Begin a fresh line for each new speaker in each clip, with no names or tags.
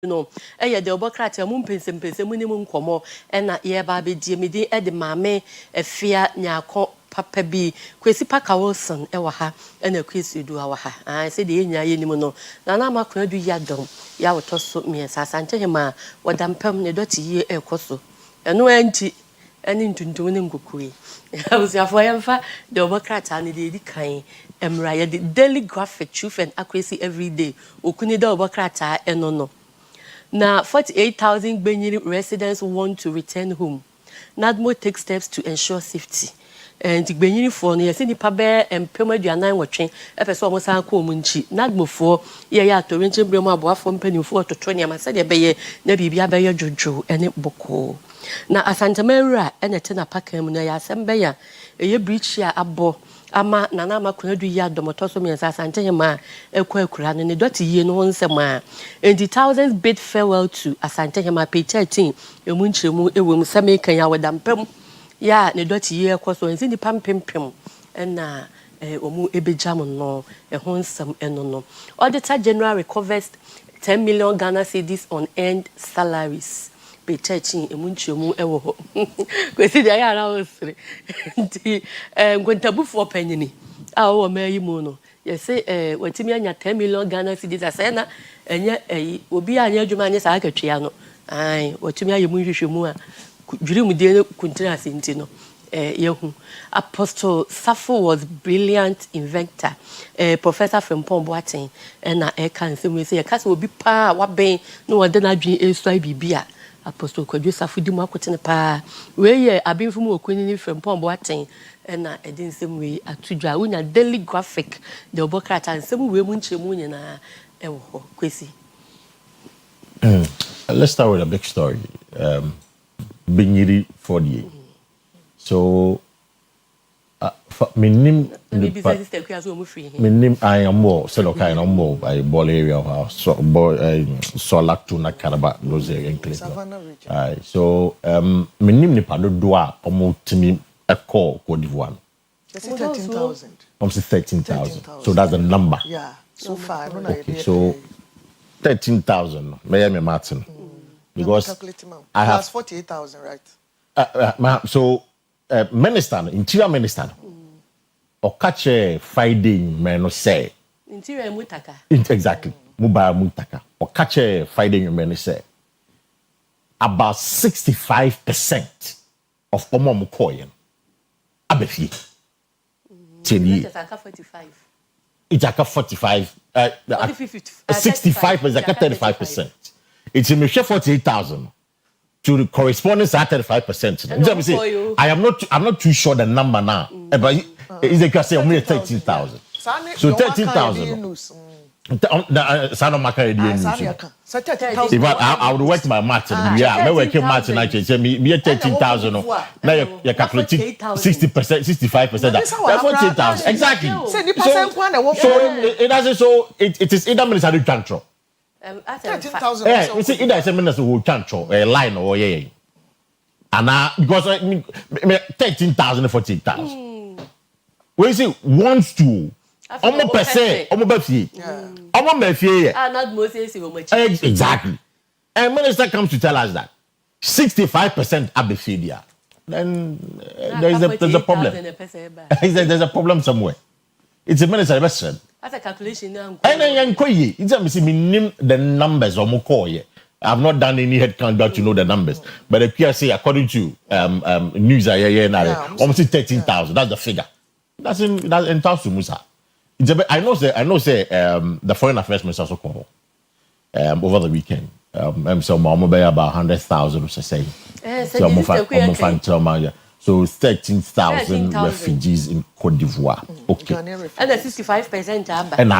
no eye de obokrata mu mpensempese mu ni mu nkomo na ye ba be die medi e de maame efia nyako papa bi Kwesi Paka Wilson wa ha na Kwesi Asiedua wa ha se de nya ye nim no na makona du yadom ya wotoso miensa asante hema wadampam ne doti ye ekoso eno anti ani ntuntum ne ngokui abusiafo yemfa de obokrata ne de di kan emra ye de daily graphic truth and accuracy every day okuni de obokrata eno no. Now, 48,000 Benin residents want to return home. NADMO takes steps to ensure safety. And the Benin for near Cindy Pabe and Pema Diana watching, FS almost Uncle Munchi. NADMO for ya to Renton Brema Boafon Penny for to 20 Massadia Baye, Nebi Biabaya Jojo, and it Boko. Now, a Santa Maria and a tenor Packham, Naya Sambaya, a breach ya abo. Ama nana makuna du ya domotoso mi nsasa antehema ekwa ne doti ye no nsema and the thousands bid farewell to asantehema page 13 emu nchemu ewem samekan ya wadampem ya ne doti ye ekoso nzi ni pampempem na omu ebejam no ho nsem eno no Auditor General recovers 10 million Ghana cedis on earned salaries. Petachin emunchemu ewo ho Kwesi dia ya na osire nti ngwentabu for panyini a wo mayi mu no ye say watimi anya 10 million Ghana cedis asena enye obi anya adwuma anya sa akatwea no ai watimi aye mu hwehwemu a dwiri mu de kuntina asenti no yehu Apostle Safo was brilliant inventor Professor Frimpong Boateng na kan nsem say ka se obi pa waben no wode na adwen esua bibia Apostle Kwadwo Safudi mu akotene pa we ye abinfu mu okuni ni Frimpong Boateng na edin nsem we atudwa unya daily graphic de obokrata nsem we mu nchemu nyina ewo ho Kwesi.
Let's start with a big story. Binyiri 48. So minim I am more so kind of more by ball area so lacto na kanaba those area in Cleveland. So minim ni pado doa omo timi a call Cote d'Ivoire.
13,000.
Almost 13,000. So that's the number.
Yeah. So far I don't know.
Okay, so 13,000 Miami Martin. Because I have
48,000, right?
So minister, interior minister, or catch a Friday, man, say.
Interior mutaka.
Exactly. Mobile mutaka. Or catch a Friday, man, say. About 65% of Omo Mukoyan. Abefi.
It's like 45.
It's like 45. 65 is like 35%. It's in the 48,000. To the correspondence at 35%. I'm not too sure the number now. But is it say only 13,000? So 13,000. I would work my math. Yeah, I work math and I say me 13,000. Now you're calculating 60%, 65%. That's 14,000. Exactly. So it doesn't. So it is either minister control.
13,000.
You see, either a minister who control a line or and because 13,000 14,000. We see wants to. Almost per se, almost exactly. And minister comes to tell us that 65% are befidia. Then there's a problem. There's a problem somewhere. It's a minister question.
That's a calculation now.
And then it's a name the numbers or more. I've not done any head count to know the numbers, but the PRC according to news almost 13,000. That's the figure. That's in Tausu Musa. I know. The foreign affairs minister also called over the weekend. So about 100,000 say. So 13,000 refugees in Cote d'Ivoire. Okay.
And the 65%
and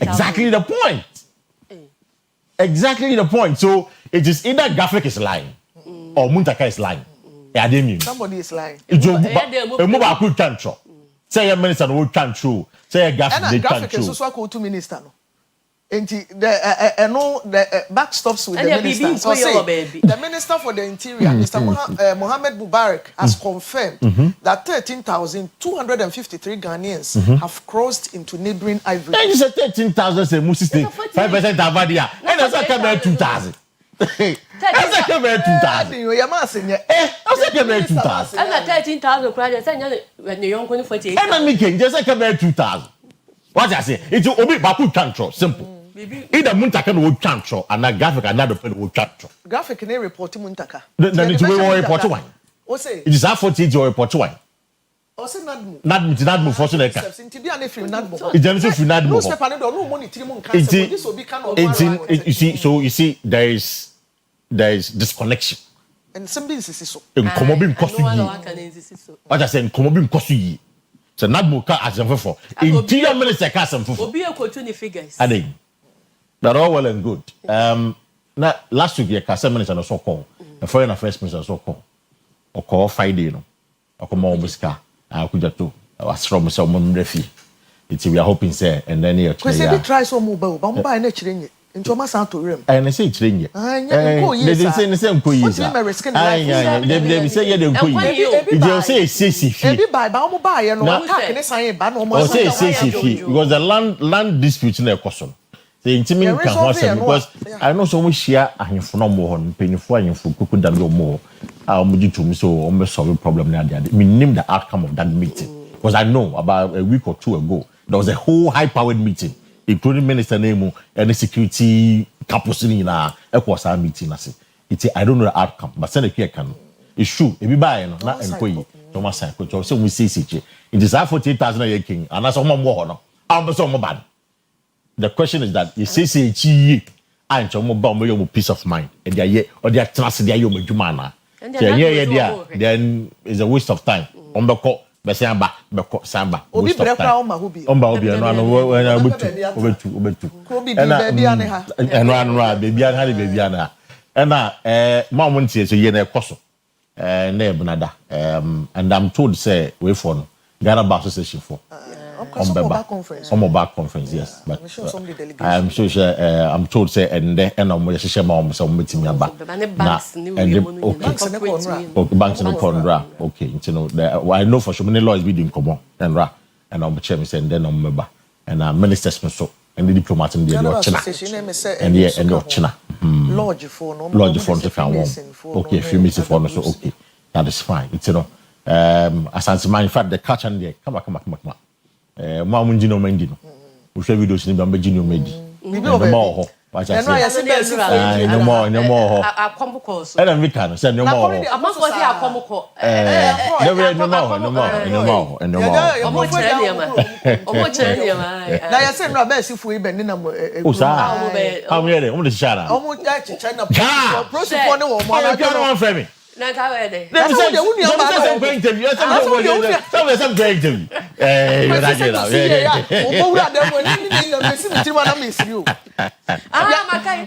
exactly the point. Exactly the point. So it is either graphic is lying or Muntaka is lying.
Somebody is lying.
Say a minister will control. Say a graphic
is also called to minister. And the backstops with the minister. So the minister for the interior, Mr. Mohamed Mubarak, has confirmed that 13,253 Ghanaians have crossed into neighboring Ivory.
And you said 13,000, say 5% Avadia. that's a come 2000. That's a come 2000.
You are massing.
That's a come 2000.
And 13,000 credits and when you're young 48.
And I'm making just a come 2000. What I say, it's obi baku control simple. Either Muntaka would control and a graphic another pen would control.
Graphic in a report to Muntaka.
Then it's a report to one.
Or say
it is half 40 or report to one.
Or say not
move for so
it's not
it's just not move.
No money this will be
you see there is disconnection.
And some businesses so.
In Komobim Kosu. What I say in Komobim Kosu. So not muka as for interior minister castle for
be a quote figures.
I think that all well and good. Now last week, castle minister was so called. The foreign affairs minister was so called. Or call Friday, you know. Or come on, Miska. I could just do. I was from some refi. It's we are hoping, say, and then you
try so mobile, but by nature in it. Into my sound to room.
And I say, train you. They didn't say the same cool. They say, they say, say,
by buy and no attack and say, but no
say, because the land dispute in a question. The intimate can because I know so much share and from more painful and for cook than no more. I'll to me so almost solve a problem now. We name the outcome of that meeting because I know about a week or two ago there was a whole high-powered meeting, including Minister Nemo and the security capacity in our Equasa meeting. I don't know the outcome, but send a clear can. It's true. If you buy not employee, Thomas, so we see it is 48,000 a year king, and that's all more. I'm so bad. The question is that you say chi and your peace of mind and they are or they are trust they are your jumana. Then it's a waste of time. Ombeko besamba beko samba.
Obi brekra oma hobi.
Obi no obetu. And baby ana. And na mom won tie so ye na ekoso. Na ebunada. And I'm told say we for no Ghana Bar Association for. Back conference, yes. But I'm sure I'm told say and I'm share my some meeting back. Banks in the corner. Okay, you know, I know for sure many lawyers be doing come and I'm chairman and then I'm member and ministers so and the diplomats in the China. And yeah, and China. Lodge for the found. Okay, few minutes for so okay. That is fine. It's you know, as in fact the catch and there. Come on. Mamunji no mengi no. We share videos ni bambeji no mengi. No more. What I say. No more.
Akomko so.
And we can say no more.
Amanko say akomko.
No more.
Omo chere ma.
Na ya say no be sifu ibe ni na mo.
O sa. How me dey? Omo dey shara.
Omo China. Prosecute no wo mo na
no one frame.
Na ka we dey.
Dem say some interview. Some interview. You like it now.
O wura dem mo ni na mesi ti ma na mesi o.
Makai.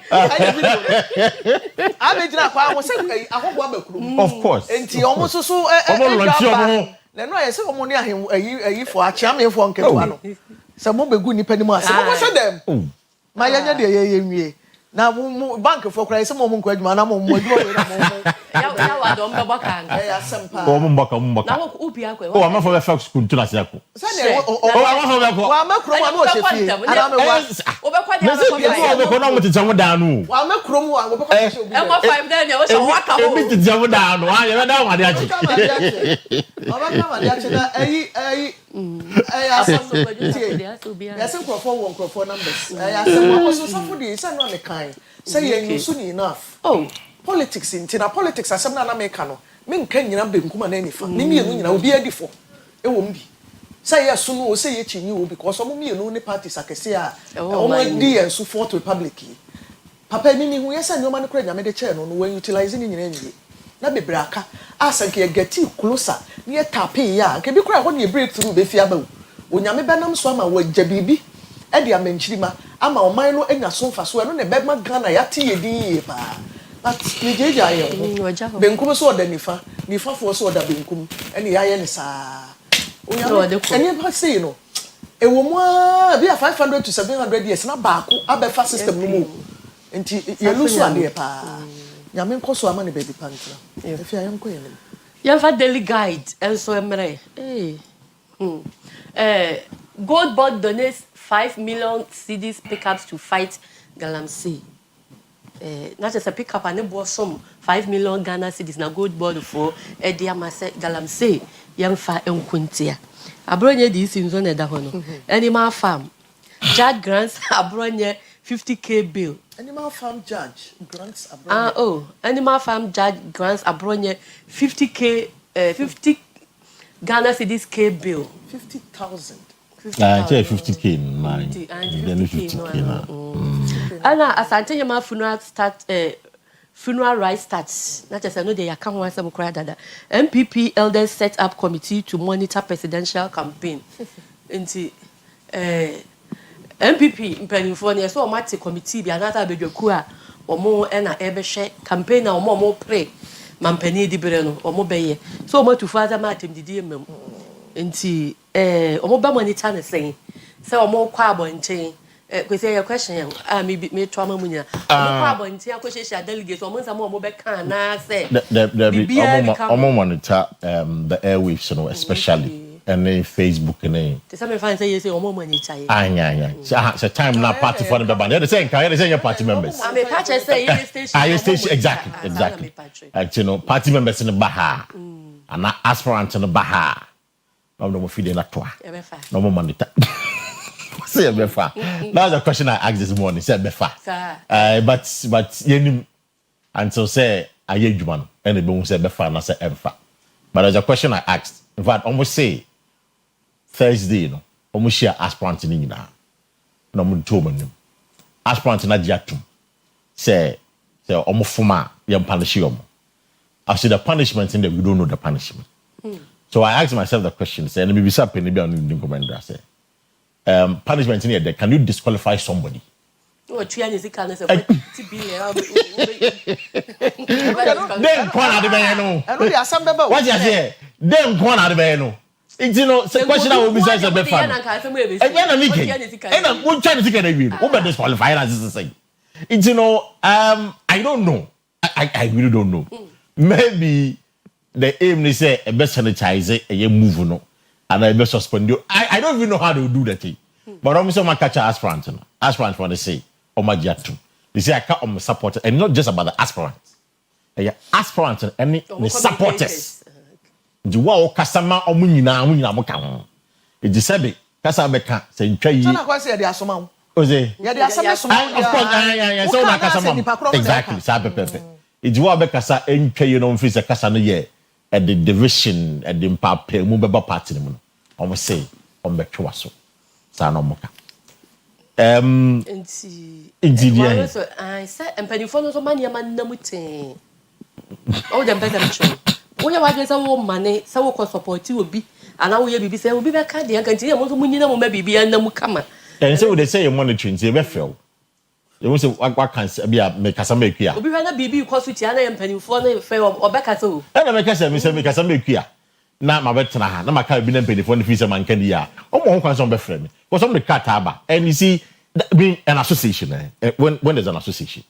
Abejina kwa mo say akogbo abekuru.
Of course.
Enti omo susu na no ya say omo ni ayi for achiame for nketo ano. Say mo begu ni pani mo ase. Mo say dem. Ma yanya de ye nwie. Na bank for cry say mo nkwa adwuma na mo adwuma we na mo.
Ya wa do mbeba kan.
Asempa.
O mo mbaka.
Na wo ubi akwa.
O ama for fax kun tuna se akwa.
Say
o ama for akwa.
Wa makro ma no chefi. Ana me wa.
Obekwa dia
o be ko na mo tete mo da no.
Wa makro mu wa obekwa chefi.
E mo 5 then ya wo so waka ho.
E bi tete mo da no. Wa ye da wa de achi.
Obekwa ma de achi na ayi Yes, microphone numbers. I so somebody say no kind. Say you soon enough. Oh, politics in politics asem na America no. Me nka nyina benkum na nifa. Me mienu nyina obi adifo. E wo mbi. Say yes no o say ye chinyi o because omo mienu ne parties akese a omo di ensu Fourth Republic. Papa ni hu yes anyoma no kra nyame de chair no we utilize ni nyina nwie. Na bebre aka asanke ye get closer. Ne ye tapping ya. Ke bi kra ho ne breakthrough be fi abawu. Onyame benam so ama wagya bibi e de amanchirima ama oman no anya so mfa so no ne bema Ghana ya te yedi pa but ni jeja ye benkum so oda nifa fo so oda benkum ene ya ye ne saa onyame ene pa say no e wo mu a bi 500 to 700 years na baako abefa system no mu enti ye lusu ade pa nyame nkoso ama ne baby pantra e fi ayen ko ye ne
ya fa daily guide enso emre Gold Board donates 5 million cedis pickups to fight Galamsey. not just a pick up and a bosom 5 million Ghana cedis na gold board for Ediamase Galamsey, young fa and Quintia. Abronya this in zone dahono. Animal farm. Judge grants Abronya 50K bill.
Animal farm judge grants Abronya.
Animal farm judge grants Abronya 50K 50 Ghana cedis K bill.
50,000.
50K, man. Then 50K now.
Anna, as I tell you, my funeral rites starts. Not just I know they are coming once I'm crying that MPP elders set up committee to monitor presidential campaign. Into MPP in Pennsylvania, so I might committee be another big kua or more and a ever share campaign or more pray. Mampeni di Breno or more bay. So much to Father Martin the dear mem. Into Omoba money saying, so more quabo and chain. We say a question, me trauma munya. Quabo and tea, question delegates almost a more mobile can I say.
The monitor the airwaves, you know, especially. And then Facebook and then.
Some fans say you say more money.
Yeah. So time now party for the band. They're saying your party members.
I'm a patch. I say
station. Exactly. You know, party members in the Baha and not aspirant in the Baha. No more feeding that twa. No more money. Say befa. That's the question I asked this morning. Say befa. But you until say I you man. Anybody say befa and I say befa. But there's a question I asked. In fact, almost say Thursday, you know, almost share aspirant in Nina. No more to aspirant in Ajatum. Say almost former young punishment. I see the punishment in there, we don't know the punishment. So I asked myself the question, say, and maybe something maybe on the commander, say, punishment in here, can you disqualify somebody?
Oh, Trian is the kind of
Then corner the man.
I know there are some people.
What you say? Then corner the man. It's you know, question I will be such a bit fun. And I'm one trying to get a view. Who disqualify as is saying? It's you know, I don't know. I really don't know. Maybe the aim they say a best sanitize it, a move no, and I best suspend you. I don't even know how they do that thing. But I'm so much catch aspirant. Aspirant want to say, oh my God, they say I can't on support, and not just about the aspirants. Aspirant and the supporters. The wow customer or munina mukam. It is said, Casabeka, say, Chay.
Kwesi they are some.
Ose.
Yeah, there are some.
Of course, so Casama. Exactly, Sabe Pepe. It's what Becassa and Chay, you know, Fisa Cassano ye at the division at the Impape, Mubaba party. Almost say, on the Chuaso. Sanomoka. Indeed,
I said, and Pennyphone of money, a man, no mutin. Oh, the better. When you are some money, some will support you will be, and I will be say, will be back at the and continue to maybe and no come.
And so they say, monitoring, they will fail. They will say, what can be a make us make here?
We rather be because with Yana and Pennyphone fail or back at all.
And I make us make here. Now, my better, now my car been paid for the fees of man can ya. Oh, one can some be friend. Was on the Cataba, and you see, being an association, when there's an association.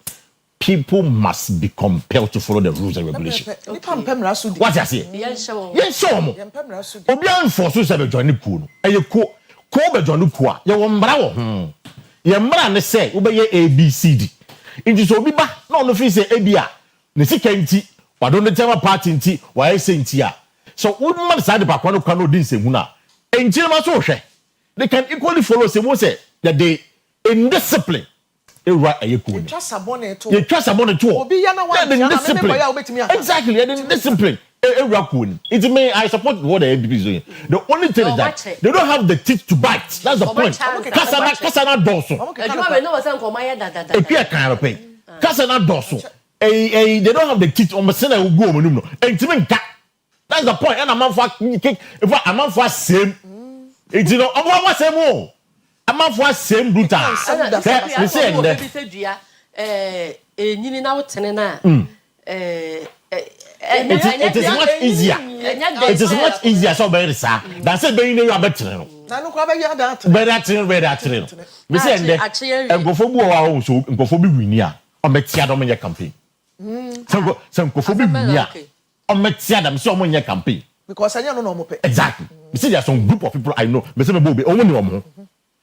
People must be compelled to follow the rules and regulations. What I say? Yes, sir. Obian force you to join the pool. And you ko be join the pool. You won You man say obey ABCD. It is obiba. No no fit say ABA. Ne sikenti. Wa don tell party nti. Why say ntia. So woman side back one can no din say huna. Enti ma so hwe. They can equally follow say mo say that they indiscipline. You
trust a bonnet too.
Exactly, and discipline. It's me, I support what the ADP is doing. The only thing is that they don't have the teeth to bite. That's the point. Kasana dorsal. Kasana dorsal. They don't have the teeth on the center who go on. That's the point. And a man for same. It's you know, I'm same. I'm not for same brutal.
You say it
is much easier. It is much easier. So very sad. That's it. Being there, better. Better. We say and go for more. So go for be winner. On bet you don't campaign. Some go for be winner. On bet you don't so many campaign.
Because I don't know.
Exactly. You see, there's some group of people I know. But some will be only one.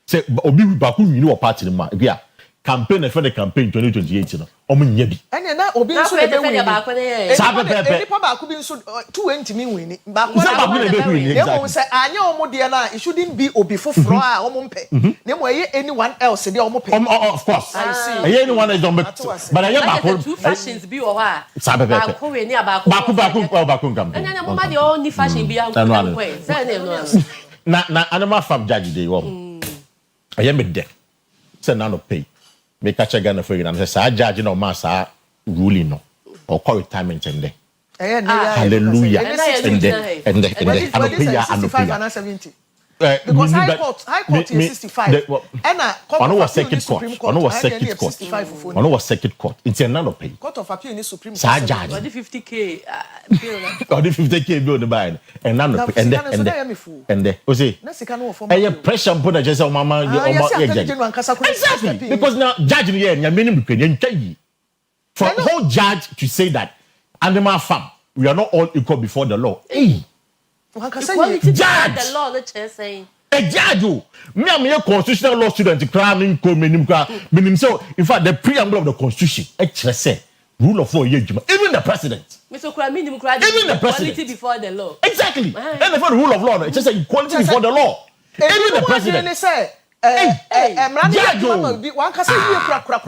Say obi baku you know party ma bia campaign for the campaign 2028 no omo nya bi
ene na obi nso de be win
ba ko ne
eni pa ba ko bi nso 220 mi win ba ko
na be win
exactly say anya omo de na it shouldn't be obi foforo a omo mpe na mo ye anyone else de omo pe
of course anyone else omo but anya ba ko
two fashions bi wo ha
ba
ko we ni ba ko
campaign
enya mo ma de only fashion bi an ko say
na animal farm judge dey wo aya me de say na no pay me catch a Ghana for you and say judge no ma sa ruling no or call retirement and there hallelujah and I don't pay ya and pay ya
70 because high court is 65 and
I know what circuit court I know what circuit court I know what circuit court it's a none of pay
court of appeal in supreme
court judge
or the 50k
bill or the 50k bill the buy and none of pay and there o say e pressure put na just mama exactly because now judge here nya menim kwenya for whole judge to say that animal farm we are not all equal before the law
judge the law the chair saying
a judge me am a constitutional law student cramming menim so in fact the preamble of the constitution say rule of law even the president
Mr. Kwame
even the president
equality before the law
exactly and the rule of law it says equality before the law even the president
say
judge
one can say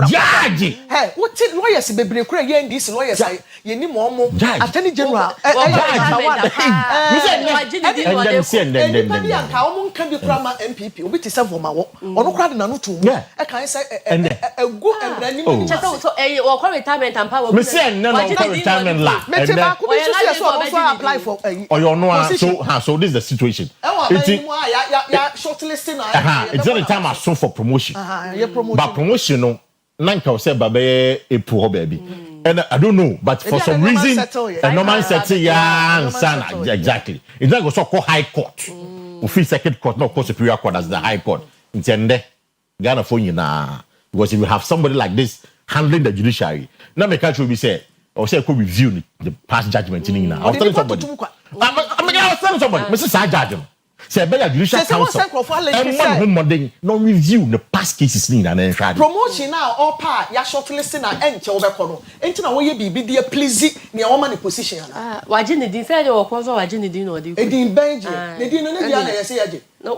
judge
hey what lawyers bebre kura ye this lawyers ye ni mo attorney general MPP obi ti say voma wo ono kura de na no to e kan say egu emrani ni
so wo call retirement and power
me say no retirement la
me te ba ko bi so apply for
oyo no so this is the situation
ya shortlisting
it's not the time I saw for promotion but promotion no nanka say baba April baby and I don't know but for some reason a normal settle exactly it's not go so called high court we feel second court not called superior court as the high court intende Ghana for you na because if you have somebody like this handling the judiciary now me catch will be say or say could review the past judgment in now I was telling somebody Mr. Judge say be judicial council and one no review the past cases ni na nhwa
promotion now all part ya shortlisting na enche wo be kono enti na wo ye bibi de please ne wo ma ne position na
waje ne din say wo ko so waje ne din no de
edin benje ne din no ne dia na yese yaje
no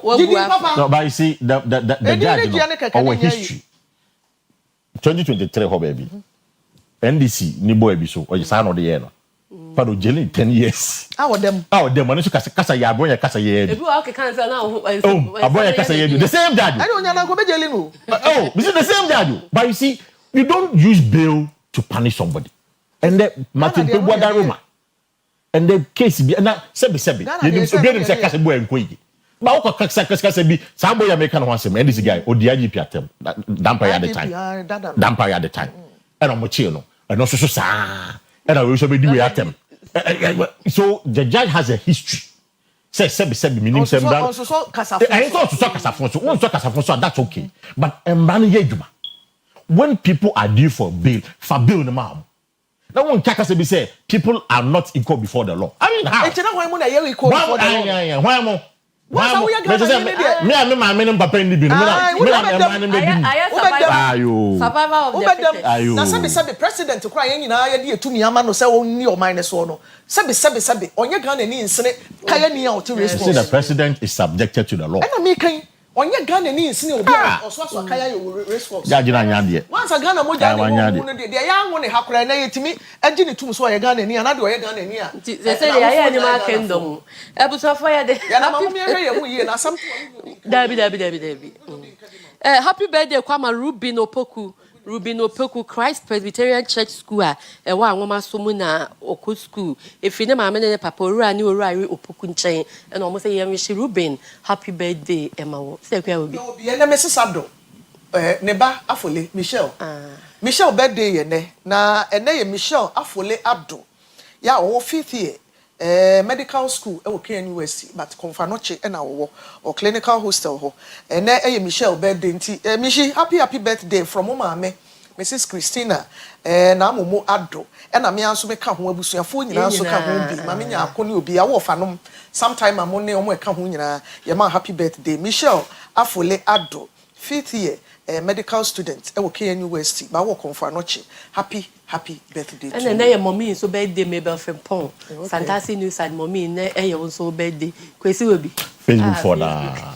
but you see the judge our history 2023 ho baby NDC ni boy bi so o yesa no de ye no Pado jelly 10 years.
How them?
When you kasa ya boy kasa ye.
If you are cancer now,
boy kasa ye. The same judge.
I don't know go jelly no.
This is the same judge. But you see, you don't use bail to punish somebody. And the Martin Pegwada Roma. And the case be na sebi. You dem say kasa boy enkoyi. Ba o kasa bi sa boy American one say and this guy ODIGP atem. Dampa at the time. And I'm chill no. And no so sa. And I will also be doing atem. So the judge has a history. Say sebi minim sem dan.
Also kasa.
I thought to talk kasa so that's okay. But when people are due for bail no ma'am. Now one kasa be say people are not equal before the law. I mean how?
It's not why mo na ye equal before the law.
Yeah. Why mo?
Me
my men papa ndi bi.
Survival of the
na sabi president kura yen nyina ya de etumi ama no say wonni o man so no sabi onye Ghana ni nsene kaya ni a to response.
See the president is subjected to the law.
And me kan onye Ghana ni nsene obi so kaya your response.
Judge na nya de.
Once Ghana mo judge no de ya ngo ne hakura na yetimi agi ne tum so oye Ghana ni na de oye Ghana ni a.
They say ya ni ma kingdom. Ebuso for ya de.
Ya na ma me hwe ye hu ye na some
Dabi. Happy birthday Kwama Rubin Opoku Christ Presbyterian Church School e wa anwoma so mu na Oko School efi ne maame ne papa owura ni owura Opoku nchen e na omo say yem hye Rubin happy birthday emawo say kwa obi
ye na Mrs. Ado ne ba Afole Michelle birthday ye ne na ene ye Michelle Afole Ado ya wo 5th year medical school e wo Kenya University but Konfanoche e na wo or clinical hostel ho ene e Michelle birthday nti Michi happy birthday from mama me Mrs. Christina na momo Ado e na me anso me ka ho abusuafo nyina anso ka ho bi ma me nya akoni obi ya wo fanom sometime amone omo e ka ho nyina ye ma happy birthday Michelle Afole Ado 5th year medical student e wo KNU University ba wo konfo anoche happy birthday to you.
And then mommy so birthday Mabel Frimpong. Fantastic news and mommy na e also birthday. Kwesi will be
Facebook for that.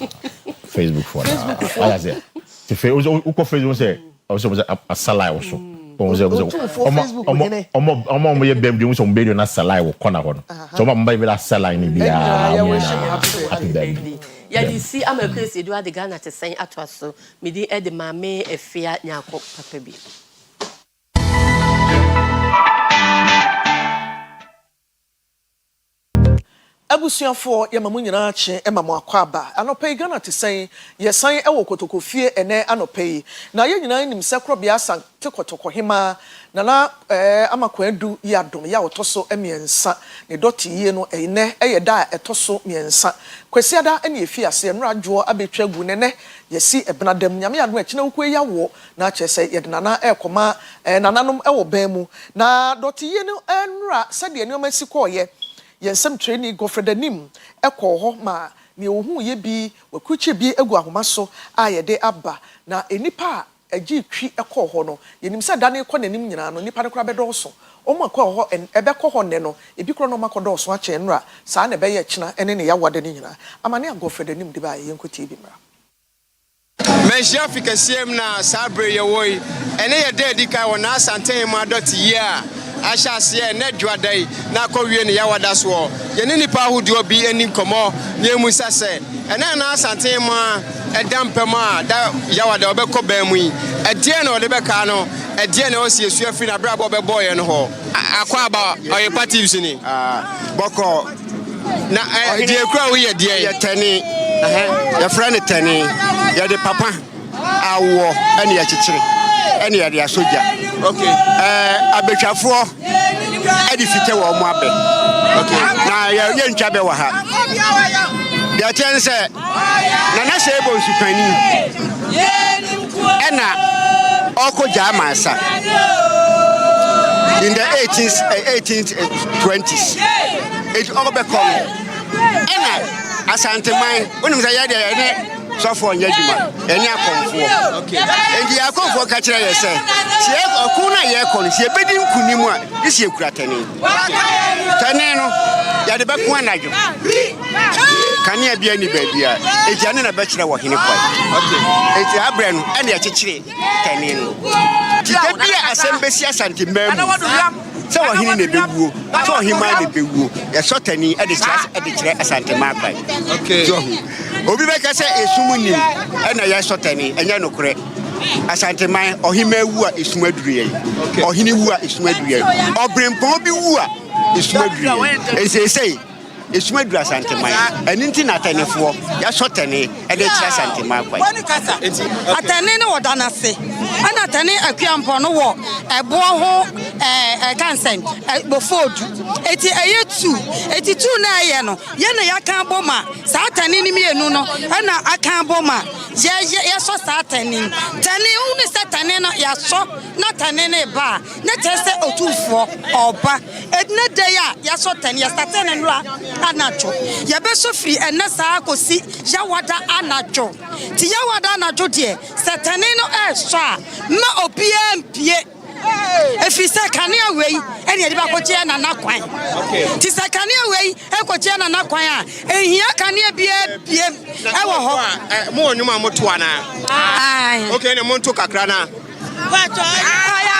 Facebook for that. I say. To Facebook say also a salai also. Omo ye bem di so mbedi na salai wo kona ho. So ma mba be la salai ni bia. Happy birthday.
Ya di si am Akua Asiedua de Ghana te sen atwa so. Me di e de mame efia nyako papa bi.
Abusuafo ye mamu nyina ache e mamu akwaba anopa Ghana te san ye san e wo kotokofie ene anopa yi na ye nyina nim se krobia san te kotoko hema na amakwandu ya dom ya otoso emiensa ne doti ye no ene ye da etoso miensa Kwesi ada ene efi ase nra adwo abetwagu nene ye si ebnadam nyame anu akina ukwe ya wo na achese ye de nana ekoma nananom e wo ban mu na doti ye no enra sade ene o masi ko ye yensem training go fredanim ekọ ho ma ne ohun ye bi wakuche bi egu ahoma so ayede aba na enipa agi twi ekọ ho no yenim se da ne kọ nanim nyina no nipa ne kora bedo so omo akọ ho ebe kọ ho ne no ebi kro no makodo so ache nra sa na be ye kina ene ne ya wade ne nyina amane ago fredanim de ba yenkoti bi mra
Menshia fikasiem na sabre ye woi ene ye de di kai wona asante ma dot ye a Ashase ne dwadai na kowie ne yawada so ye ne nipa ahudi obi ani nkomo ne mu sase ene na asante ma edampema da yawada obekọ ban mu ede na ode beka no ede na osi esu afi na bra bo be boy no ho akwa aba Oyerepa teams ni boko na die kura wo ye die ye tani ye friend tani ye de papa awo ene ye chichire ene ye de asoja. Okay. Abetwafo edifite wo mo abe. Okay. Na ye ntwabe wa ha. Dia chense na na se ebo nsupani. Ena okoja amasa. In the 1820s. It obekon. Ena asanteman onim say ye de so for nyaduma eni akonfo. Okay. Endi akonfo ka kire ye se sie okuna ye kon sie bedi nkunimu a isi ekuratani. Tani no ya de beku anadwo. Kani abia ni babia ejiane na be kire wo hene kwai. Okay. Eti abre no ene ya kikire tani no. Tibia asembesi asante mamu. So hini ne bewuo so hima ne bewuo ye sotani e de kire asante makwai. Okay. Obi be ka se esumuni e na ye sotani enya nokure asante man ohima wu a esum aduruye ohini wu a esum aduruye obrempon bi wu a esum aduruye esesei esum aduru asante man aninti na tanefo ya sotani e de kire asante makwai
atani ne wodanase ana atani akuampo no wo ebo ho kansen bofodu eti ayetu eti tu na aye no ye na yakan boma sa atani ni mienu no ana akan boma ye so sa atani tani uni sa tani no ya so na tani ne ba na tese otufo oba edna day ya so tani ya statene no anacho ye be so free ena sa akosi ya wada anacho ti ya wada anacho de satani no so ma obia mpie efisa kanea wei ene yede ba koche na nakwan. Okay. Ti sakania wei e koche na nakwan a ehia kanea bia biem e wo ho
mo onum amoto ana.
Ai.
Okay, ne monto kakra na.
Wato aya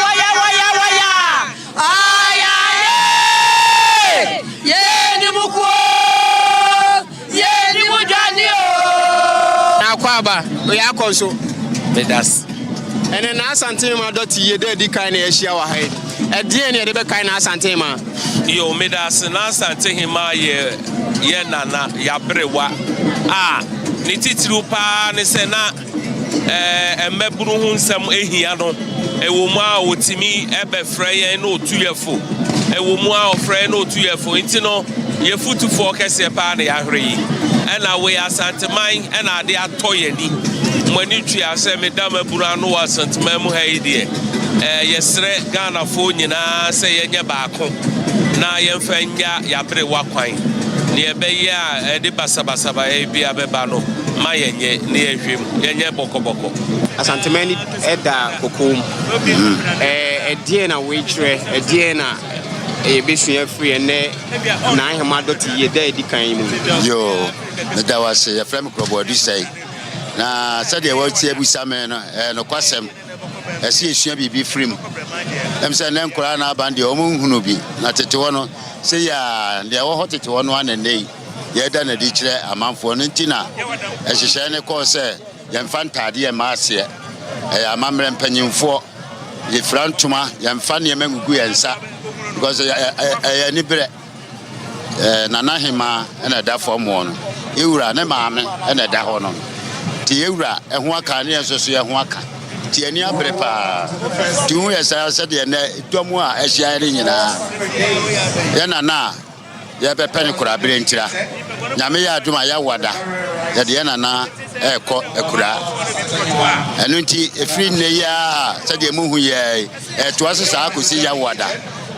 waya. Aya ye ni muko ye ni mujani o.
Na kwaba o ya konso.
Medas.
Ene na asante ma dot ye de di kan na ehia wa ha. Ede ne de be kan na asante ma.
Yo medas na asante hima ye nana ya brewa. Ni titiru pa ne se na emeburu hu nsem ehia no. Ewo mu a otimi ebe freye na otuyefo. Ewo mu a ofreye na otuyefo. Nti no ye futufo kese pa na ya hre yi. Ena we asante man ena ade atoye ni. Mani twa se medama buru no wa santema mu ha ide yesre Ghana fo nyina se yenye baako na yemfa nya ya bere wa kwan ne ebe ya de basabasaba e bia beba no ma yenye ne yehwem yenye bokoboko
asantemani eda kokom edie na wechre edie na ebesua free ne na ahema dot ye da edikan mu
yo me da wase ya frem krobodu sei na sade wa tie busa me no kwasem esi esua bibi free em se na nkura na abande o mu hunu bi na tete wono se ya de wo hotete wono anene ye da na di kire amanfo no ntina ehihye ne ko se ye mfa ntade ye maase amamre mpanyimfo ye frantuma ye mfa ne mangugu ye nsa because ni bre nana hima na da form no ewura ne maame na da ho no ti ewura eho aka ne enso ye ho aka ti ani abre pa ti hu ye sa de ne domu a ehia re nyina ye nana ye be pen kura bre ntira nyame ya aduma ya wada ye de nana eko ekura enu nti efri ne ya sa de mu hu ye to asesa akosi ya wada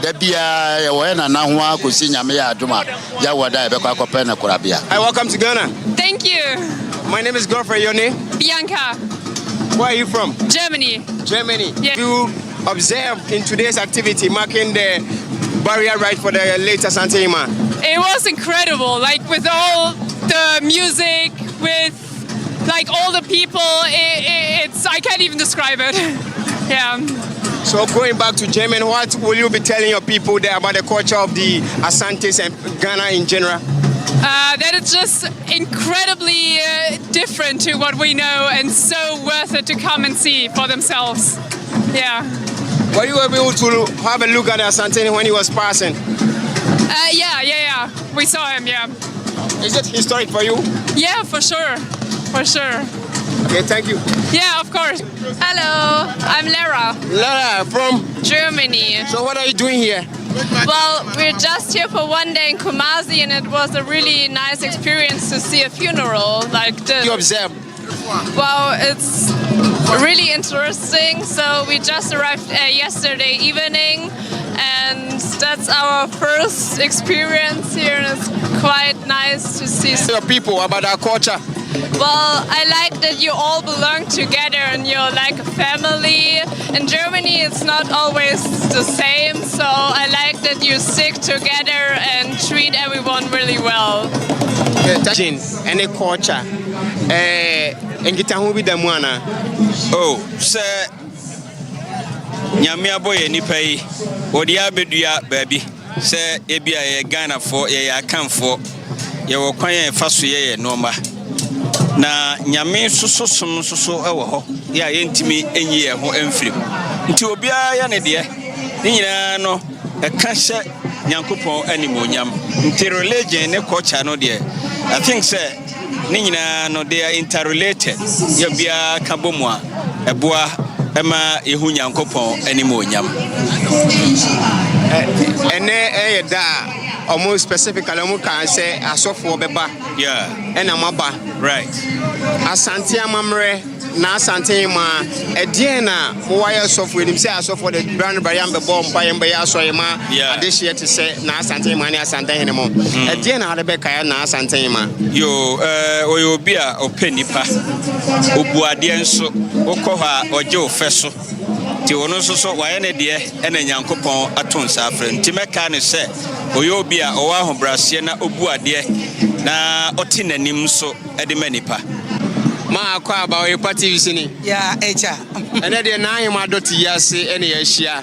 da bia ye wo nana ho akosi nyame ya aduma ya wada e be kwa kopen ekura bia.
Hi, welcome to Ghana.
Thank you.
My name is Godfrey. Your name?
Bianca.
Where are you from?
Germany.
Germany.
Yeah.
You observed in today's activity marking the barrier ride for the late Asante Ima.
It was incredible, like with all the music, with like all the people, it's I can't even describe it. Yeah.
So going back to Germany, what will you be telling your people there about the culture of the Asantes and Ghana in general?
That it's just incredibly different to what we know and so worth it to come and see for themselves. Yeah.
Were you able to have a look at Asante when he was passing?
Yeah. We saw him, yeah.
Is it historic for you?
Yeah, for sure. For sure.
Okay, thank you.
Yeah, of course. Hello, I'm Lara.
Lara, from
Germany.
So what are you doing here?
Well, we're just here for one day in Kumasi, and it was a really nice experience to see a funeral like this.
You observe?
Well, it's really interesting. So we just arrived yesterday evening, and that's our first experience here, and it's quite nice to see.
Your people about our culture.
Well, I like that you all belong together and you're like a family. In Germany, it's not always the same, so I like that you stick together and treat everyone really well.
Any culture?
Oh, sir. Nyamia boy, any pay. What the Abedua, baby? Sir, Ebia, a Ghana for a camp for your quiet fast year, Norma. Na nyame soso ewo ho ya yentimi enyi ho emfrim nti obia ya ne de ni nyina no e ka hye nyankopon animonyam nti religion ne culture no de I think say ni nyina no they are interrelated ya bia ka bomu a eboa ema ehu nyankopon animonyam
ene da almost specifically almost can say asofo beba
yeah
ena maba
right
Asante amamre na Asante ma edie na mo wire software nim say asofo the brand bariam be bomb pa yem be asoye ma adehie te say na Asante ma ni Asante hene mo edie na be kaya na Asante ma
yo oyo obi a openipa obuade enso okoha oje ofeso ti wono so waye ne de ena nyankopon atonsa afre nti meka ne se oyo obi a owa ahobrase na obuade na oti nanim so ede manipa
ma akwa aba Oyerepa TV sini
ya echa
ene de na ahema doti yase ene ya hia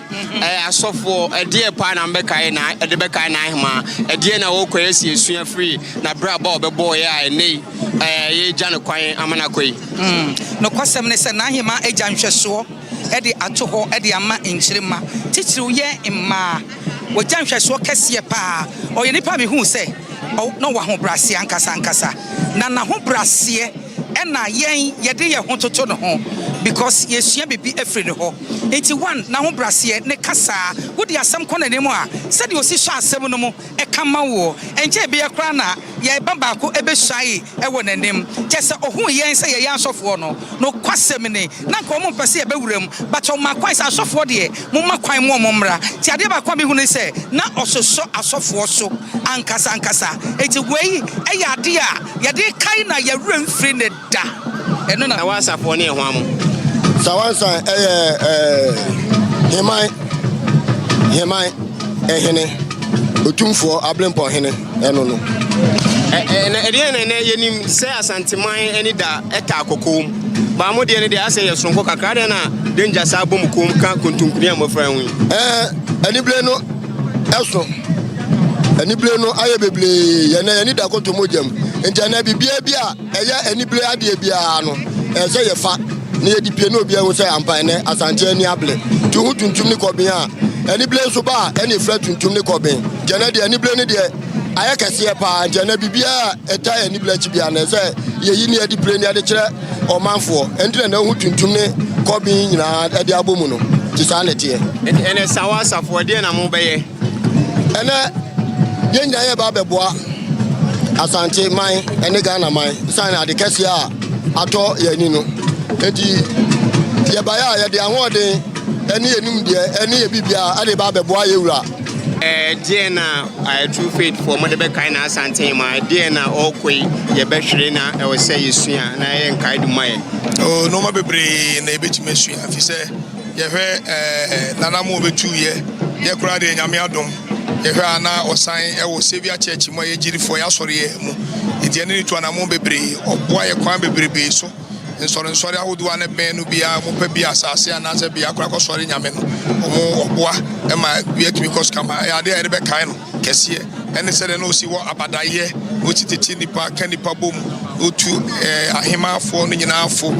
asofo ede pa na mbeka na ede beka na ahema ede na wo kwesi esua free na bra ba obebo ya ene ye gya no kwan amana koi
no kwasem ne se na ahema eja nhweso ede ato ho ede ama enchirema titiriw ye imma wogya nhweso kese pa Oyerepa me hu se no wa ho brase ankasa na ho brase na yen yede ye ho toto no ho
because yesua bibi efre ne ho enti one na ho brase ne kasa wo de asem kɔ na nemu a sɛ de osi so asem no mo e kama wo enche bi yakra na ye baba ko ebe hwai e wo nanem kyɛ sɛ ohun yɛn sɛ yɛ asɔfo no kwasɛm ne na nka ɔmo mpɛ sɛ yɛ bewuram but ɔmo akwan sɛ asɔfo de mo makwan mo mmra ti ade ba kwa bi hu ne sɛ na ɔsoso asɔfo so ankasa enti wei ɛyɛ ade a yɛde kai na yɛwura mfiri ne da ɛno na
wasafo ne ho amo
sawansa hemai ehene otumfo ablempo hene ɛno no
na ɛdeɛ na yɛnim sɛ asanteman ani da ɛta akokom ba mo deɛ ne deɛ asɛ yɛ sonko kakra deɛ na danger sa bom kom ka kontunkuni amofra hu
anibile no ɛso anibile no ayɛ beble yɛna yɛni da koto mojam ntia na bibia bi a ɛyɛ anibile adeɛ bia no ɛsɛ yɛfa ne yɛdi pie no bia wo sɛ ampa ne asante ani able tu hu tuntum ne kɔben a anibile so ba ɛne fra tuntum ne kɔben jana deɛ anibile ne deɛ ayɛ kɛseɛ paa jana bibia ɛta anibile chi bia na sɛ yɛyi ne yɛdi pie ne ade kyerɛ ɔmanfoɔ ɛntina na hu tuntum ne kɔben nyinaa ɛde abomu no ti saa ne teɛ
ɛne sawasafo deɛ na mo bɛyɛ
ɛnɛ yɛnyina yɛ ba bɛboa asante man ɛne Ghana man san ade kɛseɛ a atɔ yɛni no enti yɛbayɛ a yɛde ahoɔden ɛne yɛnim deɛ ɛne yɛ bibia ade ba bɛboa yɛwura
deɛ na true faith for mo de bɛkae na asante ma deɛ na ɔkɔi yɛbɛhwere na ɛwɔ sɛ yɛsua na yɛ nkae de ma yɛ
no ma bebre na yɛbɛtumi asua afi sɛ yɛhwɛ nana mo bɛtu yɛ kora de nyame adom yɛhwɛ ana ɔsan ɛwɔ Savior Church mo yɛgyirifo yɛasɔre yɛ mu ɛdeɛ ne to anamo bebre ɔboa yɛ kwan bebrebe so nsɔre ahodoɔ ne bɛn no bia mo pɛ bia asase anaasɛ bia akora kɔsɔre nyame no ɔmo ɔboa ɛma bia tumi kɔs kama ade a yɛde bɛkae no kɛseɛ ɛne sɛ de no osi wɔ abadayɛ otititi nipa ka nipa bom otu ahemafo no nyinaafo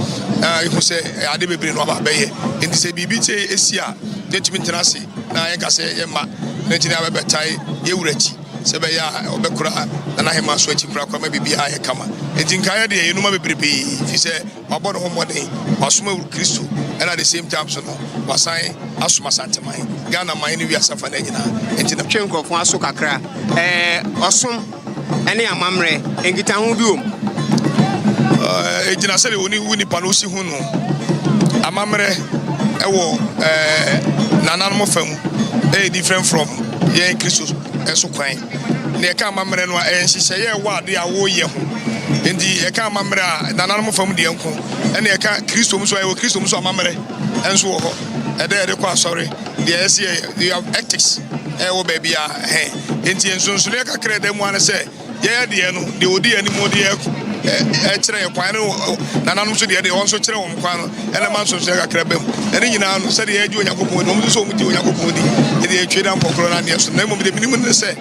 ɛhu sɛ ade bebre no aba bɛyɛ enti sɛ biribi kyɛ esi a yɛtumi ntena ase na yɛnka sɛ yɛma na gyina bɛbɛtae yɛwura akyi sɛ bɛyɛ a ɔbɛkora na ahema so akyi kora kɔma bibia yɛ kama enti nkaeɛ deɛ yɛnuma bebrebe fi sɛ wabɔ ne ho mmɔden wasoma Kristo ɛna at the same time so no wasan asoma santeman Ghana man ne wiasafa na nyinaa enti na
twe nkrɔfo aso kakra ɔsom ɛne amammerɛ nkita ho bi om
egyina sɛ woni nipa no si hu no amammerɛ ɛwɔ nananom fam different from yɛn Kristo ɛso kwan na yɛka amammerɛ no a ɛnhyehyɛ yɛ wɔ ade a wɔyɛ ho enti yɛka amammerɛ a nananom fam deɛ nko ɛna yɛka Kristo mu so ɛwɔ Kristo mu so amammerɛ ɛnso wɔ hɔ ɛdɛ yɛde kɔ asɔre deɛ ɛsɛ you have ethics ɛwɔ baabi a enti nsonsono kakra da mu ana sɛ yɛyɛ deɛ no deɛ odi anim odi ɛkyerɛ yɛ kwan no nananom so deɛ wɔn so kyerɛ wɔn kwan no ɛna ma nsonsono kakra bam ɛne nyinaa no sɛ deɛ yɛgye Onyankopɔn no wɔn so wɔn di Onyankopɔn di yɛde yɛtwe da mpɔkorɔ na neɛ so na mmom de binim ne sɛ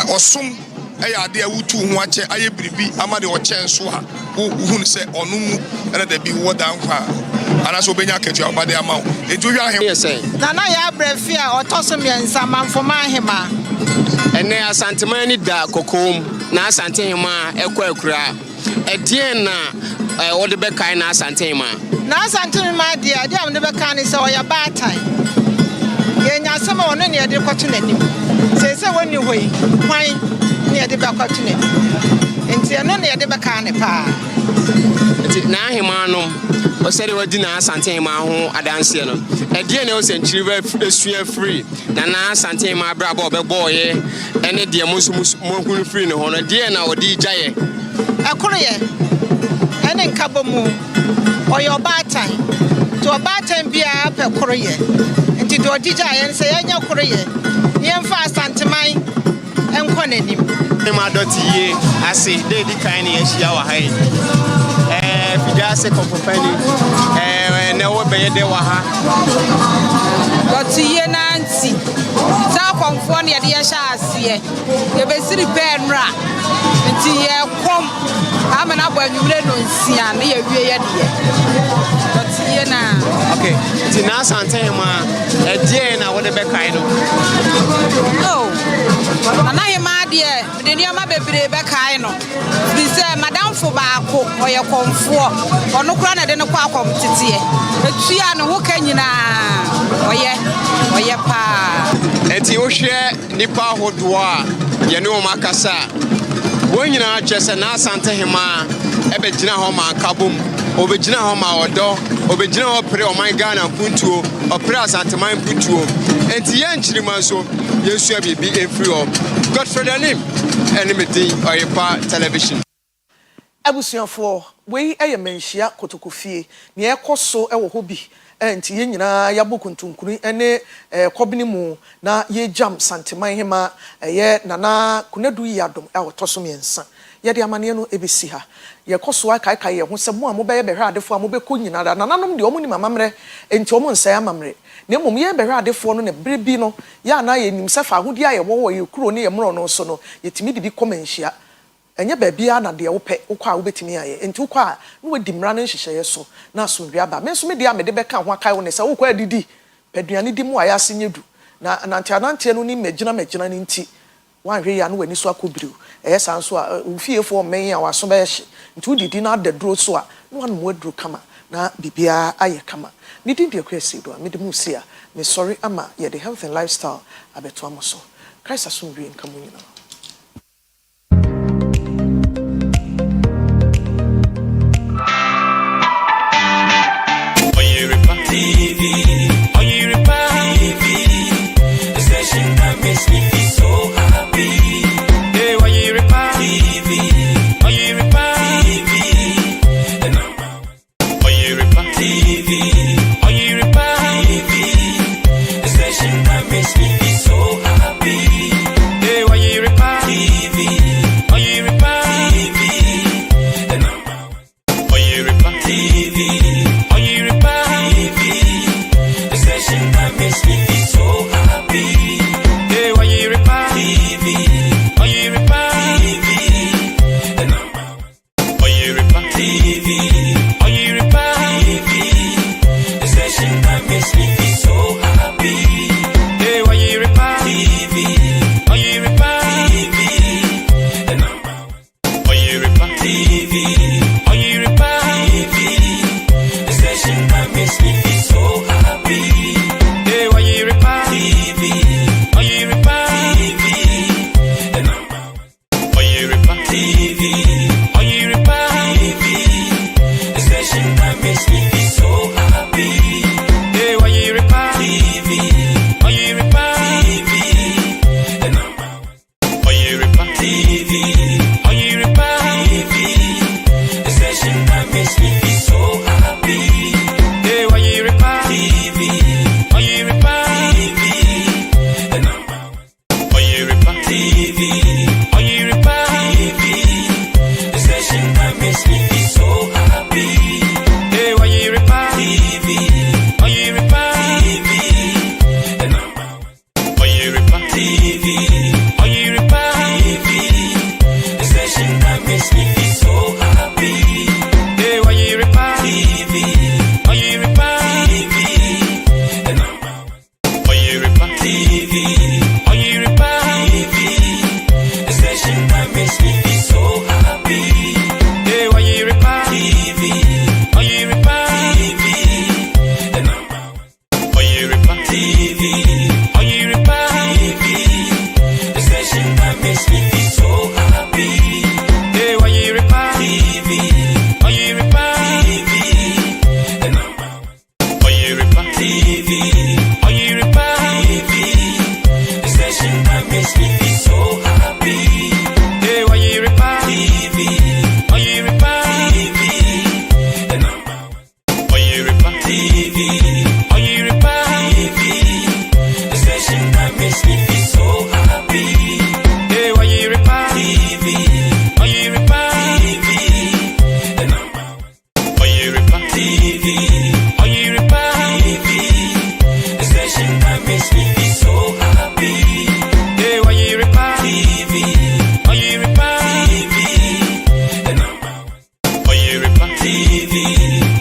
ɔsom ɛyɛ ade a wotu ho akyɛ ayɛ biribi ama de ɔkyɛn so a wohu ne sɛ ɔno mu ɛna da bi wɔ da nkwa anaasɛ wobɛnya akatua wobade ama wo ɛnti wohwɛ ahe
yɛ sɛ
nana yɛ abrɛ fi a ɔtɔ so mmiɛnsa manfoma ahema
ɛnɛ asanteman ni da kokom na asantehema ɛkɔ akura ɛdeɛn na wɔde bɛkae na asantehema
deɛ ade a wɔde bɛka ne sɛ ɔyɛ baatan yɛnya asɛm a ɔno ne yɛde kɔto n'anim sɛ wɔnni hɔ yi kwan ne yɛde bɛkɔto n'anim enti ɛno ne yɛde bɛka ne paa
nti na ahema no ɔsɛde wadi na asantehema ho adanseɛ no ɛdeɛ na ɔsɛ nkyiri bɛsua firi na asantehema abrabɔ ɔbɛbɔɔyɛ ɛne deɛ mo nso mohunu firi ne hɔ no deɛ na ɔde gyaeɛ
ɛkoroyɛ ɛne nkabɔ mu ɔyɛ ɔbaatan nti ɔbaatan biara pɛ koroyɛ nti deɛ ɔde gyaeɛ no sɛ yɛnyɛ koroyɛ ne yɛmfa asanteman ɛnkɔ n'anim
ma dɔte yie ase de di kan ne yɛhyia wɔ ha yi fida se kɔpɔpani na wo bɛyɛ de wɔ ha
dɔte yie nanti saa kɔmfoɔ ne yɛde yɛhyɛ aseɛ yɛbɛsiri bɛɛ nnora nti yɛkɔm ama na abɔ anwummerɛ no nsia ne yɛwie yɛdeɛ dɔte yie na
okay nti na asantehema ɛdeɛ na wode bɛkae no
nana hema deɛ mede nneɛma bebree bɛkae no firi sɛ nadamfo baako oye konfo ono kura na de ne kwa akomtete etua no ho ka nyina oye pa
enti wo hwe nipa hodo a ye ne o makasa wo nyina kyese na asante hema ebe gina ho ma kabom obegina ho ma odo obegina ho pre o man Ghana puntuo opre asante man puntuo enti ye nchirima so yesu abibi efri o Godfrey Anim enimedi Oyerepa television
abusuafo wei eye menhia kotokofie ne ekoso ewo hobi enti ye nyina yabokuntunkuru ene kobini mu na ye jam santeman hema eye nana kunadu yadom ewotoso miensa yede amane no ebesi ha ye koso aka ye ho se mo amobeye behwe adefo amobeko nyina da nananom de omuni mamamre enti omo nsa amamre ne mom ye behwe adefo no ne brebi no ya na ye nim sefa ahodi aye wo ye kuro ne ye mro no so no yetimi de bi komanhia enye baabia na de wo pe ukwa wo betimi aye enti ukwa no wadi mra no nhyehyeye so na asomdwe aba me so me de amede beka ho akai wo ne se wo kwa didi paduane di mu ayase nyedu na nantianante no ni magina ni nti wanhwe ya no wani so akobiriw san so a ufiefo men ya waso ba hye nti udidi na adaduro so a no wan mo aduro kama na bibia aye kama ni din de Akua Asiedua me de mu sia me sorry ama ye the health and lifestyle abeto amoso Christ asomdwe nkamu nyina
TV, Oyerepa TV, the station that makes me feel so happy. Hey, Oyerepa TV, Oyerepa TV, the number one. Oyerepa TV, Oyerepa TV, the station that makes me feel so happy. Hey, Oyerepa TV, Oyerepa TV, the number one. Oyerepa TV. That makes me feel so happy. Hey, Oyerepa TV, Oyerepa TV, the number one. Oyerepa TV, Oyerepa TV, the station that makes me feel so happy. Hey, Oyerepa TV, Oyerepa TV, the number one. Oyerepa TV, Oyerepa TV, the station that makes me feel so happy. Oyerepa TV, Oyerepa TV, the number one. Oyerepa TV, Oyerepa TV, the station that makes me feel so happy. Hey, Oyerepa TV, Oyerepa TV, the number one. Oyerepa TV, Oyerepa TV, the station that makes me feel so happy. Hey, Oyerepa TV. Oyerepa TV, the number one. Oyerepa TV, Oyerepa TV, the station that makes me feel so happy. Hey, Oyerepa TV, Oyerepa TV, the number one. Oyerepa TV, Oyerepa TV, the station that makes me feel so happy. Hey, Oyerepa TV, Oyerepa TV, the number one. Oyerepa TV, Oyerepa TV, the station that makes me feel so happy. Hey, Oyerepa TV, Oyerepa TV, the number one. Oyerepa TV, Oyerepa TV, the station that makes me feel so happy. Hey, Oyerepa TV, Oyerepa TV, the number one. Oyerepa TV, Oyerepa TV, the station that makes me feel so happy. Hey, Oyerepa TV, Oyerepa TV, the number one. Oyerepa TV, Oyerepa TV, the station that makes me feel so happy. Hey, Oyerepa TV, Oyerepa TV, the number one. Oyerepa TV, Oyerepa TV, the station that makes me feel so happy. Hey, Oyerepa TV, Oyerepa TV, the number one. Oyerepa TV,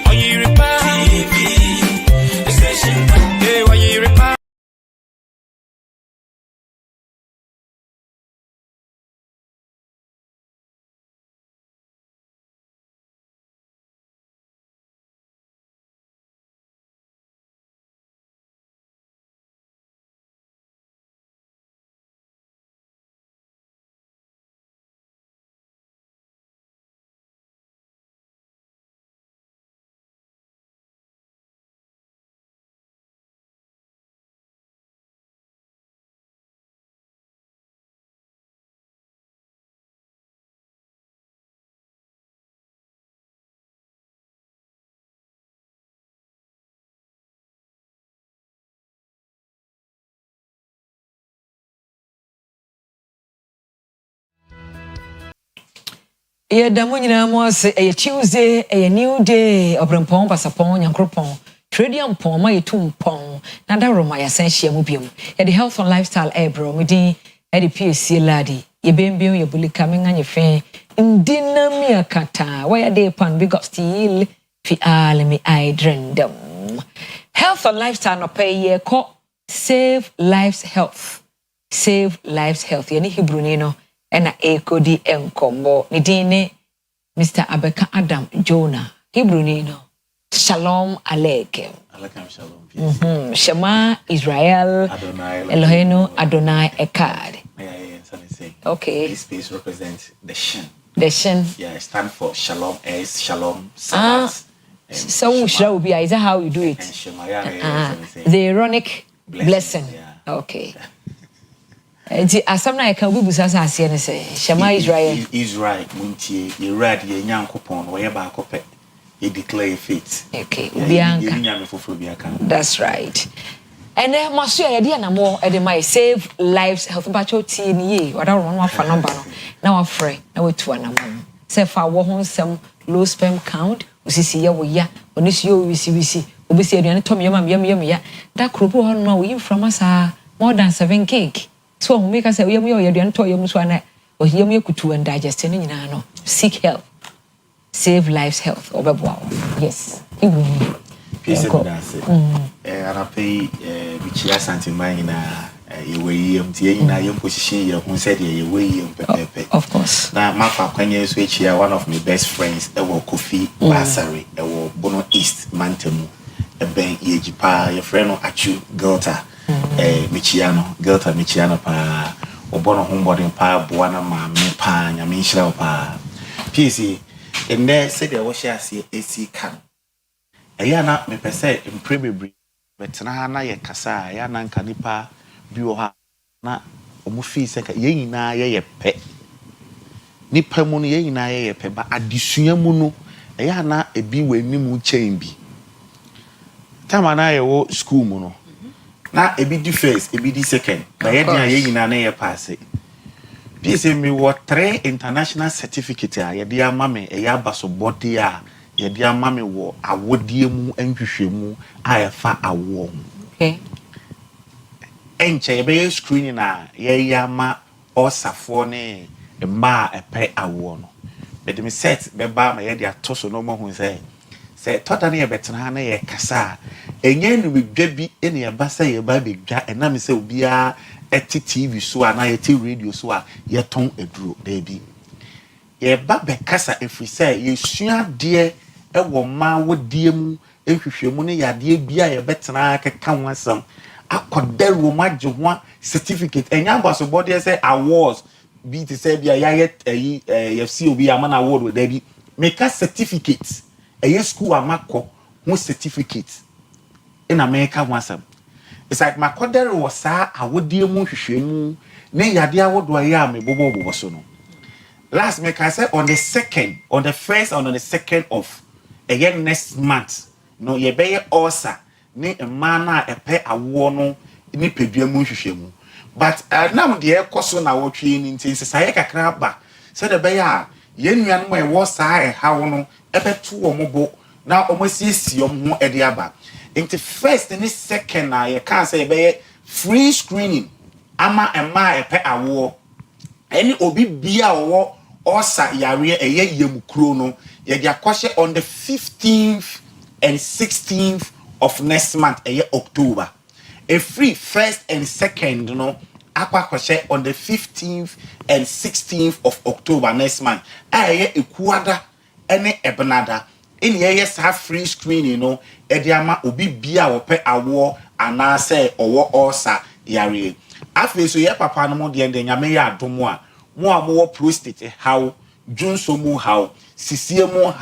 Oyerepa TV,
Ye damu nyina mo ase e Tuesday e new day obrempon pasapon nyankropon tradium pon ma yetum pon na da roma ya san hia mu biom ye the health and lifestyle bro me din e the PSC ladi ye bembiem ye bulika me nganye fe ndinamia kata why dey pan big up still fi all me I drendam health and lifestyle no pay ye ko save lives health ye ni Hebrew ni no ena ekodi enkombo ni dine Mr. Abeka Adam Jonah Hebrew ni no Shalom Aleichem
Shalom
Shema Israel
Adonai
Elohenu Adonai Echad. Okay,
this space represents the Shin. Yeah, it stands for Shalom S Shalom Sabbath.
So is that how you do it?
And Shema,
the ironic blessing. Okay. Asamna eka obi busasa ase ne se Shema Israel.
Israel muntie ye rad ye nyankopon wo ye ba akopɛ ye declare faith.
Okay, Bianca. That's right. And then maso ye dia na mo e de my save lives health bacho tie ni ye wada ron wa fa number no na wa frɛ na wetu anamo. Se fa wo ho nsɛm low sperm count osisi ye wo ya onisi yo wisi obi se aduane tom yam ya da krobo ho no ma wo yi from asa more than 7 cake. So we make us say we are doing to you so na o hiam yekutu and digest ni nyina no seek help save lives health obeboa yes
peace and dance ana pay bichia santimai na ye we yam tie na yam position ye hu said ye we yam pepepe
of course
na mafa kwanye so echia one of my best friends e wo Kofi Basari e wo Bono East Mantemu e ben ye jipa ye friend no Achu Gelta Michiano pa obono hombody pa buana ma me pa nyame nhira pa PC and there said there was share see AC can eya na me pese imprebebri betena na ye kasa ya na nka nipa bi wo ha na omufi se ka ye nyina ye pe nipa mu no ye nyina ye pe ba adesua mu no eya na ebi wanimu chain bi tama na ye wo school mu no na ebi di first ebi di second na ye dia ye nyina na ye pass PSC me wo 3 international certificate a ye dia ma me e ya baso body a ye dia ma me wo awodie mu anhwehwemu a ye fa awo
okay
enche ye be screening a ye ya ma osafo ne ma epe awo no be dem set be ba ma ye dia toso no mo hu say toda na ye betena na ye kasa enye no bedwa bi ene ye ba say ye ba bedwa enam say obi a eti TV so na ye ti radio so a ye ton eduro da bi ye ba be kasa efri say ye sua de e wo ma wodie mu ehwehwemu ne yade bia ye betena keka ho asam akodaru magye ho certificate enya baso body say awards bi ti say bia ye see obi amana award with da bi make a certificate a school amako who certificate in America once. It's like my coder was sa I would dear mu hwehwemu ne yade awodo ya me bobo so no. Last make I say on the 1st and on the 2nd of again next month no ye be osa ne man na epe awo no ni pedua mu hwehwemu but nam de ekoso na wo twe ni ntin sai kakra ba say the be ya ye nuan mo e wo sa e hawo no ebetu omobo na omosiesie omho ede aba into first and second na ye can say be free screening ama ema epe awo any obi bia wo osa yare eye yemukro no ye dia kwahye on the 15th and 16th of next month October a free first and second no akwa kwahye on the 15th and 16th of October next month ekuada ene ebenada in yes have free screening no ediama obi bia wo pe awo ana say owo osa yare afi so ye papa no mo de nyame ya adomo a mo prostate how junso mu how sisiemu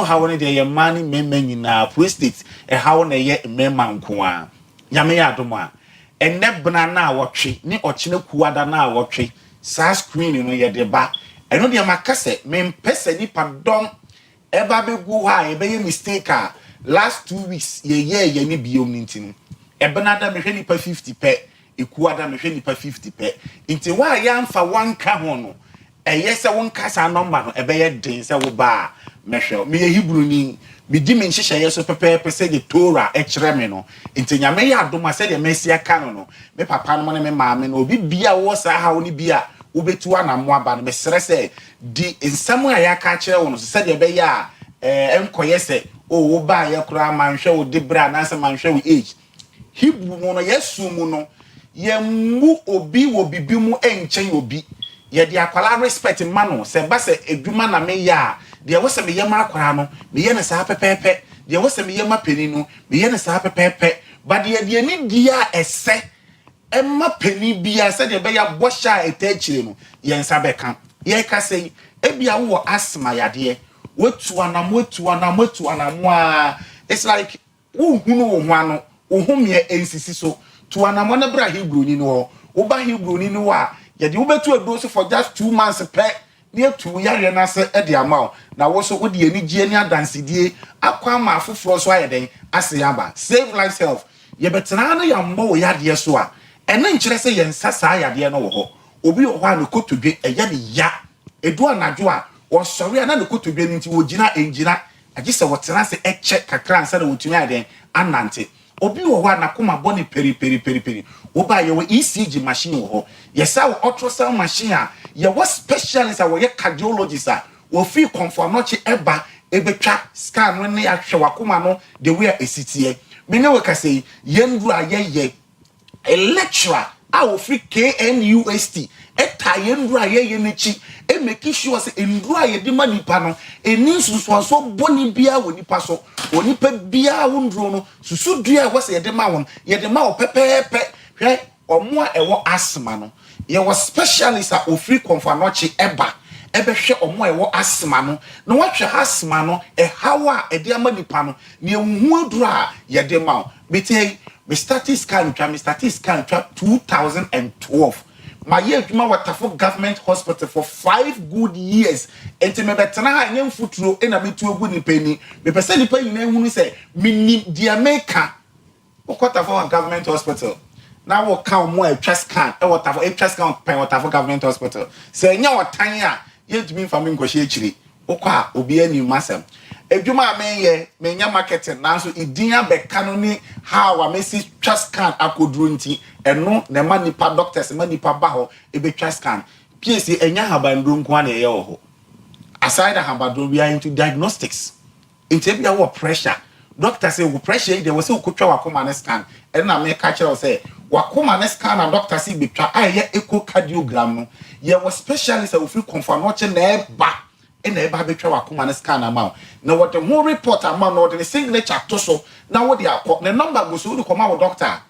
how ne de ye mani memma nyina prostate how na ye memma nko a nyame ya adomo a enne bena na wotwe ne ochine kuada na wotwe sa screening no ye de ba eno de makase mempese ni pardon eba begu ha ebe mistake a last 2 weeks ye ni biom ntin ebenada mehwe nipa 50 pe ekuada mehwe nipa 50 pe nti wa ya mfa wanka ho no yes I won kasa number no e be ye den se wo ba mehwe me ye Hebrew ni me di me nhihye ye so pepe se the Torah e kire me no enti nyame ya adoma se de mesia ka no me papa no ne me maame no obi bia wo sa ha wo ni bia wo betu anamo aba no me sere se di nsam a ya ka kire wo no se de be ya enkoye se o wo ba ye kura manhwe wo de bra na se manhwe wo age Hebrew no yesu mu no ye mu obi wo bibi mu enchen obi ye de akwala respect mano se ba se eduma na me ya de wo se me ye ma akwala no me ye ne sa pepepe de wo se me ye ma peni no me ye ne sa pepepe ba de ni dia ese emma peni bia se de be ya bosha etachire no ye nsa be kan ye ka sei ebia wo asma yade wetu anamo a it's like wo hunu wo hwano wo humye ensisi so to anamo na bra Hebrew ni no wo ba Hebrew ni no a ye de wo betu edo for just 2 months pe near 2 yare na se e de ama na wo so wo de ani gie ni adansedie akwa ma afoforo so ayeden ase yaba save life self ye betena na ya mbo wo yade so a ene nkire se ye nsasa yade no wo ho obi wo ha no kotodwe eye ne ya edu anajo a wo sori ana no kotodwe nti wo gina engina agise wo tena se eche kakra ansa na wotumi aden anante obi wo ho na koma boni peri wo ba ye wo ECG machine wo ho yesa wo ultrasound machine a ye wo specialist a wo ye cardiologist a wo fi confirm no chi eba ebetwa scan no ne ahwe wakoma no the way esitie me ne wo ka sei yendu a ye a lecturer a wo fi KNUST eta yendu a ye nechi e make sure say endu a ye de manipa no eni susuanso boni bia wo nipa so oni pe bia wo ndro no susu dua wo se ye de ma won ye de ma wo pepepe hwe omo a ewo asma no ye wo specialist a ofri konfanochi eba ebe hwe omo a ewo asma no na wo hwe asma no e hawa e de ama nipa no ne ehu aduru a ye de ma wo betey me statistical 2012 my year to my Waterfall Government Hospital for 5 good years. And to me betana ha nyem futuro e na metu ogu ni penny. Me pese ni penny na ehunu se mini di America. Waterfall Government Hospital. Now we count more a chest can e Waterfall a chest can pen Waterfall Government Hospital. Say nya watan a ye tumi fa me nkohye akiri. Okwa obi ani masem. Edwuma amenye menya marketing nanso idinya beka no ni how a message chest can akoduru nti eno na ma nipa doctors ma nipa ba ho e be chest can PSC enya habandro nko na ye ho aside habandro we are into diagnostics into bia wo pressure doctor say wo pressure dey wo say ukotwa wakoma na scan na me ka kire wo say wakoma na scan na doctor say betwa aye echocardiogram no ye wo specialist a wo free confirm no che na e ba na eba betwa wakoma na scan amount na what the whole report amount no the signature to so na what the the number go so come out doctor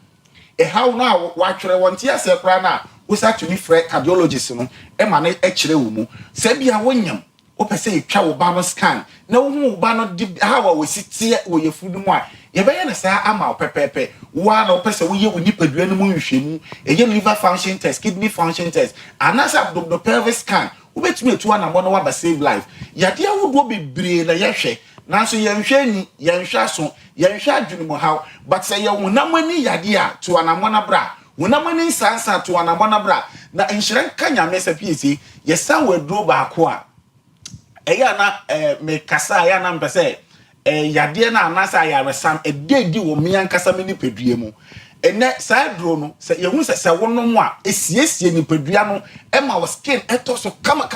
e how now wa twere wonti ase kra na wo sa tuni frɛ cardiologist no e ma na e kyerɛ wo mu se bia wonyam wo pese e twa wo ba no scan na wo hu wo ba no how wo sitie wo yefudu mu a ye be ye na sa ama wo pepepe wo na wo pese wo ye wo nipadua no mu nhwehwemu e ye liver function test kidney function test anasa abdominal pelvic scan ubetumi etu ana mo no wa ba save life yade awodo bebre na yehwe nanso yenhwe ni yenhwe aso yenhwe adwene mo haw but say ye wonamani yade a to ana mo na bra wonamani sansa to ana mo na bra na nhyiren kanya mesa PSC yesa wadro ba ko a eya na me kasa ya na mpese yade na anasa ya resam ededi wo me ankasa me ni pedue mu ene side draw no se ye hu se wono mu a esiesie ni padua no e ma wo skin eto so kama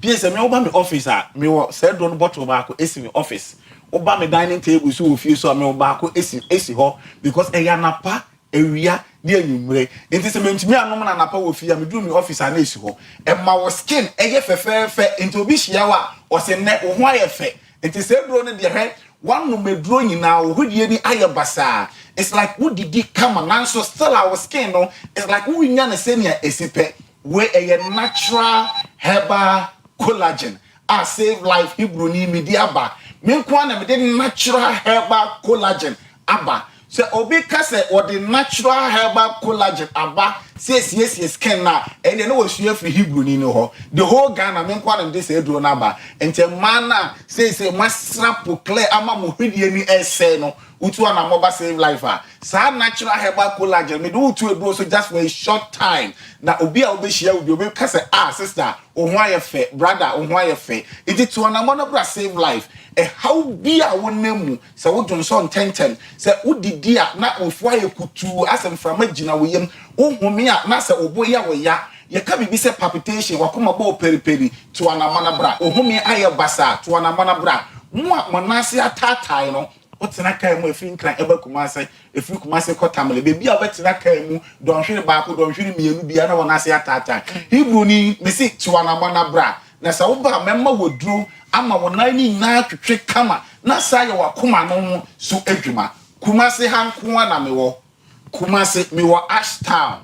PSC me oba me office a me wo side draw no bottle ba ko esi me office oba me dining table so wo fie so me oba ko esi ho because e ya napa ewia de anwumre enti se me ntimi anom na napa wo fie me do me office a na esi ho e ma wo skin e ye fefefe enti obi hia wa o se ne wo ho ayefe enti side draw no de he one no me draw nyina wo hodie ni ayebasa. It's like who did he come and so still our skin no it's like who nya na senior esipe we a natural herbal collagen I save life Hebrew ni media ba me kwa na me de natural herbal collagen aba so obi ka say or the natural herbal collagen aba yes ken na and they know sua free Hebrew ni no ho the whole Ghana men kwa dem dey say eduro na ba ente man na say masra proclaim ama mo hwedie ni ese no utu na mo ba save life sa natural herbal collagen me do utu eduro so just for a short time na obi a obehia obi ka say sister o ho ayefe brother o ho ayefe iti to na mo na bra save life how be a wonemu se wo Johnson 1010 se udidi a na ofo ayekutu asem frama gina wo yem ohumi a na se oboya wo ya ye ka bibi se palpitation wakoma bo periperi to anamana bra ohumi aye basa to anamana bra mo manase atatai no otena kai mu efin kran eba kumase efin kumase kotamle bebi a betena kai mu donhwere baako donhwere mienu bia na wonase atatai Hebrew ni mesi to anamana bra na sa wo ba memma wodru ama wonani na twetwe kama na sa ye wakoma no so adwuma kumase hankoa na mewo kumase mewo Ashtown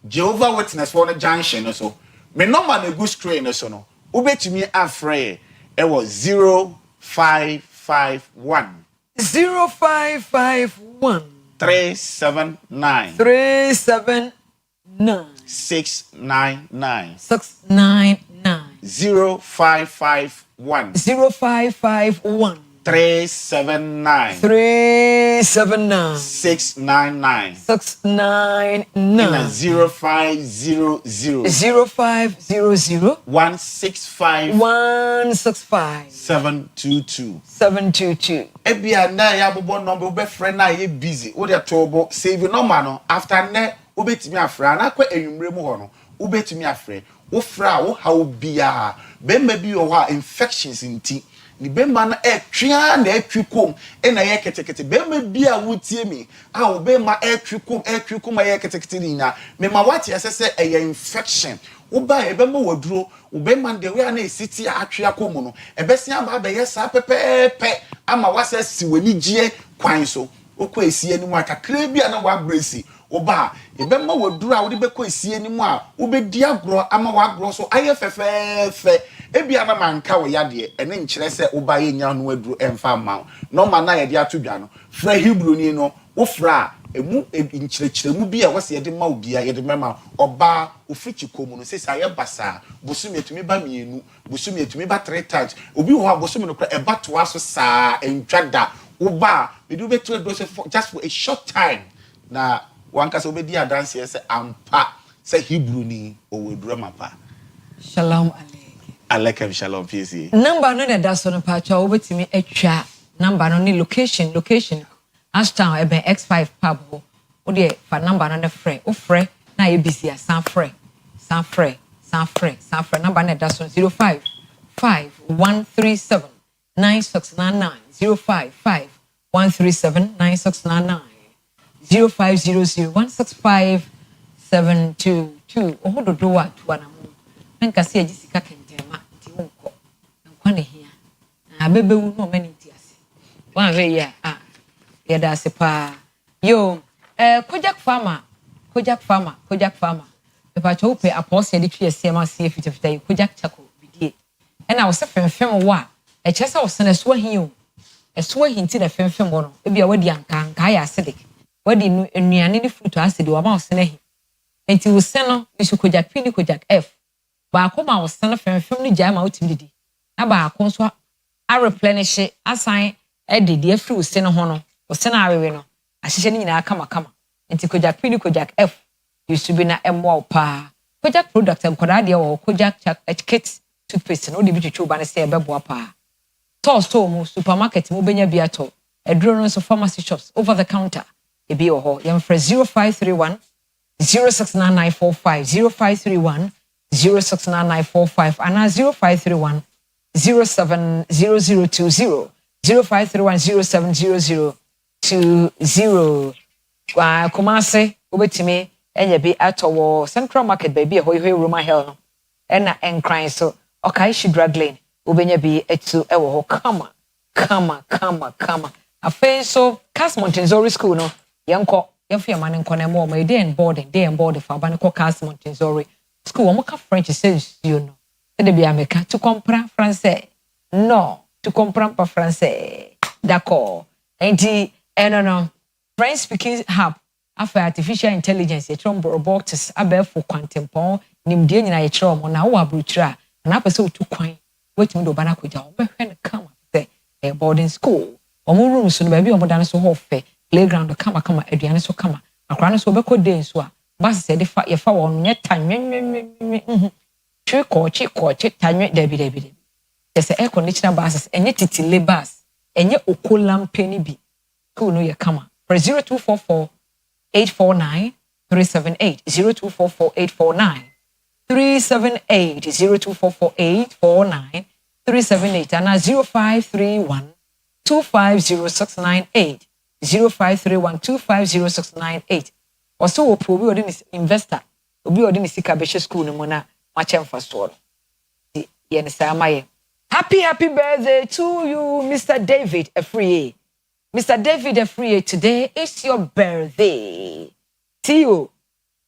Jehovah Witness for the junction so me number na good screen so no ubetumi afre e was 0551
0551
379
379
699
699
0551
0551
379
379
699
699
0500
0500
165 722
722
ebia na ya bobo number be friend na ye busy wo de tobo save number no after ne obetimi afra na kwa enwumre mu ho no obetimi afre wo fra wo ha obia be ma bi wo ha infections nti ni bemba na etwia na etwikom na ye ketekete bemba bia wotie mi a wo bemba etwikom ye ketekete ni na me ma wati asese eye infection wo ba e bemba waduro wo bemba de we na esiti atwia komu no ebesia ba be yesa pepepe ama wasa siwani gie kwan so okọ esie ni mu akakra bia na wa bresi wo ba e bemba waduro a wo de bekọ esie ni mu a wo be di agro ama wa agro so aye fefefe ebia na manka wo yade ene nkyere se wo ba ye nya no aduru emfa ma no ma na ye de atodwa no fra Hebrew ni no wo fra emu nkyere mu bia wo se ye de ma obia ye de mema oba ofrichi komu no se sa ye basa bosumi etumi ba mienu bosumi etumi ba 3 times obi wo bosumi no kra eba to aso saa entwada wo ba me do beto do se just for a short time na wanka se obedi adanse se ampa se Hebrew ni owedura mapa
shalom
Alekem shalom PCA.
Number no na daso no pa twa obetimi atwa number no ni location Ashtown ebe X5 pub o de fa number no ne frɛ o frɛ na ye bisi a san frɛ number na daso 05 5137 9699 05 137 9699 0500 165 722 o hodo do wa to na mo menka se agisika kentema ti wonko nkwa ne hia na bebewu no mani ti ase wan we ya ya da se pa yo kojak farmer e pa chope apose de twie se ma se fitafita yi kojak chako bidie e na wo se femfem wo a e kyesa wo se na so ahin o e so ahin ti na femfem wo no e bia wadi anka ya acidic wadi nuane ni fruit acid wo ma wo se na ahin enti wo se no isu kojak P ni kojak F ba ko ma wo se no femfem ni jama wo tim didi na ba ko so a replenish asan e didi afri wo se no ho no wo se na awewe no ahyehye ni nyina kama enti kojak P ni kojak F used to be na emwa pa kojak product enkoda de wo kojak kit toothpaste no de bi twetwe ba ne se ebeboa pa store mu supermarket mu benya bi ato eduro no so pharmacy shops over the counter e bi ho yem for 0531 069945 0531 069945 and 0531 070020 0531 070020 kwa Kumasi obetimi enye bi atowo Central Market baby e hoye Roman Hill no ena enkran so Akua Asiedua Lane obenya bi etu ewo ho kama afen so Cass Montessori School no yenko yemfia mane nko na mo day and boarding for abane ko Cass Montessori School mo ka French says you know de bi ameka tu comprends français non tu comprends pas français d'accord enti no French speaking hub afa artificial intelligence yɛkyerɛ robotics abɛɛfo kwantempɔn nimdeɛ nyina yɛkyerɛ mo na wo abrokyire a na apɛ sɛ wotu kwan wetumi do bana kogya wo bɛhwɛ no kama sɛ boarding school ɔmo room so no baabi ɔmo da no so hɔ fɛ playground kama aduane so kama akora no so bɛkɔ day so a bus sɛ yɛfa wɔn nyɛ tanwe kɔɔkye tanwe dabi sɛ air conditioner buses ɛnyɛ titile bus ɛnyɛ okolampe ni bi school no yɛ kama for 0244 849 378 0244 849 378 0244 849 378 and 0531 250 0531 250 also obi odi ni investor obi odi ni sika be school no mo na ma chemfa so ye ne sa maye happy birthday to you Mr. David Afriye. Mr. David Afriye, today is your birthday. Tio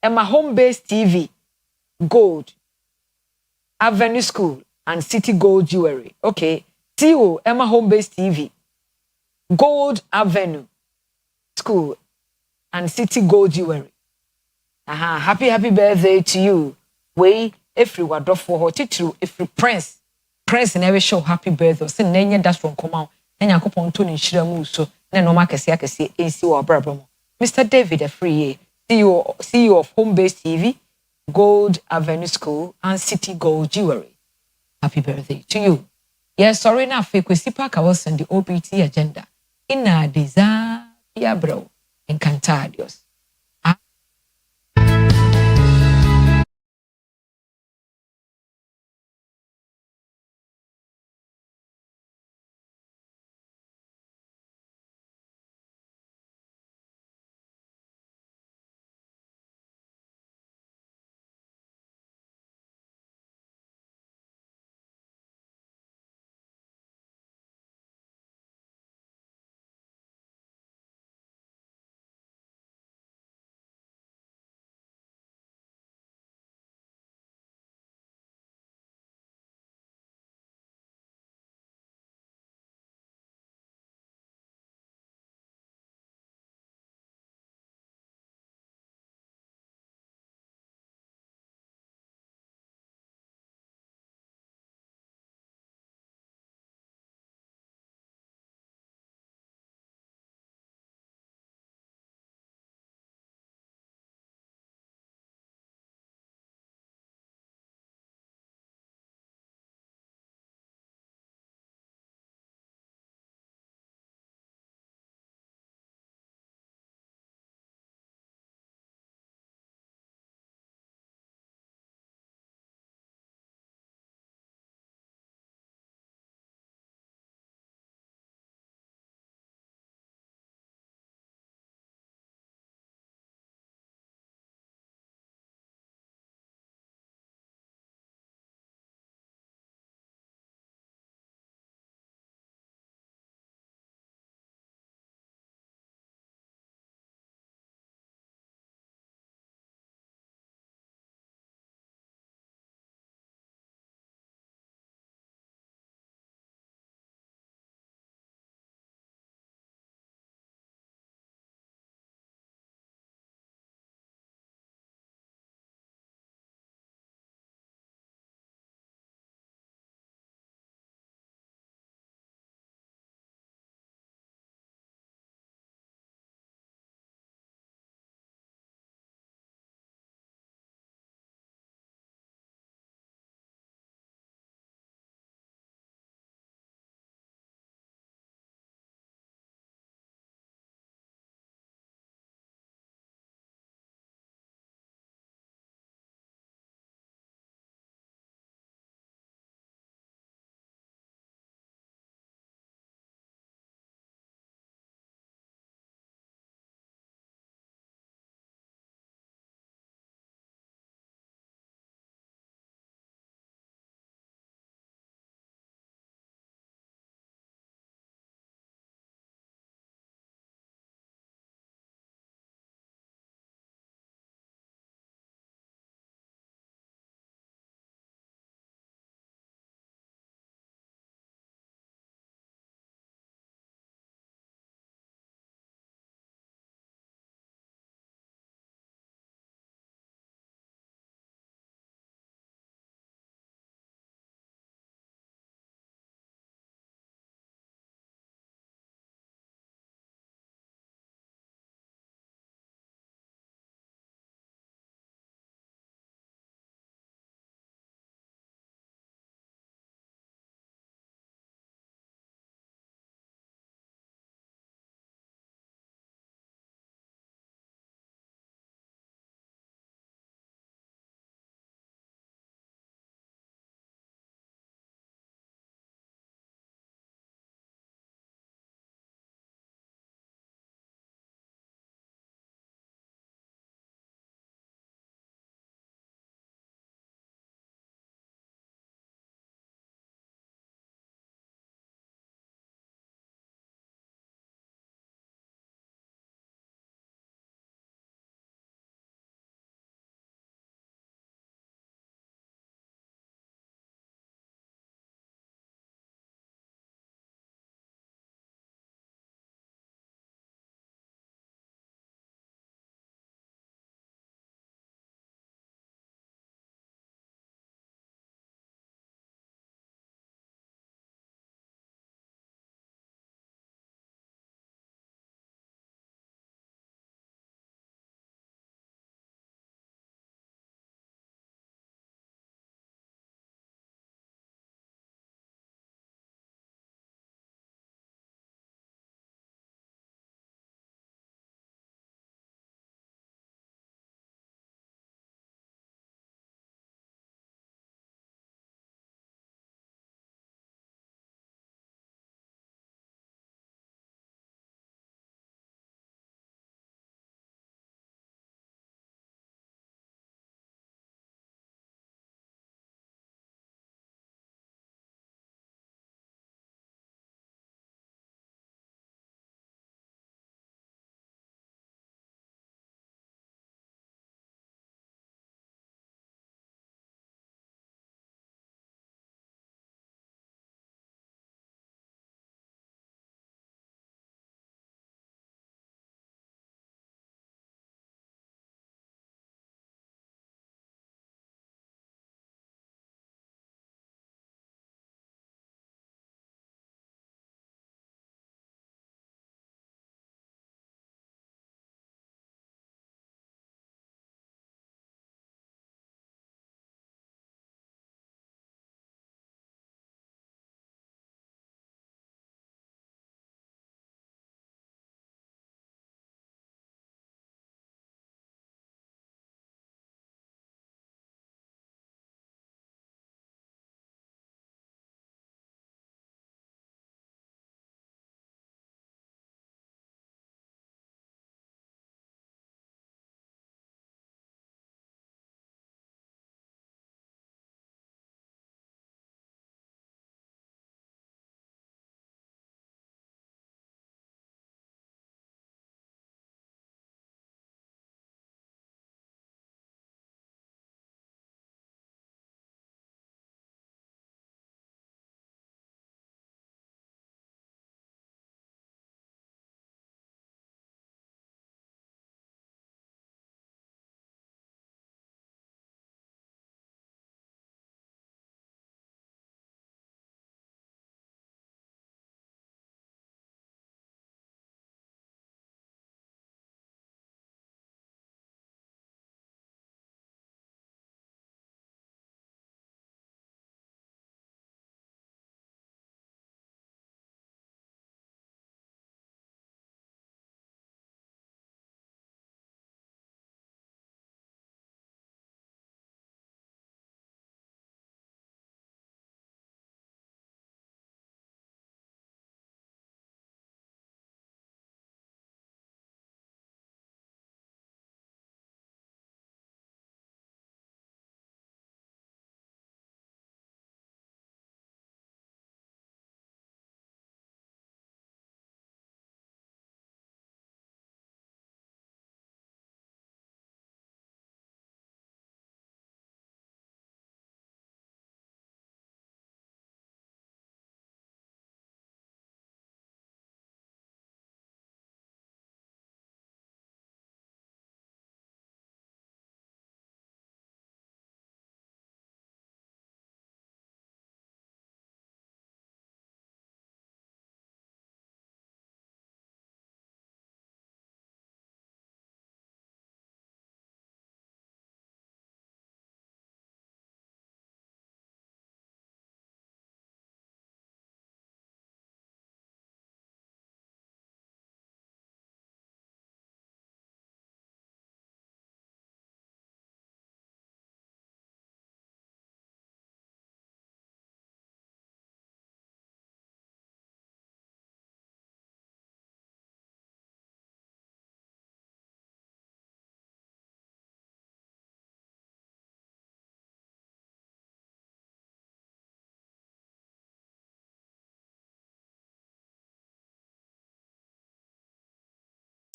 Emma Home Base TV Gold Avenue School and City Gold Jewelry. Okay, Tio Emma Home Base TV Gold Avenue School and City Gold Jewelry. Happy birthday to you. We every word for her titru every prince never show happy birthday. Say nenya that's from come out. Nenya kopon to ni shira mu so na no makese akese ensi wo abrabamo. Mr. David Afriye, CEO of Home Base TV, Gold Avenue School and City Gold Jewelry. Happy birthday to you. Yes, sorry na fe Kwesi Park I was send the OPT agenda. Ina desire bro. Encantados.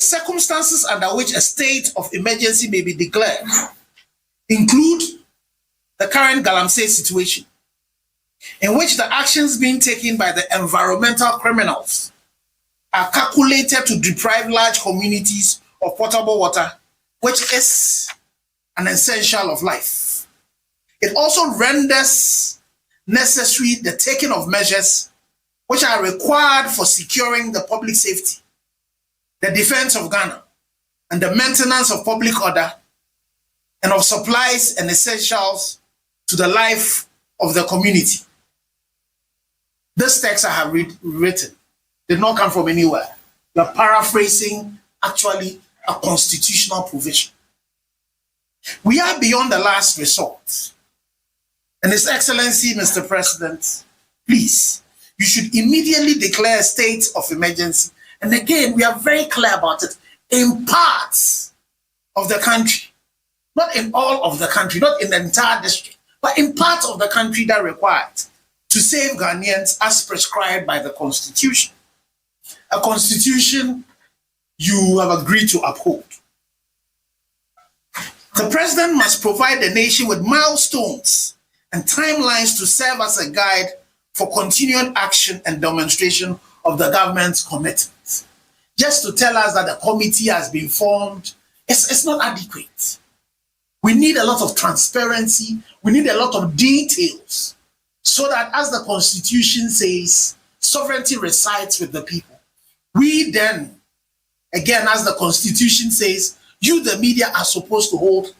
circumstances under which a state of emergency may be declared include the current Galamsey situation, in which the actions being taken by the environmental criminals are calculated to deprive large communities of potable water, which is an essential of life. It also renders necessary the taking of measures which are required for securing the public safety, the defense of Ghana, and the maintenance of public order and of supplies and essentials to the life of the community. This text I have written did not come from anywhere. We are paraphrasing actually a constitutional provision. We are beyond the last resort. And His Excellency, Mr. President, please, you should immediately declare a state of emergency. And again, we are very clear about it. In parts of the country, not in all of the country, not in the entire district, but in parts of the country that are required to save Ghanaians as prescribed by the Constitution. A Constitution you have agreed to uphold. The President must provide the nation with milestones and timelines to serve as a guide for continued action and demonstration of the government's commitment. Just to tell us that the committee has been formed, it's not adequate. We need a lot of transparency. We need a lot of details so that, as the Constitution says, sovereignty resides with the people. We then, again, as the Constitution says, you, the media, are supposed to hold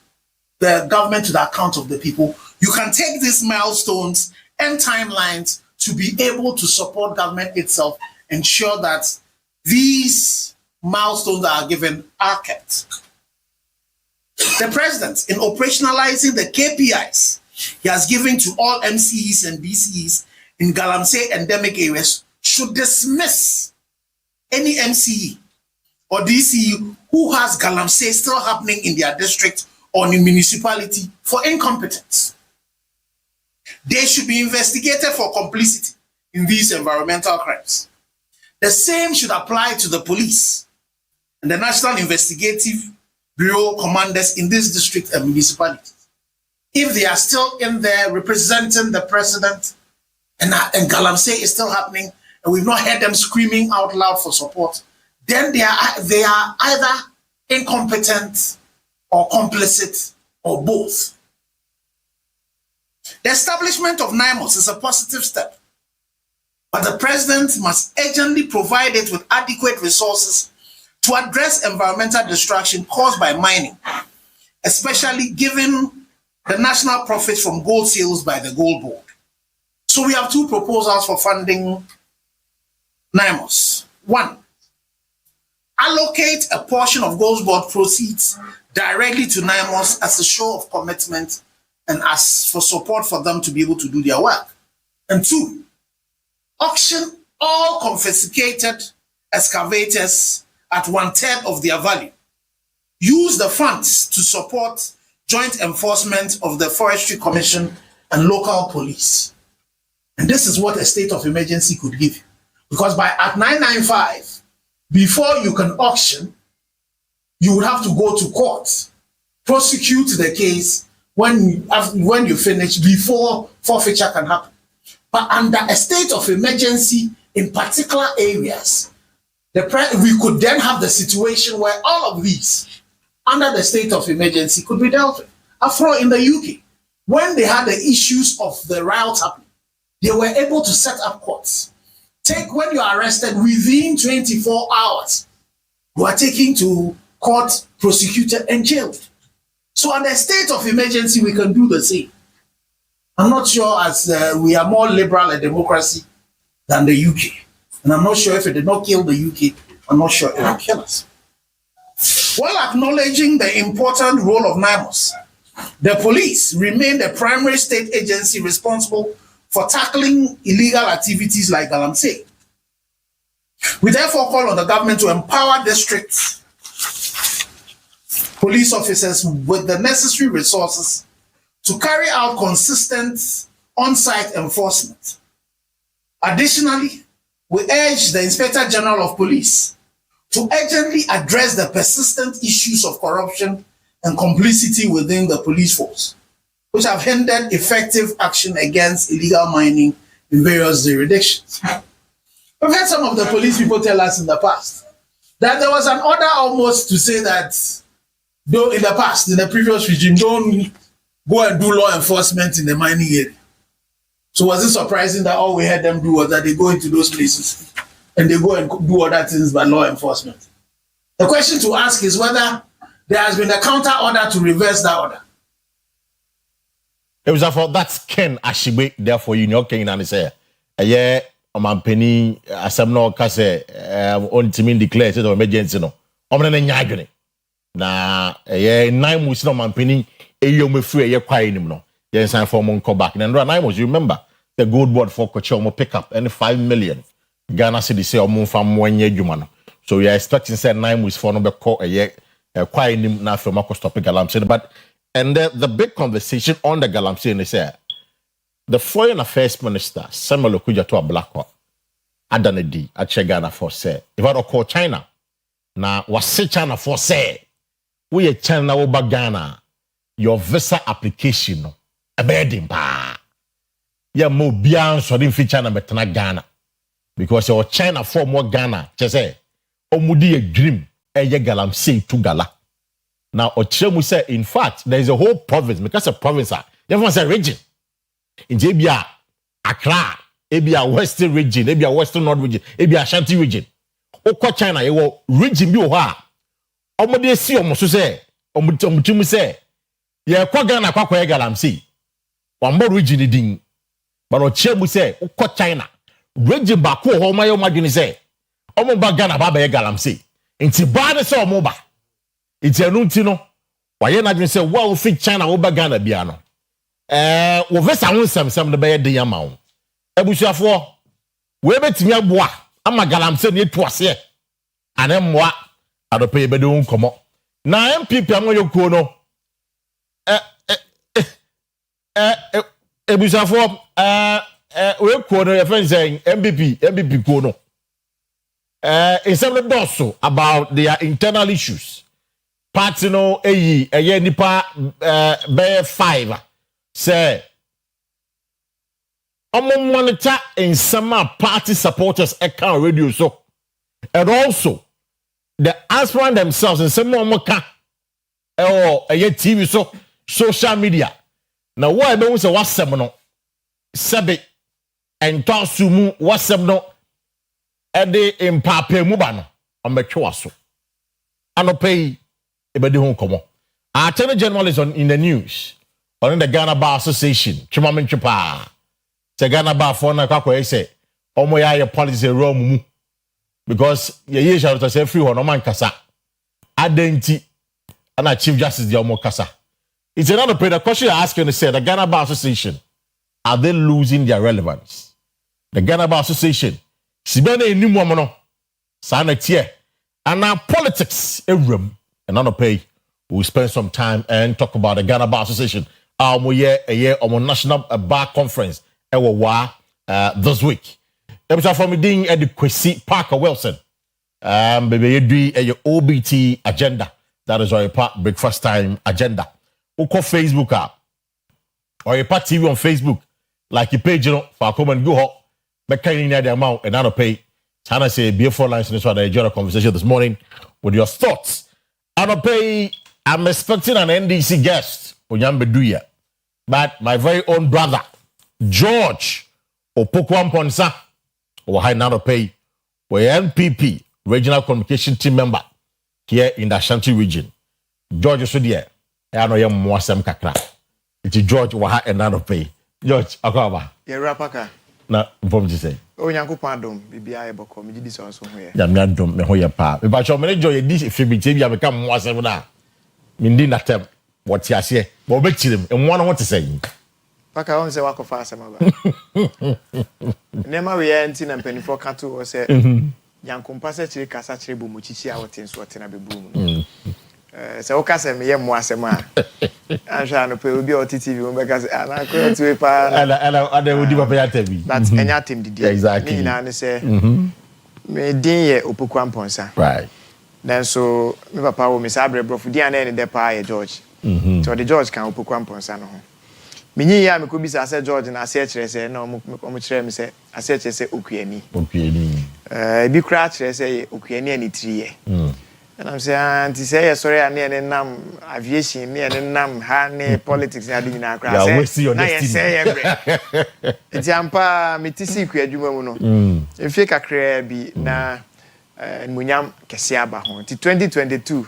the government to the account of the people. You can take these milestones and timelines to be able to support government itself, ensure that these milestones that are given are kept. The President, in operationalizing the KPIs he has given to all MCEs and DCEs in Galamsey endemic areas, should dismiss any MCE or DCE who has Galamsey still happening in their district or in municipality for incompetence. They should be investigated for complicity in these environmental crimes. The same should apply to the police and the National Investigative Bureau commanders in this district and municipalities. If they are still in there representing the President and Galamsey is still happening and we've not heard them screaming out loud for support, then they are either incompetent or complicit or both. The establishment of NIMOS is a positive step, but the President must urgently provide it with adequate resources to address environmental destruction caused by mining, especially given the national profits from gold sales by the Gold Board. So we have two proposals for funding NIMOS. One, allocate a portion of Gold Board proceeds directly to NIMOS as a show of commitment and as for support for them to be able to do their work. And two, auction all confiscated excavators at 1/3 of their value. Use the funds to support joint enforcement of the Forestry Commission and local police. And this is what a state of emergency could give you. Because at 995, before you can auction, you would have to go to court, prosecute the case when you finish, before forfeiture can happen. But under a state of emergency in particular areas, we could then have the situation where all of these, under the state of emergency, could be dealt with. After all, in the UK, when they had the issues of the riots happening, they were able to set up courts. When you are arrested, within 24 hours, you are taken to court, prosecuted, and jailed. So under a state of emergency, we can do the same. I'm not sure, as we are more liberal a democracy than the UK. And I'm not sure if it did not kill the UK, I'm not sure it will kill us. While acknowledging the important role of NIMOS, the police remain the primary state agency responsible for tackling illegal activities like Galamsey. We therefore call on the government to empower district police officers with the necessary resources to carry out consistent on-site enforcement. Additionally, we urge the Inspector General of Police to urgently address the persistent issues of corruption and complicity within the police force, which have hindered effective action against illegal mining in various jurisdictions. We've had some of the police people tell us in the past that there was an order almost to say that, though in the past, in the previous regime, don't go and do law enforcement in the mining area. So was it surprising that all we had them do was that they go into those places and they go and do other things by law enforcement? The question to ask is whether there has been a counter order to reverse that order.
It was for that's Ken Ashibe, therefore you know Ken and say, yeah, man penny asem no ka say on team declare state of emergency no. Omna na nyadwene. Na 9 months no man penny eyo me free ye kwai nim no. Ye sign for mon come back. And 9 months you remember the gold board for coach omo pick up and 5 million. Ghana city say omo fam wenye dwuma no. So we are expecting say 9 months for no be call kwai nim na for mako stop galamsey, but and the big conversation on the galamsey is the foreign affairs minister Samuel Okuja to a black one adanedi at Ghana for say if I don't call China na wase China for say we China over Ghana your visa application no ebedin pa ya mo bia so din fi China betena Ghana because your China for more Ghana che say omudi a dream eye galamsey to gala. Now, Ochemu say, in fact, there is a whole province, because a province, everyone say region. In Jebia, Accra, Ebia Western region, Ebia Western North region, Ebia Ashanti region. Oko China, you will region be oha. Omode si omoso say, omutumu say, ye kwa Ghana kwa galamsey. Wambo region ding. But Ochemu say, Oko China, region ba ko ho ma yo madwene say, omo ba Ghana ba be galamsey. Inti ba de say omo ba. It's a nuntino. Why you not say, well, fit China over Ghana biano? Well, vesa won some the bay de yamau. Ebusha for we bet me aboa. I'm a galamsey near twas here. And then what? I don't pay bedroom come up. Now, MPP, I'm going to go no. Ebusha for we quarter your friend saying MPP go no. In some of the about their internal issues. Party no nipa be 5 say monitor in some party supporters account radio so and also the aspirant themselves in some ka TV so social media now why be say WhatsApp no sebe and sumu WhatsApp no e de impapa mu ba no ometwe so anopay ebedi hon komo attorney general is in the news on the Ghana Bar Association chimamenchipa say Ghana Bar for na kwakwa say omo ya policy room mu because ye shall to say free hon man kasa adenti ana chief justice the omo kasa. It's another the question you're asking is say the Ghana Bar Association, are they losing their relevance? The Ghana Bar Association sibene enimu omo no sa na tie ana politics ewram. And on a pay, we'll spend some time and talk about the Ghana Bar Association. We year on National Bar Conference this week. Episode from me at the Kwesi Parker Wilson. Baby, you do a OBT agenda. That is our part breakfast time agenda. We call Facebook app or your part TV on Facebook. Like your page, you know, for come and go home. But can you the amount and not pay? China say beautiful lines in this one. I enjoyed a conversation this morning with your thoughts. I'm expecting an NDC guest, Onyambeduya, but my very own brother, George Opokwamponsa, or Hainanope, we're NPP, Regional Communication Team member here in the Ashanti region. George Asiedua, I know you're more some kakra. It's George Waha and Nanope. George, Akwa.
Yeah, rapaka.
Na, inform to say.
Oh, Yankupon dom, BBI boko, me did this also here.
Yamiadom, me hoya pa. But your manager, you this if you become more seven. Mindi na tem, what you say, but bet him, and one want to say.
Paka on say wako fast, maba. Nema we antin and penny for katu or say, Yankumpasa chiri kasa chiri bu muchichi awotin swatina be boom. So okase me ye moasema. Ansha no pe obi OTTV mo be kase ana ko to pa.
Ana odi papa ya TV.
But enya team didi.
Exactly.
Ni na ne say. Me din ye Opokwamponsa.
Right.
then so me papa wo me sabre brofo di ana ne de pa ye George so the George kan opokwa mponsa no ho menyi ya me ko bisa say George na ase kire say na omo kire me say ase kire say okuani bi kra kire say okuani ani triye and I'm saying anti say sorry ani nam aviation ni nam ha ni politics na di na kra say na ye say every etiampa metisi ku adwuma mu no efie kakra bi na munyam kese aba ho ti 2022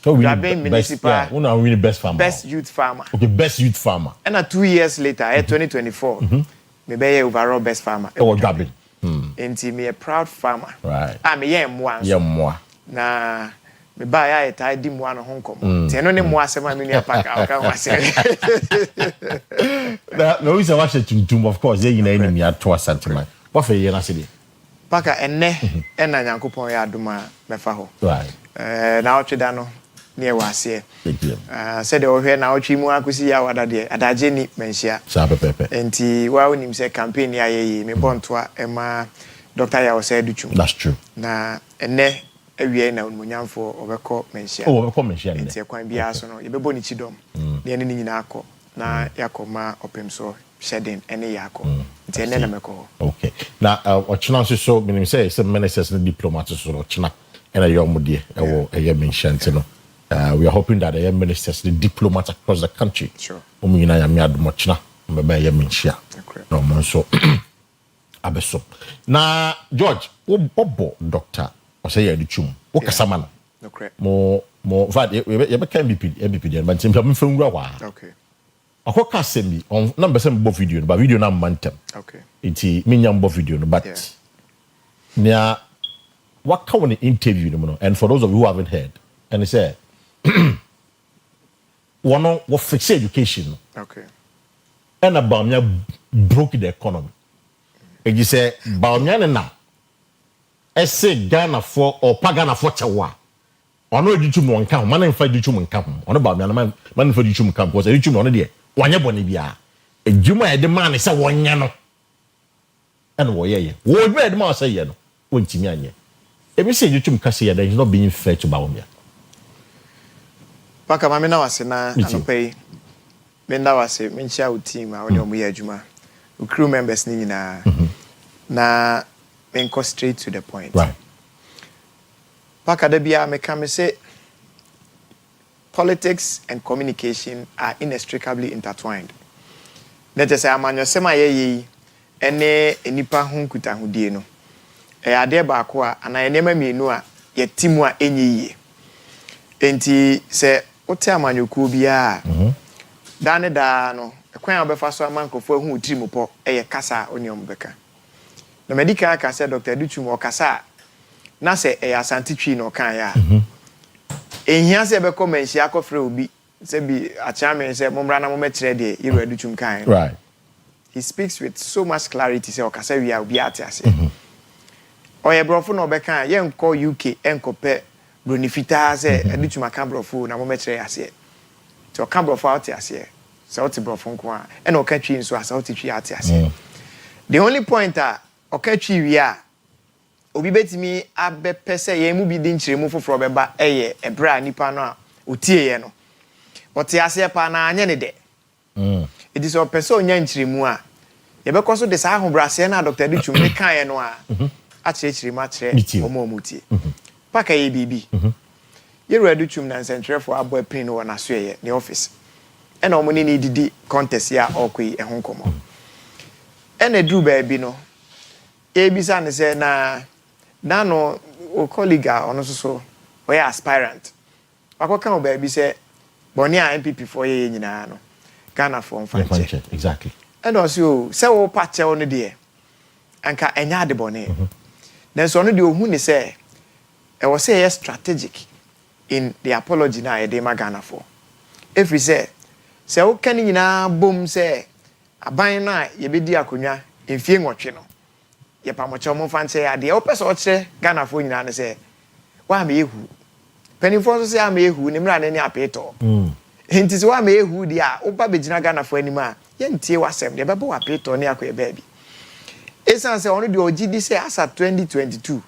so we
municipal
win best farmer
best youth farmer
okay best youth farmer
and 2 years later 2024 me be overall best farmer
Gabin
enti me a proud farmer
right
me ye mwa na me ba ya eta di mwa no ho nkomo ti eno ne mwa asema me nua paka aka wase
na we say what tuntum of course ye yina enemy ato asantema what for ye na se de
paka enne ena nyankopon ya adoma mefa ho
right
na otweda no ne wase said o hwe na otwi mu akosi ya wadade adaje ni menhia
sa pepepe
enti wa wonim se campaign ya ye me bontoa ema Dr. ya ose duchum
that's true
na enne awie na onmunyamfo obekọ menhia
obekọ menhia ne
enti kwan bia so no ye bebo ni chidom ne ne nyina akọ na yakoma opem so shedding ene yakọ enti enne na mekọ
okay na ochina so minim say ministers and diplomats so ochina ena yomudie ewo eye menhia ntino we are hoping that the ministers, the diplomats across the country, Umina Yamiad Mochna, Mbebe Yaminshia. No man so Abeso. Na George, Bobo doctor, or say the chum, Okasamana. More fat, you can be MBP, but I'm from Rawa.
Okay.
A hoka send me on number some both video, but video number mantem.
Okay.
It's minium both video, but near what kind of interview, and for those of you who haven't heard, and he said, one of fixed education.
Okay.
And about me broke the economy. And you say, Baumia now. I say Ghana for or Pagana for Chawa. On no you one count, man and fight you camp. On about man for you camp was a rich on the one yabonibia. A Juma the man is a one yano. And what ye? What bad man say yano? When Timian. If you say you Cassia, there is not being fair to Baumia.
Paka mame na wase na anopai me nda wase me nchia team a woni omo ye adwuma crew members ni nyina na me go straight to the point
right
Paka da bia me ka me say politics and communication are inextricably intertwined na te say amanyo sema ye ene enipa ho nkuta hodie no ade ba ko a ana enema mienu a ye timu a enyi enti se wote amanyoku bia dane da no ekwan obefa so amankofo hu trim po eye kasa oniom beka na medical ka se Dr. Duchum o kasa na se eye asantitwi no kan ya ehia se be komenhia akofre obi se bi achamen se momra na momekire de Dr. Duchum kan
right
he speaks with so much clarity se o kasa wi a obi atiase oye brofo no beka ye nko UK enkope Brunifita say Duchuma Cambrofo na momekire ase to Cambrofo out ase so what brofo nko a e na okatwi nso asa otitwi ate ase the only point okatwi wi a obi betimi abepese ye mu bi di nchiremu foforo beba eye ebra nipa no a otie ye no otie ase pa na anye ne de it is a person onya nchiremu a ye be koso de sa ahobrase na Dr. Duchum ne kan ye no a achirechirema kire omomutie Paka ye bibi. Dr. Duchum na nsentrefo abo pin no na so ye the office. E na omo ni didi contest ya okoi e ho nkomo. E na dru ba bi no. E bisa ne se na no o colleague ono so o ya aspirant. Akoka o ba bi se boni a MPP for ye nyina no. Ghana for fanche.
Exactly.
E no so se wo pache ono de. Anka enya de boni. Then so no de ohun ni se it was say strategic in the apology na de Ghana for. If we say o kan nyina bom say aban na ye bedi akonwa emfie nwotwe no ye pamocho mo fan say ade o pese o kire Ghana for nyina ne say wa ma ehu penifo so say am ehu ne mra ne apeto enti se wa ma ehu dia o ba begina Ghana for anima ye ntie wasem de bebo apeto ne akoye baabi esan say ono de ogidi say asa 2022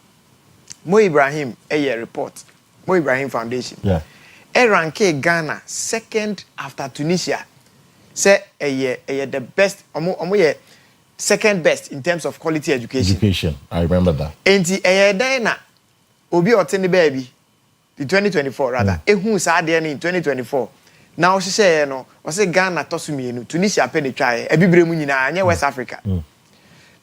Mo Ibrahim eye report Mo Ibrahim Foundation.
Yeah.
Ranke Ghana second after Tunisia. Say the best omo ye second best in terms of quality education.
I remember that.
Enti then na obi otene baby the 2024 rather. Ehun sa de in 2024. Now she say no, we say Ghana tosumienu, Tunisia pe ne twae, ebibre mu nyina anya West Africa.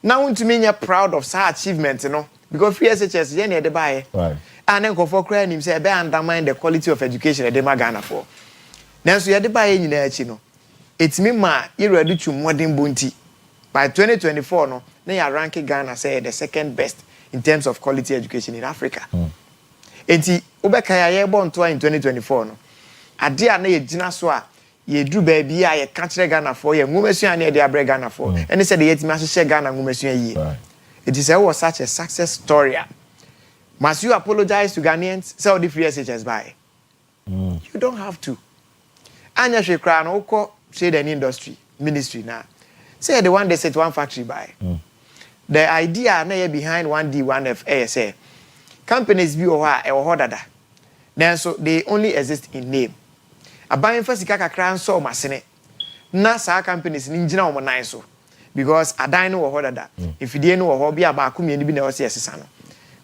Now to me you're proud of such achievement, you know, because free SHS ye near the buy.
Right.
And then for crying him say be undermine the quality of education e dey Ghana for. Now so ye dey buy nyina achi no. It's me ma you ready to modern bunti. By 2024 no, na ya rank Ghana say the second best in terms of quality education in Africa. Enti obeka ya ye born to in 2024 no. Ade a na ye gina so a ye dru baby a ye ka kire Ghana for ye nwumasua na ye dey abre Ghana for. And say the yetimi ahye Ghana nwumasua yi. It is was such a success story. Must you apologize to Ghanaians? Say all the free SHS by. You don't have to. Anya she cry no ko trade and industry ministry now. Say the one they set one factory by. The idea na behind 1D 1F say companies bi o ha e wo dada. Then so they only exist in name. Aban fa sika kakra nso masene. Na sa companies ni ngina o nan so because adan no wo dada. Ifidie no wo bi abaako mieni bi na o se yesesa no.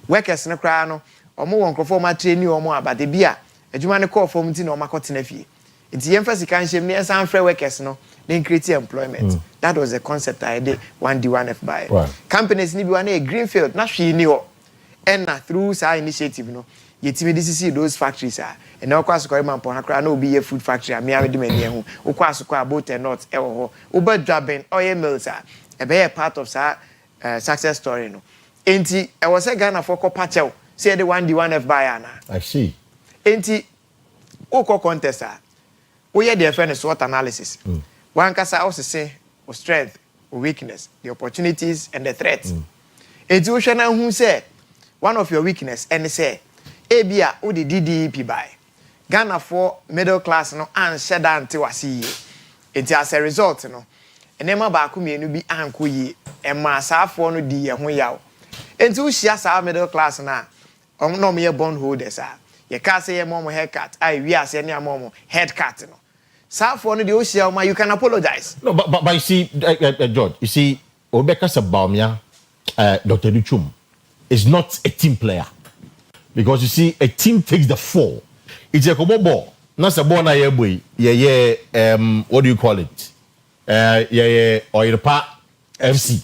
Workers no kra no omo won krofo ma train omo abade bia adwuma ne call form ti na o makotena fie. Nti yemfa sika nhyem ne san free workers no then create employment. That was the concept I did 1D 1F by. Companies ni bi wan a greenfield na hwe ni ho. And through sa initiative no yetimi see those factories are and now kwaso ko man pon akra na obi ye food factory am ya we de mani hu ukwaso ko about not e wo ho ubadwaben oil mills are e be part of sa success story no enti e was a Ghana for ko pachew say the 1D 1F buyer na
I see
enti ukọ contest a we ye the friend SWOT analysis one kasa also say strength weakness the opportunities and the threats enti wo hwe na hu say one of your weakness and say ebia wo the DDP buy Ghana for middle class no and sheda ante wasi it as a result no enema ba ko mienu bi anko yi e ma saafo no di ye ho yaw enti wo hia sa middle class na no me bond holders a ye ka say ye mom haircut ai wi ase ne amom headcut no saafo no di wo hia ma you can apologize
no but you see George you see Obeka Sabamia Dr. Luchum is not a team player because you see a team takes the fall. It's a kobo ball. Not a ball na ye boy. Yeah what do you call it? Oyerepa FC.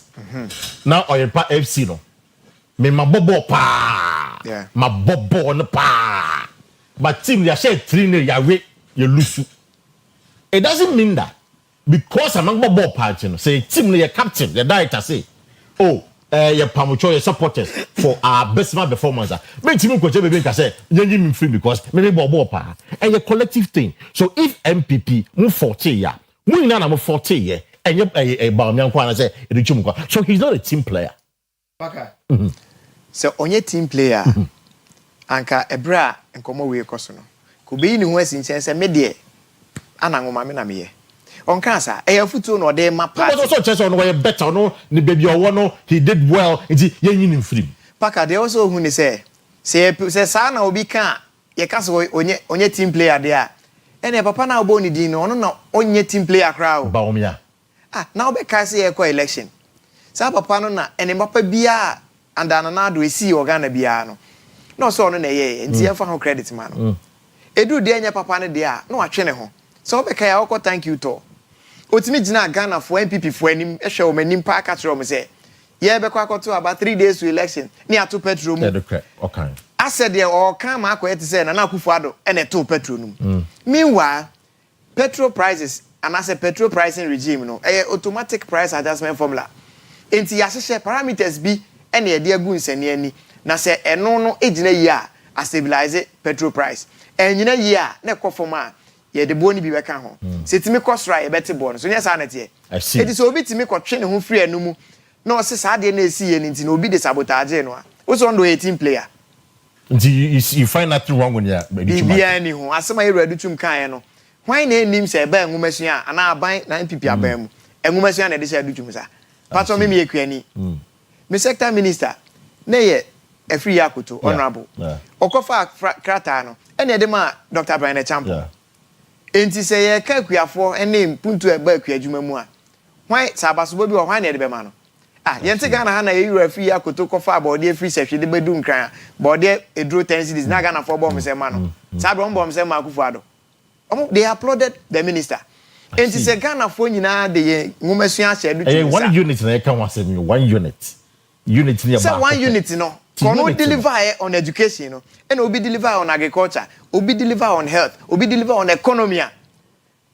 Now Oyerepa FC no. Me ma bobo pa.
Yeah.
Ma bobo no pa. But team ya share 3-0 ya we you lose. It doesn't mean that because I'm not bobo pa you know. Say team your captain, the director say, "Oh, your PROMOTIONAL, your supporters for our best man performance. Me team coach be say you me free because me bobo pa. And a collective thing. So if MPP move 40 ya, we na move 40 ye, and you a Bamian Kwana say so he's not a team player.
Okay. So on your team player, anka ebra enkomo we koso no. Ko be ni ho asinchen say me de anangoma me na me ye. On cancer, a futu no de ma pass.
But also chess on way better no ni baby or no he did well nti yen him free.
Paka they also who ni say sa na obi kan ye ka so onye team player there. Ene papa na obo ni din no no onye team player kra o.
Ba omia.
Na obe ka say e ko election. Sa papa no na ene papa bia and anana do esi organa bia no. No so no na ye nti e fa ho credit man no. Edu de enya papa no de a no atwe ne ho. So obe ka ya okọ thank you to. Otimi gina Ghana for MPP for anim ehwe o manim pa ka kire o me say ye be kwa akoto about 3 days to election ni ato petrol mu
okay
I said there or kan ma akoye te say na Akufo-Addo ene to petrol nu meanwhile petrol prices and as a petrol pricing regime no automatic price adjustment formula enti ya hye parameters bi ene ye de agu nsani ani na say eno no egina yi a stabilize petrol price enyina yi a na ekofom a ye de boni bi beka ho setimi kosra ye beti bon so nya sa na tie edi so obi timi kotwe ne ho free anumu na o se sa de na esi ye nti na obi de sabotage no a wo so ndo 18 player
nti you find nothing wrong with ya
bi ani ho asema ye ready tum kan ye no hwan na enim se ba enwumasua ana aban na MPP aban mu enwumasua na de se adu tum sa pato me ekuani me sector minister na ye free Yakuto, honorable. Okofa krata no. Ene de ma Dr. Brian Champo. Enti se ye ka kuafo ene puntu eba kuadwuma mu a. Why sabaso bi o hwan na de be ma no. Ah, yente Ghana ha na ye yura free Yakuto kofa body free sehwe de bedu nkran. Body edro 10 cities na Ghana for bomb se ma no. Sabro bomb se ma Akufo Addo. They applauded the minister. Enti se Ghana for nyina de ye nwumasua hye do.
One unit na ye kan wasem 1 unit. Unit near
so 1 unit no. Kono deliver on education no. And obi deliver on agriculture, obi deliver on health, obi deliver on economy.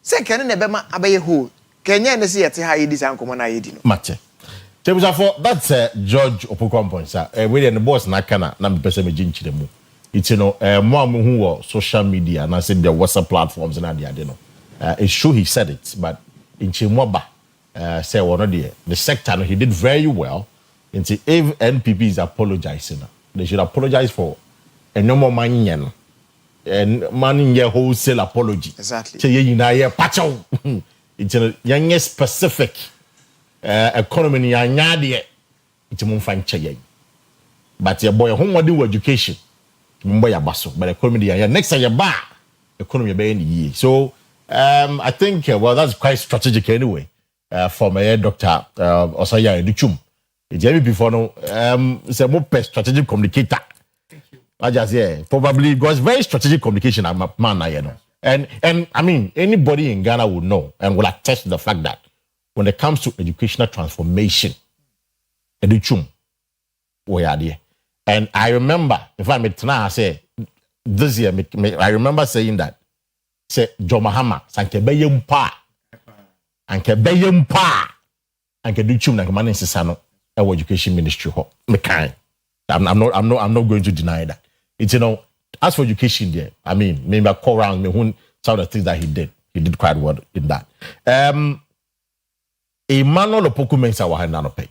Say can na be ma abaye ho. Kenya na se yete ha yedi san komo na yedi no.
Mache. For that's George Opokwampo sir. We the boss na kana na me pese me ginchire mu. It's mo amu hu social media na say the WhatsApp platforms na dia de no. It's true he said it, but in Chimoba say one the sector no, he did very well. If NPP is apologizing, they should apologize for a no more money and money wholesale apology.
Exactly.
So you know, pacho. It's a young specific economy. It's a monfan chay. But your boy home do education. Boy basso, but economy next year bar economy be in the year. So I think well that's quite strategic anyway. For my Dr. Osaya Duchum. It's before no it's a more strategic communicator. I just probably because very strategic communication I'm a man you know. And I mean anybody in Ghana would know and will attest to the fact that when it comes to educational transformation, educhum we are there. And I remember if I met now say this year I remember saying that say John Mahama sanke beyempa anke beyempa anke duchum na kama nsesano our education ministry I'm not going to deny that. It's as for education there, I mean maybe I call around me when some of the things that he did quite well in that. Emmanuel Opoku Mensah wa na no pay.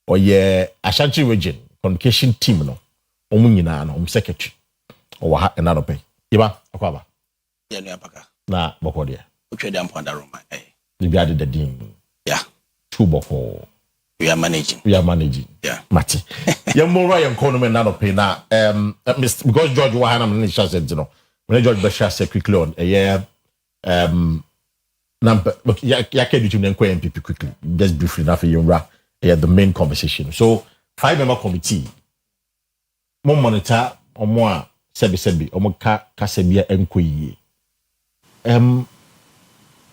Or Ashanti region communication team no omu nyina no secretary or wa na no pay. Iba akwaba.
Ya no apaka.
Na boko dia.
Otwe dem panda Roma.
You got the dean.
Yeah.
2 boko.
We are managing.
Yeah. Mati. More economy na pay na because George Wahana minister said when George Bashir said quickly on number ya can do MPP quickly just briefly na for the main conversation. So 5-member committee mo monitor omo sebi omo ka sebia enkoyi.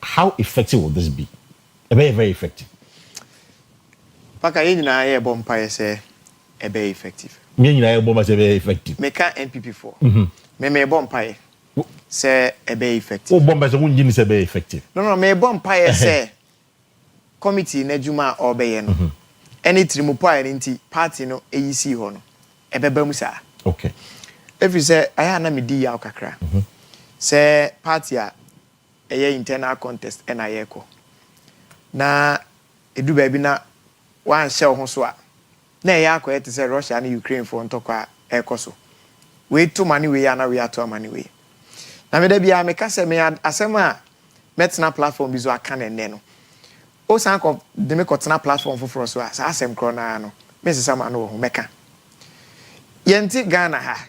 How effective will this be? Very, very effective.
Paka yina ye bompa say e be effective.
Me yina ye bompa say be effective.
Me ka NPP for. Me bompa say e be effective.
O bompa say wunji ni say be effective.
No me bompa say committee na djuma obeye no. Any trimupo a nti party no eyisi ho no. E beba mu sa.
Okay.
If you say aya na me di ya kakra. Say party a eye internal contest na ye ko. Na edu ba bi na one shell ho so a na ya akọ ete say Russia and Ukraine for ntokwa ekoso we to money we na we ato money we na me da bia me ka say me asem a metna platform bi zo aka na ne no o san ko de me ko tena platform for so a sa asem kro na no me se sama no ho meka yenti Ghana ha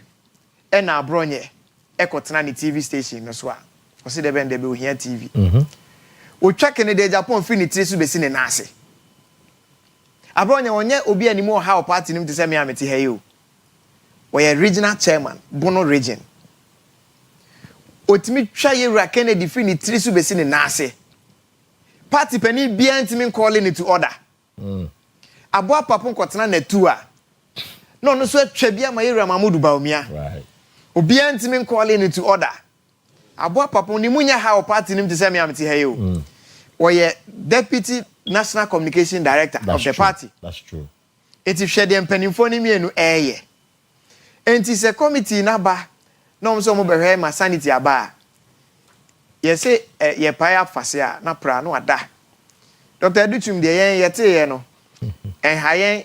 e na abronye e ko tena ni TV station no so a o se de ben de be ohia TV o twa Canada Japan fi ni tresu be si ne na ase Abronya onye obi animu how party nim to say me ameti heyo. We regional chairman, Bono region. Otimi twa yewura Kennedy fi ni trisu besi ni nase. Party pani bia ntimi calling it to order. Aboa papon kwotena na tu a. No no so atwa bia ma yewura Mamudu Baumia.
Right.
Obi ntimi calling it to order. Aboa papon ni munya how party nim to say me ameti heyo. We deputy National Communication Director of the party.
That's true.
It is shared empanimfo ni mienu eye. Enti se committee na ba na omso mo behwe ma sanity aba. Ye say ye paya fase a na pra no ada. Dr. Duchum de yen yete ye no. En hayen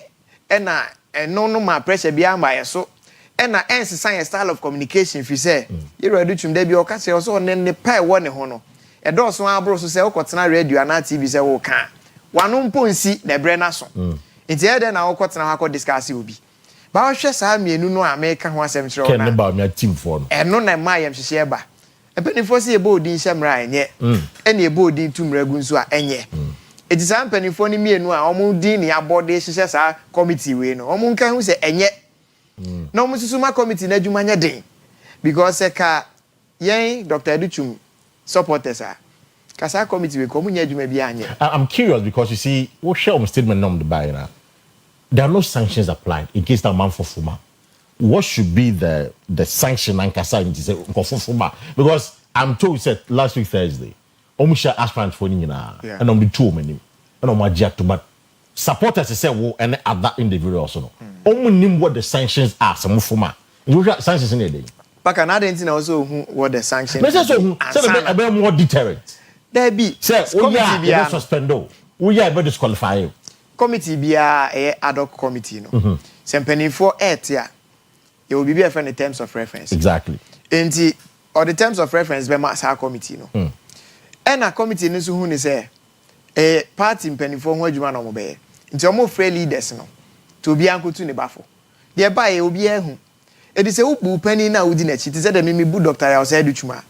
na no no ma pressure bia ma ye so. Na ensisan style of communication fi say ye Duchum de bi o ka say o so ne pa e wo ne ho no. E do so abro so say o kotena radio na TV say wo kan. Wanu mpo nsi na bre na so. Nti e de na wo kotena ha ko discuss obi. ba wo hwe saa mienu no America ho asem kyerɛ
Ken ba me team for no
eno na ma yem hyehyɛ ba epenifo se ebo odin hyɛmra enye ene ebo odin tumra gu nso a enye eti saa mpanifo ni mienu a omu din ne abode hyehyɛ saa committee we no omu nka hu se enye na omu susuma committee na adwuma nya den because ka yen Dr. Educhum supporters are kasa committee we ko mu nya adwuma bi anye.
I'm curious because you see what share on statement nom the buy now there are no sanctions applied against that man for Fuma. What should be the sanction and kasa in say for Fuma? Because I'm told said last week Thursday omusha aspirant for nyina and on the two many and on my jack to but supporters say wo and other individuals no omu nim what the sanctions are some Fuma. You sanctions in there.
But another thing also what the sanctions
so a bit more deterrent.
There be
say committee be suspend we are about disqualify you.
Committee bia ad hoc committee no sempany for it ya it will be a friend in terms of reference
exactly
enti or the terms of reference be ma sa committee no and a committee no so hu ni say party mpany for ho adwuma no mo be enti omo free leaders no to be ankotu ne bafo de ba e obi ehu edi se upu pani na udi na chi ti se de me bu Dr. Educhum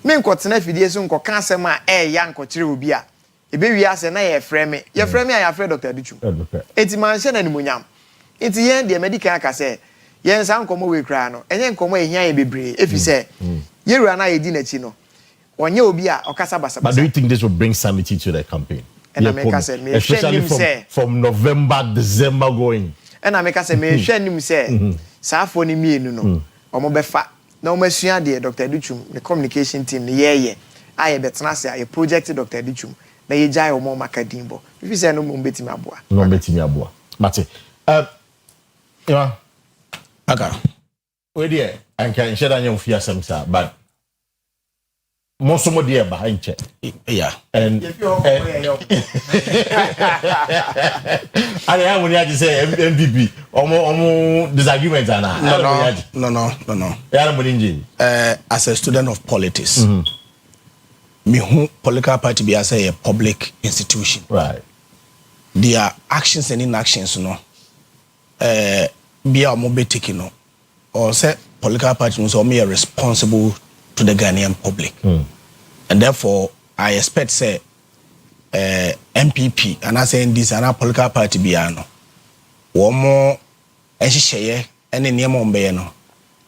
me nkotena fidie so nkoka asem a ya nkokire obi a ebe wi ase na ye frame me ye frame a ya frame Dr. Educhum enti man hye na nimonyam enti yen de medical aka se yen san komo we kra no enye nkomo ehia ye bebre efi se ye rua na ye di na chi no onye obi a okasa basa.
But do you think this will bring sanity to the campaign?
And I make say me
especially from November December going
and I make say me hwe nim say sa afo ni mienu no omo befa na omo asua de Dr. Educhum the communication team ne ye aye betena se aye project Dr. Educhum na ye jai omo makadimbo if you say no mo betimi aboa
no betimi aboa mate yeah
aga
we there and can share that you fear some sir but most of the behind check
yeah
and I am when you say MVP omo disagreement
no as a student of politics me who political party be as a public institution
right
their actions and inactions no be a mobility no or say political party no so me responsible to the Ghanaian public and therefore I expect say MPP and I say this and a political party biano one more ehihye ene niam ombe no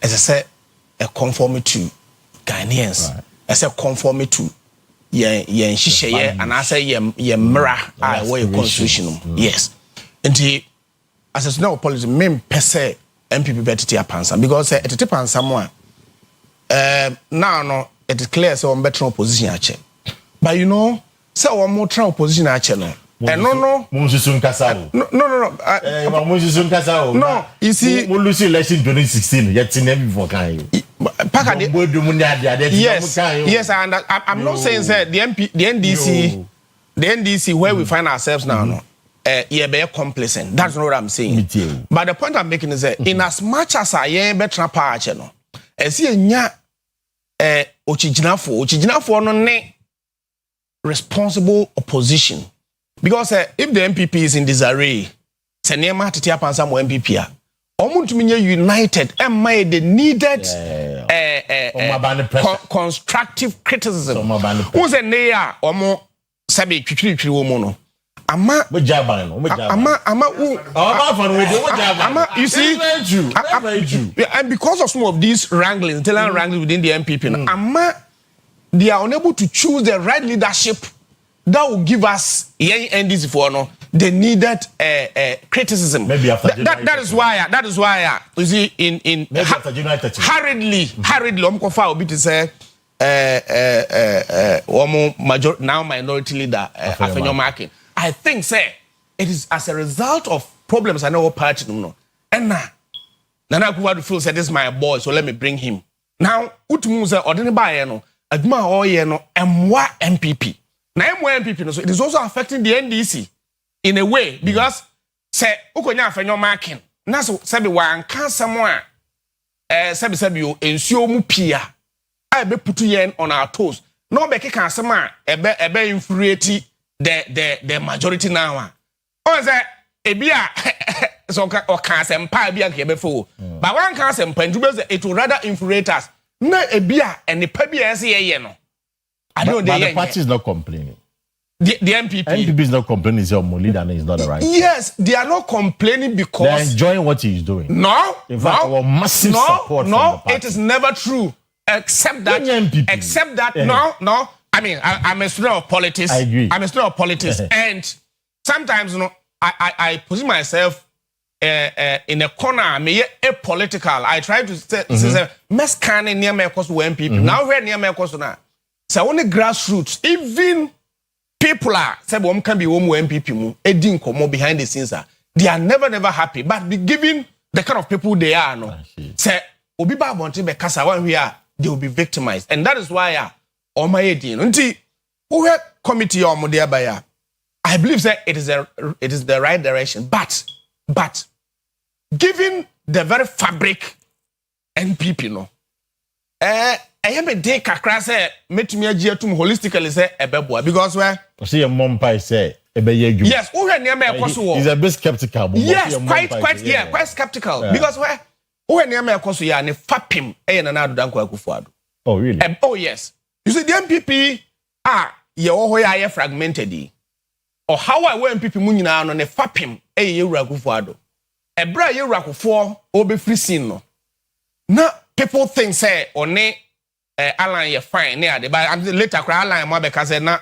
as I say a conformity to Ghanaians as a conformity to yen hihye and I say yen mra I way constitution yes and as a no policy mem per se MPP better apansa because it depends someone now no it is clear so on better opposition ache but you know so one more try opposition ache no and no no you see
we lose election 2016 yet in every for kind
yes and I'm not saying that the NDC where we find ourselves now no yeah be complacent that's not what I'm saying but the point I'm making is that in as much as I am better power ache no esi enya ochijinafo no ne responsible opposition because if the MPP is in disarray se nema tete apansa mo MPP a omuntumi nye united and made the needed constructive criticism who say ne a omo sabe twitwitwi wo mu no ama
you
see and because of some of these wranglings internal wranglings within the MPP ama they are unable to choose the right leadership that will give us NDC for no the needed criticism.
Maybe after
that is why you see in hurriedly omkofa obi to say now minority leader Afenyo Markin. I think say it is as a result of problems I know what party no and Nana Akua feel say this is my boy so let me bring him now utumu say ordinary buy no aduma oye no emwa MPP na emwa MPP no so it is also affecting the NDC in a way because say ukonya Afenyo Markin na so say be wan kan someone say o ensuo mu pia I be put yen on our toes no be keka asem a ebe infuriate the majority now. Oh, say ebia
so or can sempa bia nke before. But one can sempa ndu it will rather infuriate us. Na ebia and the pebia ese ye no. I don't
but the party is not complaining.
The MPP.
MPP is not complaining. Is your leader and is not the right.
Yes, they are not complaining because
they're enjoying what he's doing.
No,
in fact, our massive support.
No, it is never true. Except that.
Yeah.
No. I mean, I'm a student of politics.
I agree.
I'm a student of politics, and sometimes, I position myself in a corner. I'm apolitical. I try to say, "Mes canne near me cause MPP." Now we're near me cause now. So only grassroots, even. People are say one can be one MPP mu edin komo behind the scenes they are never happy but be given the kind of people they are no say obi ba bonte be kasa one here they will be victimized and that is why my edin unti who committee or there by I believe that it is the right direction but given the very fabric NPP no I am a day kakra say metumi agia tum holistically say ebeboa because where
see your mom pie say ebeye
yes who near me ekoso
he's a bit skeptical but
yes quite skeptical because where who near me ekoso ya ne fapim na na adodanko akufuado
oh really
oh yes you see the MPP ye ho ya fragmented or how I want MPP mu nyina no ne fapim ye wura akufuado ebra ye wura akufo obe free sin no na people think say one Alan you fine near but later cry Alan mo be say na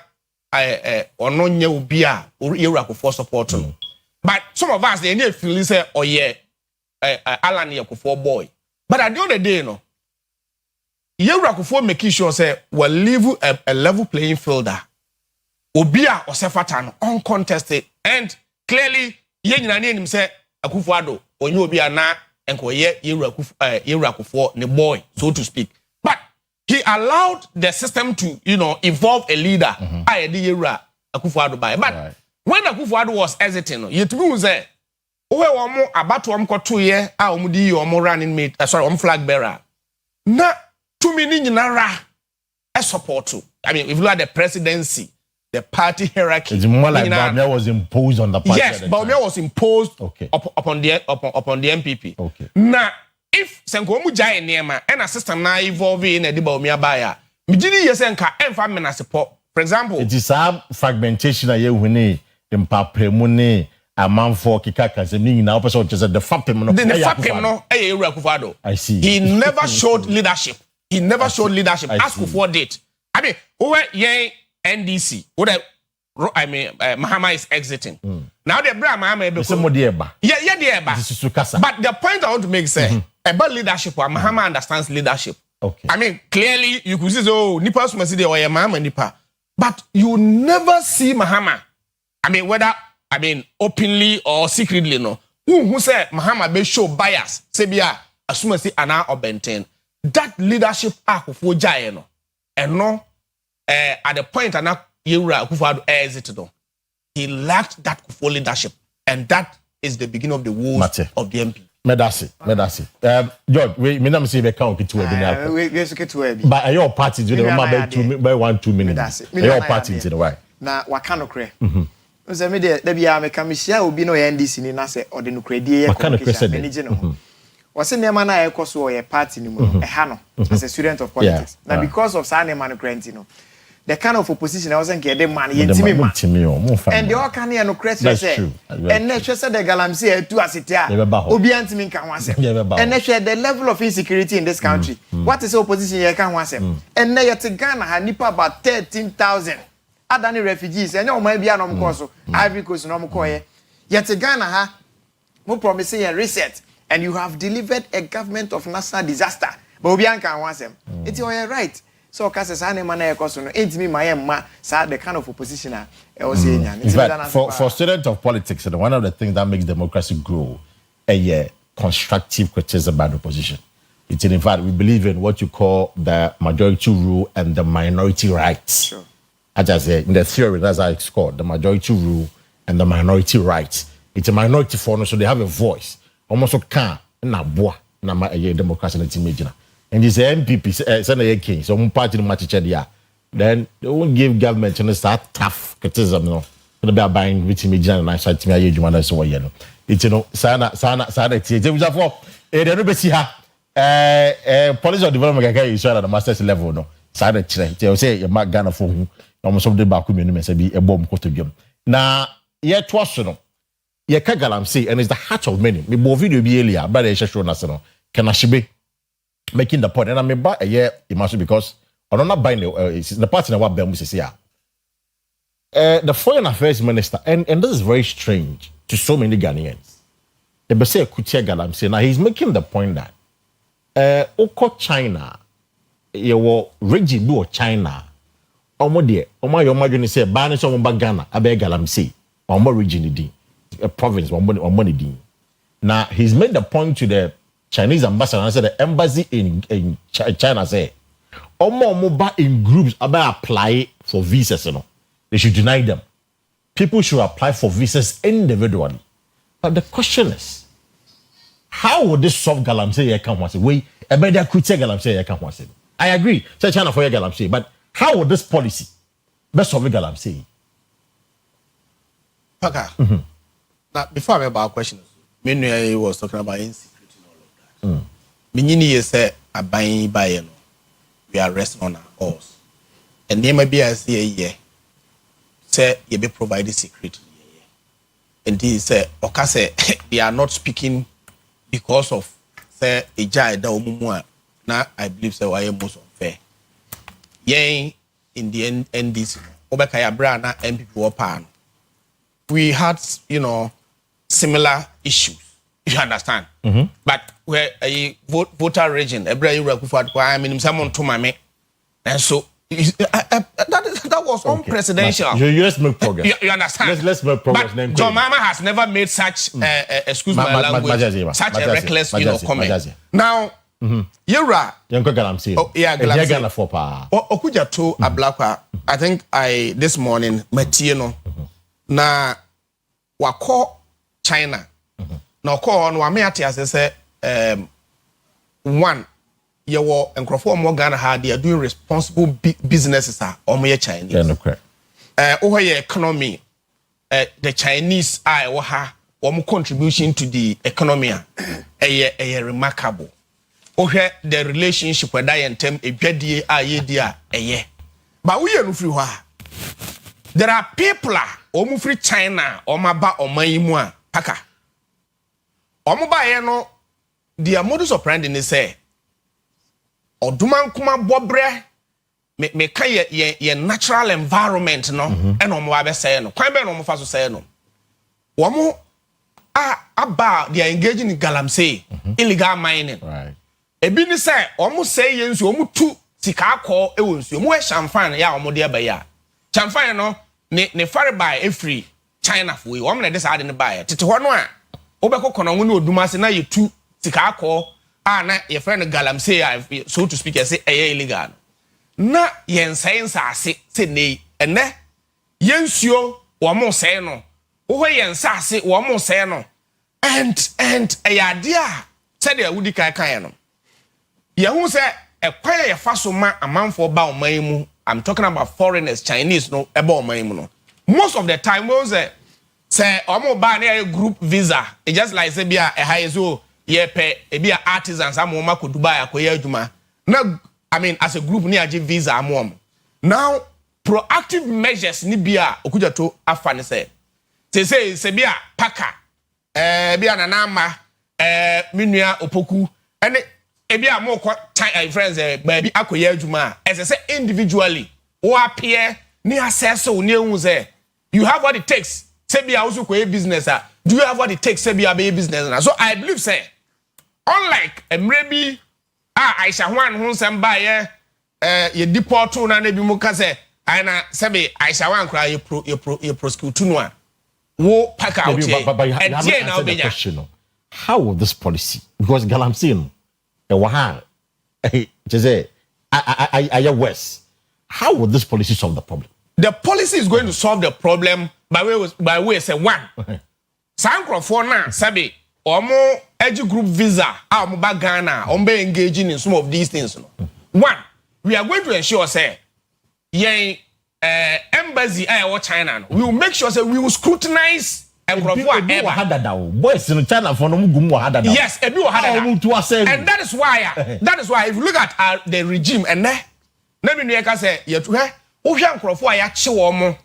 ono nya obi a yewura for support no but some of us they need feel say Alan for boy but at the end of the day no yewura for make sure say we leave a level playing field obi a osefata no uncontested and clearly ye nyina ne nim say Akufo-Addo onye obi a na enkoye yewura for ne boy so to speak. He allowed the system to, evolve a leader. Akufo-Addo by. But when Akufo-Addo was exiting, you to say, "Oh, about to 2 years, di running mate, flag bearer." Na 2 minutes nara a support to. I mean, if you look at the presidency, the party hierarchy,
it's more like Baumia was imposed on the party.
Yes, Baumia was imposed upon the MPP.
Okay.
Now. If Senko mu jai niema and a system na evolve in a Baumia baya, Mijini Yesenka and family support. For example,
it is a fragmentation of Yewini, Impapemune, a man for Kikaka, the meaning now, person just the Fapim.
The Fapim no, Akufo-Addo.
I see.
He never showed leadership. Ask for date. I mean, who ye NDC? Mahama is exiting. Now the Mahama but the point I want to make is about leadership. Mahama understands leadership.
Okay.
I mean, clearly you could say, Nipa must see Mahama Nipa, but you never see Mahama. I mean, whether openly or secretly, no. Who say Mahama be show bias? Sebia assume see ana obenten. That leadership Akufo Jai no, and no, at the point ana Yewura Akufo-Addo exited. He lacked that Akufo leadership, and that is the beginning of the woes of the MP.
Medasi. George, we me na say be count to
we
but your party do the by 1-2 minutes. Your party in the way.
Na waka no kre. Nse me de bia me kamishia obi no NDC ni na se ode no kre die communication. Was in Yamana Ekoso or party ni mo hano as a student of politics. Now because of Sane Man Grantino, the kind of opposition I wasn't getting money and the all can no credit say and nature said the galamsey to asitia obiantimi kan wase and nature the level of insecurity in this country. What is opposition you can wase and na yet Ghana had nipa about 13,000 adani refugees and no maybe anom koso Ivory Coast no mo koye yet Ghana ha mo promising a reset. And you have delivered a government of national disaster. But Obianka wasem. It's all right. So Casas Anemana Kosono, ain't me my ma, the kind of opposition I was saying.
In fact, for students of politics, one of the things that makes democracy grow a constructive criticism by the opposition. It's in fact, we believe in what you call the majority rule and the minority rights.
Sure.
As I say, in the theory, that's how it's called, the majority rule and the minority rights. It's a minority form, so they have a voice. Almost can na boa na democracy na timejina and this MPP say na king so one party no match dia then they won't give government and start tough criticism no so be buying which timejina na so timaya adwuma na so wo ye no you know sana tie je buja for e de no be si ha policy of development kaka is at the master's level no sana kire tie say you ma Ghana for hu no so de ba ku menu me say bi e bom ko to dwam na ye to so no ye ka galamsey and it's the heart of many me bo video bi earlier but e show na se no kana shibe making the point and I me ba ye imagine because on not buying the partner what bem say here the foreign affairs minister and this is very strange to so many Ghanaians they be say Kutia Galamsey now he's making the point that oko China your regime bi China omo de omo yo madwene say ba ne so omo ba Ghana abe Galamsey omo region di a province omo ne di now he's made the point to the Chinese ambassador and said the embassy in China say omo ba in groups about apply for visas you know they should deny them. People should apply for visas individually. But the question is, how would this solve Galamsey come once? We better could say Galamsey come once. I agree. Say China for Galamsey, but how would this policy best solve Galamsey?
Paka. Now before I about questions, me was talking about insecurity and all of that. Me say a buying buy we are resting on our horse. And there may be a say say you be provided secret. And he say okay say they are not speaking because of say a jai da omumua. Now I believe say why most unfair. Yay in the NDC. Obekaya Brana MPP pan. We had, you know, similar issues. You understand? But where a voter region, I mean, someone to my and so that was unprecedented.
Let's make progress.
You understand?
Let's make progress.
But John Mama has never made such, excuse my language, such a reckless, comment. Now, Yura,
Galamsey for pa.
Okuja to Ablakwa. I think this morning Matieno na wako China. Na ko on wa me ate as say one you were and more Ghana had they are doing responsible businesses or more Chinese.
Yeah, no correct.
Over your economy, the Chinese are or contribution to the economy a remarkable. Over the relationship with I and tem a bedi a year. But we are no free. There are people or free China or Maba or Maimua Paka. Or Mobile no the modus operandi is say. Oduman kuma bobre me kan ye natural environment no e no mo ba say no kwan be no mo fa so say no wo mo aba they are engaging in Galamsey illegal mining
right
e bi ni say wo mo say ye nsu wo mo tu sika akọ e wo nsu mo we champagne ya wo mo de ba ya champagne no ne fare by every China for we wo mo na de sa de ne ba ya tete ho no a wo be kokọ no no odumase na ye tu sika akọ na your friend Galamsey so to speak say illegal na yen science ase say nei ene yensuo wo mo say no wo yen sase wo mo say no and ayade a say the wudi kan no ye hu say ekwan ye fa so ma amanfo ba oman mu I'm talking about foreigners Chinese no eba oman mu no most of the time we say omo ba na group visa it just like say bia e high so yepe ebia artisans amoma ko Dubai akoya adwuma na I mean as a group ni age visa amom now proactive measures ni bia okuja to afa ne say bia paka bia na ma menua opoku ene ebia mo ko friends baabi akoya adwuma as say individually wo appear ni access wo ni ehun say you have what it takes say bia also ko business do you have what it takes say bia be business na so I believe say unlike maybe Aisha Wan hu sem ba ye deport na na bi mu ka say na sebe Aisha Wan kra ye prosecute no a wo pack out here and now be question
how will this policy because Galamsey no e wa ha je say I west how will this policy solve the problem?
The policy is going to solve the problem by way say one Sankrofo na sebe omo edge group visa omo ba Ghana omo be engaging in some of these things no. One, we are going to ensure say yen embassy China no, we will make sure say we will scrutinize
Ebi wa hadada o. Boys in China for no gum wa hadada.
Yes, ebi wa hadada. And that is why if you look at the regime and na me nu eka say yetu he wo hwe nkrofo a ya che wo mo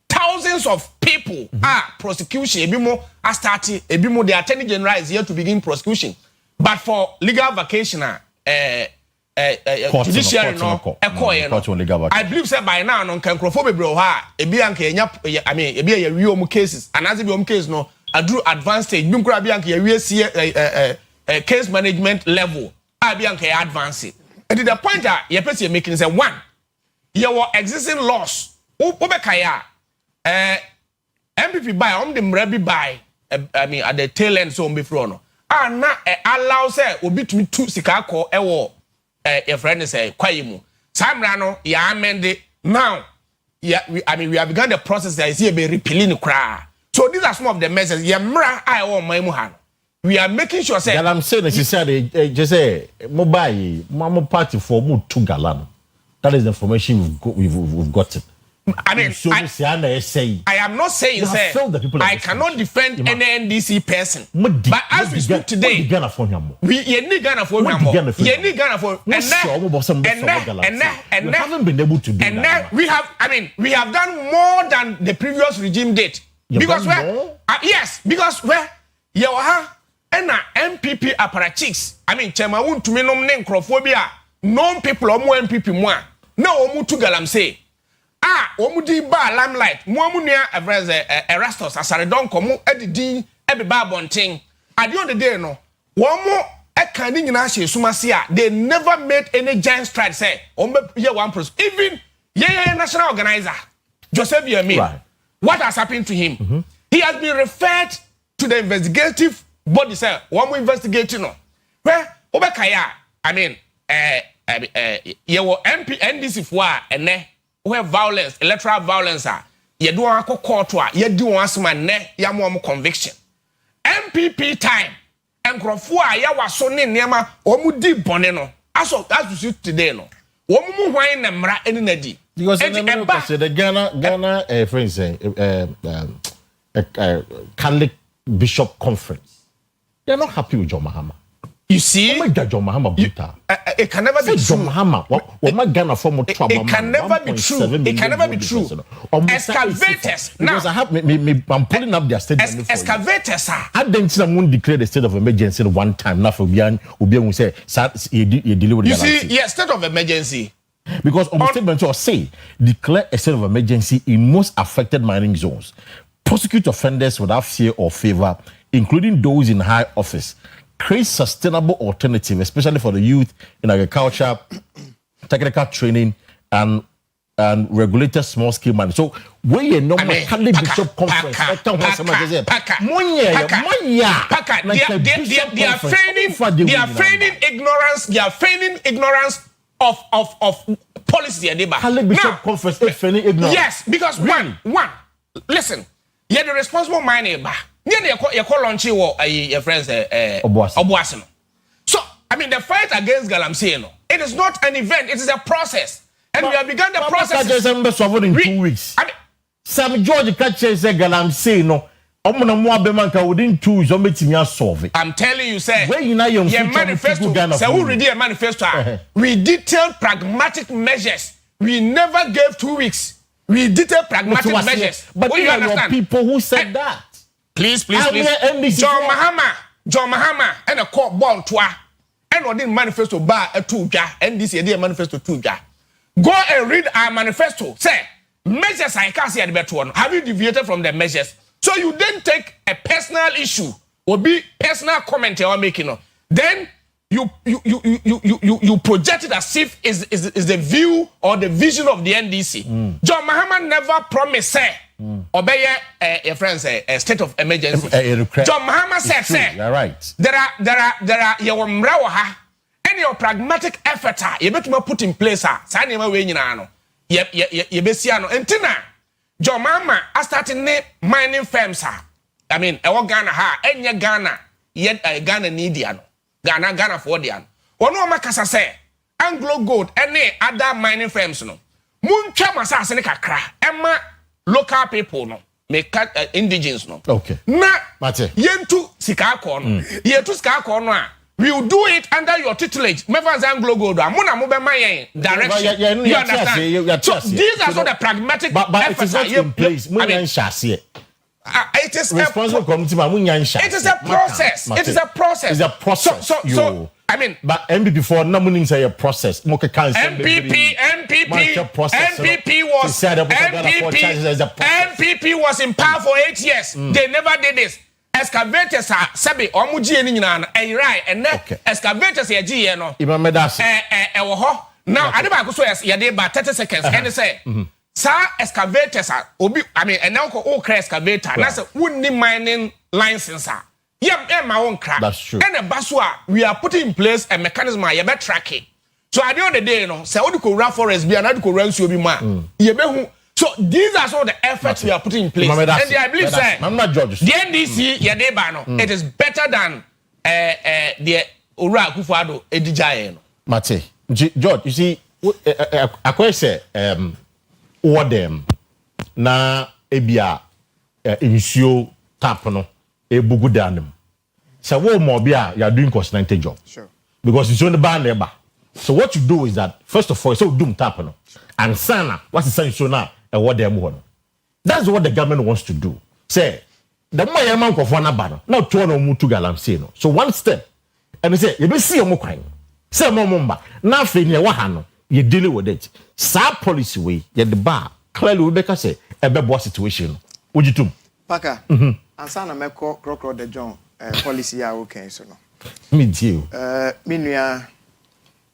thousands of people are prosecution ebi mo are starting ebi mo the attorney general is here to begin prosecution but for legal vacation judiciary no I believe say by now no kan nkrofo bebre ho a ebi anka enya I mean ebi ya wi om cases and as ebi om case no adru advanced stage bi nkura bi anka ya wi sie case management level a bi anka ya advance and the point that you person making say one your existing laws obekaya MPP buy the mrebi buy I mean at the tail end so before no na allow say obi to me two sika call ewo your friend say kwayimu samra no ya amend now I mean we have begun the process that is here be repealing cry so these are some of the measures ya mra I want my muhan we are making sure say
I'm saying she said just say mobile mama party for mu 2 gallon that is the information we've gotten.
I mean, I am not saying say I cannot defend any NDC person. But as we speak today, we need Ghana for and we haven't been able to do that. We have done more than the previous regime did. Because yes, because you and MPP apparatchiks. I mean, Chema won't to me nominate Crophobia, non people or more MPP more. No, Mutu Galam say. Omudi ba limelight muamu nia Erastus asaredon komu edidi ebeba bonten at the end of the day no womu eka ni nyina hye sumase a they never made any giant stride say here one person even national organizer Joseph Yemi what has happened to him he has been referred to the investigative body say womu investigating no where obekaya I mean MP NDC for ene where violence, electoral violence you do a court you do one man ne ya conviction. MPP time and Crofua ya was so nema omu di boneno. As you see today no. Omu wine nemra any nedi.
Because the Ghana friends Catholic Bishop Conference. They're not happy with John Mahama.
You see,
it can never be true. It
can never be true. It can never be true. Excavators.
Because I'm pulling up their statement.
Excavators.
I didn't declare the state of emergency one time. Now for Obian say,
you see, yes, state of emergency.
Because on the statement you say, declare a state of emergency in most affected mining zones. Prosecute offenders without fear or favor, including those in high office. Create sustainable alternative, especially for the youth in agriculture, technical training, and regulated small scale mining. So when you know Catholic Bishop Conference,
they are feigning ignorance of policy.
Catholic Bishop Conference is feigning ignorance.
Yes, because one, listen, you're the responsible miner. You call launch your friends Obuasi. So I mean the fight against Galamsey it is not an event, it is a process. And we have begun the process.
In 2 weeks. Sam George catches Galamsey no. Within 2 weeks, solve it.
I'm telling you, sir. Your manifesto. So who read your manifesto? We detailed pragmatic measures. We never gave 2 weeks. We detailed pragmatic measures.
But you understand? People who said that.
Please. John Mahama, and a court bond to and what didn't manifesto bar a 2 and this year manifesto 2 Go and read our manifesto. Say, measures I can't see at the better one. Have you deviated from the measures? So you then take a personal issue or be personal comment you're making. Then you project it as if is the view or the vision of the NDC. John Mahama never promised say obey your friends a state of emergency. John Mahama said,
you're right.
There are your mrawaha and your pragmatic effort you better put in place sign way you know ye besiano entina John Mahama starting mining firms I mean Ghana enya Ghana yet Ghana neediano Ghana for diano ono makasa say Anglo Gold any other mining firms no muntwa masase ne kakra emma local people no make indigens no.
Okay.
Na
Mate.
Yentu sika ko no. Yentu sika ko no a we will do it under your tutelage. Mefa Anglo Gold. Amuna mo be man direction. You understand? So these are so the pragmatic
but it is not in place.
It is
responsible committee.
It is a process. It is a process.
It's a process.
So I mean,
but MPP before no meaning say a process.
MPP was in power for 8 years. They never did this. Excavators are sabi omuji eni nyina na right and excavators ye gi no. Now ade ba ko so ye dey ba 30 seconds and say excavators are obi I mean and now ko excavator na say wonni mining license a ma won kra.
That's true.
And a basua we are putting in place a mechanism ye be track it. So at the end of the day no say odi ko run forest bi and odi ko run so bi ma ye be hu. So these are some of the efforts we are putting in place. And I believe say
I'm not judge.
The NDC Yadeba it is better than the Ura Akufo-Addo Edijaye no.
Mate, George, you see Akwa say what them na ebia insuo tap no ebugu danem. So what more bia you are doing coordinated job.
Sure.
Because it's on the ban labor. So what you do is that first of all so doom tap no. And sana what's the sense so now what them want. That's what the government wants to do. Say the more young man for na bano now to no mutu galam say no. So one step and they say you be see your kwan. Say mo mumba na fe ne wa ha no you deal with it. Sa policy way you the bar clearly we be say e be boss situation. Ujitum.
Paka. Ansana meko krokro de John policy ya okay so no.
Me deal.
Minua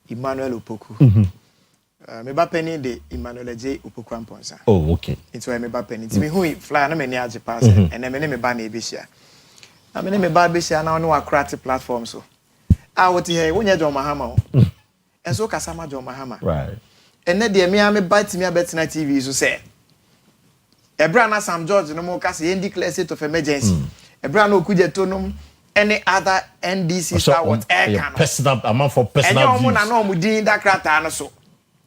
Emmanuel Opoku. Me ba penny de Emmanuel J Opoku Amponsa.
Oh, okay.
It's why me ba penny. Ti me hu fly na me ni age pass and me ne me ba na ebehia. Na me ne me ba behia na no akrate platform so. What here wonya John Mahama o. Enso kasama John Mahama.
Right.
Enne de me a me ba ti me abetina TV so say. Ebra na Sam George no mo kase ye declare state of emergency. Ebra na okuje tonom any other NDC star what
personal amount for personal
views. And no mu din da krata no so.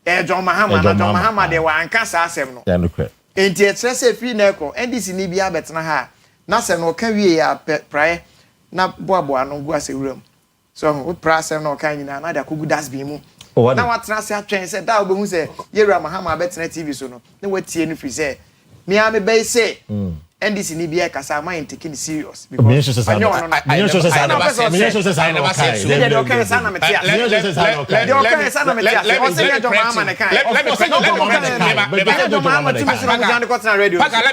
John Mahama de wa anka sa asem no.
Yeah, no correct.
Enti etrese fi na eko NDC ni bia betena ha. Na se no ka wie ya prae na boaboa no gu asewuram. So we prasem no kan nyina na da kogu dasbin mu. Na watena se atwen se da obehu se Yewura Mahama betena TV so no. Na watie no fi se me am be say NDC ni bia kasa ma yin taking serious because
me should say
let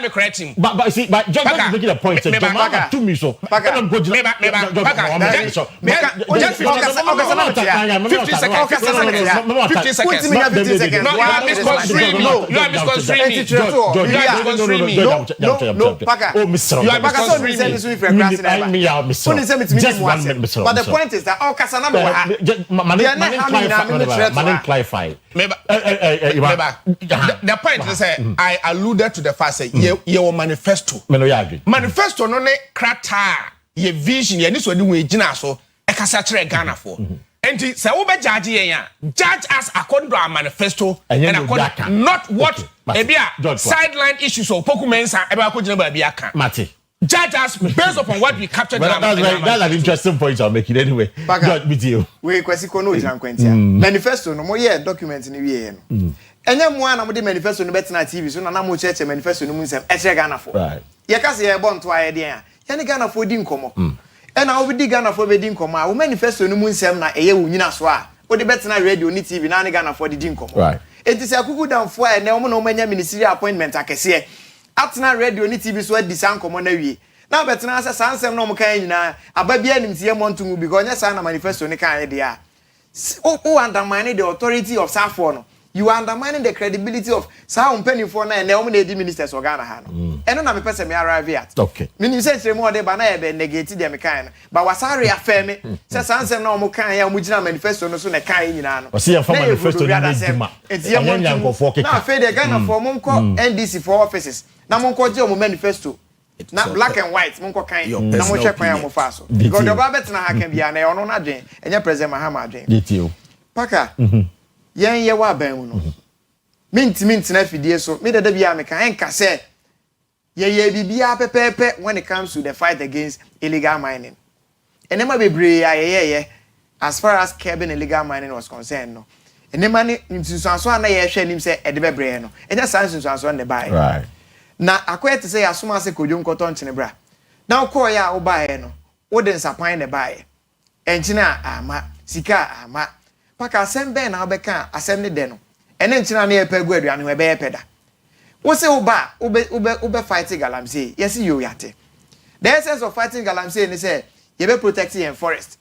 me correct him.
But see, but just making a point. To me so. I'm going to
Paka.
Oh, Mr.
You are Paka so me say me for class Mr. But the point is that all kasana
clarify.
The point is I alluded to the fact say your manifesto. Manifesto no ne krata ye vision ye ni so di we gina so e kasa kire Ghana for. And say we be judge us according to our manifesto and according not what sideline issues or pokumensa ebe akogina ba bia kan.
Mate.
Judge us based upon what we captured.
That's an interesting point I'll make it anyway. Judge with you.
We Kwesi kono jan kwentia. Manifesto no mo ye document ni wie no. Enye mo ana mo de manifesto no betina TV so na mo cheche manifesto no mu nsem e chere Ghana for.
Right.
Ye ka se ye bon to aye den a. Ye ne Ghana for di nkomo. And I will dig Ghana for bedding coma. We manifesto no moon sem na eye wunyina so a. O de betina radio ni TV na ne Ghana for the din coma.
Right.
It is a kuku down for and no manya ministerial appointment akese. Atena radio ni TV so di san coma na wie. Na betina say sansem no mo kan nyina ababia nim tie montu because nya san na manifesto ni kan de a. O undermine the authority of Safo no. You are undermining the credibility of some penny for na and the ministers of Ghana ha no. Eno na me pese me arrive at.
Okay.
Meaning say tremo de ba na e be negate dem kan. But wasare affirm say sansem na omo kan ya omo gina manifesto no so na kan nyina no.
O say fa manifesto ni djuma.
Enya nkofo keka. Na fe de Ghana for mo nko NDC for offices. Na mo nko je omo manifesto. Na black and white mo nko kan. Na mo check pan mo fa so. Because the babet na ha kan bia na ono na dwen. Enya president Mahama dwen.
Detail.
Paka. Yen ye wa ban mu no. Minti na fidie so. Me de bia me kan enka se Ye bibia pepe when it comes to the fight against illegal mining. And nema bebre ye as far as curbing illegal mining was concerned no. And nema ni nsusanso na ye hwe nim se e de bebre no. Enya sans nsusanso ne buy.
Right.
Na akwete say asoma se kodwo nkoto nchene bra. Na ukọ ya wo buy no. Wo de nsapan ne buy. Enchina ama sika ama. Paka asem ben na obeka asem ne de no. Ene nchina na ye pegu aduane we be ye peda. Wo say uba ube fighting galamsey. Yes you yate. The essence of fighting galamsey ni say you be protecting your forest.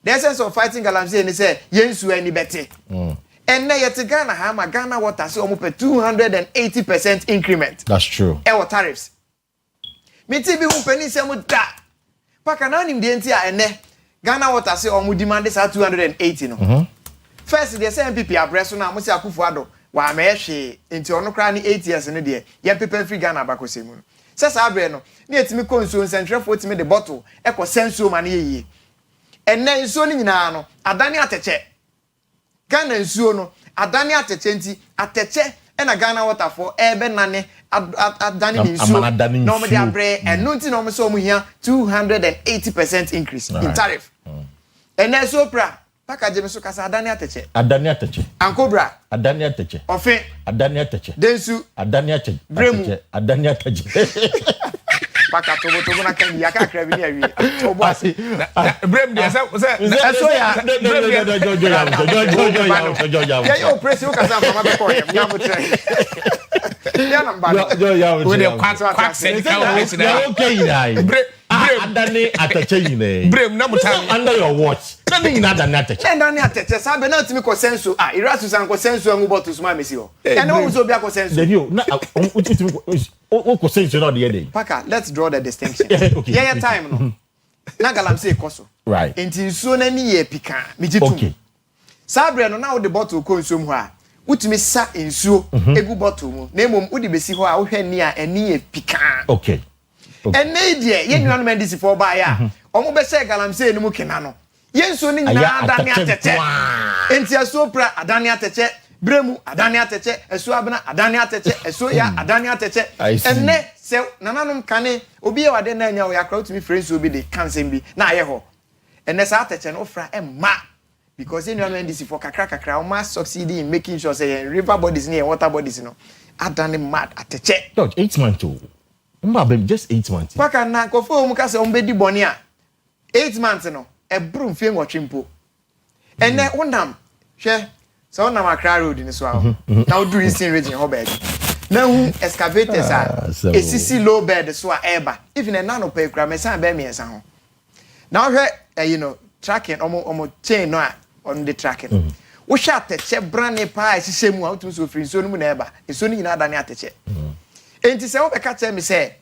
The essence of fighting galamsey ni say yensu any better. And na yet Ghana water say omo pe 280% increment.
That's true.
Our tariffs. Me ti bi hu pani se mo da. Paka na nim de enti a ene Ghana water say omo demand say 280 no. First the MPP abreso na mo say Akufo-Addo wa ma ehwe enti ono kra ni 8 years ne de ye pepe free Ghana bakosemu. Se sa abre no na etimi konsuo nsentrefo etimi de bottle e ko sensuo ma na yeye. Enne nsuo ni nyina no adane ateche. Ghana nsuo no adane ateche nti ateche e na Ghana water for ebe nane adane ni nsuo. No me de abre eno nti no me so mu hia 280% increase in tariff. Enne so pra Pakaje meso kasa adani ateche. Adani ateche. Ankobra. Adani ateche. Ofe. Adani ateche. Densu. Adani ateche. Bremu. Adani ateche. Paka tobo na kan ya ka kra bi ni awie. Tobo ase. Brem de so ya. Jojo. Ya yo press you kasa mama be ko ya mo tre. Ya na mba. Jojo. We dey quack say ka we say. Ya okay dai. Adani ateche yine. Brem na mutan under your watch. Nani ina adani ateche. Ndani ateche sabe na timi ko senso. Irasu san ko senso ngu botu suma mesi ho. Ene wo so bia ko senso. Dey yo na utimi ko senso na dey dey. Paka, let's draw the distinction. Okay. Yeah, time no. Na galamsey koso. Right. Enti nsuo na ni ye pika. Mijitum. Okay. Sabre no na wo de bottle ko nsuo mu ha. Utimi sa nsuo egu bottle mu. Na emom wo de besi ho a wo hwe ni a eni ye pika. Okay. And Nadia, yen you man this for buy ya. Omo be say galamsey no mu kena no. Yen so ni nyina adani ateche. Enti asopra adani ateche, bremu adani ateche, esu abena adani ateche, esu ya adani ateche. Enne se nananom kane obi e wade na anya wo yakra utimi friends obi de cancel bi na aye ho. Enne sa ateche no fra emma because yen you man this for kakra o ma succeed in making sure say river bodies near water bodies no. Adani mad ateche.
Dodge 8 months too. Mbabem just 8 months.
Paka na kofo mu ka se ombedi boni a 8 months no e brum fie nwotwempo. Ene wonam hwe so wonam Accra road ni so aho. Na wo do Eastern region ho bed. Na hu excavators a esisi low bed so a eba. Even na no pe kra mesan be miensa ho. Na hwe tracking omo chain no a on the tracking. Wo sha teche brane pa esise mu a otum so free so no mu na eba. Eso ni nyina adane ateche. Enti se wo be ka tell me say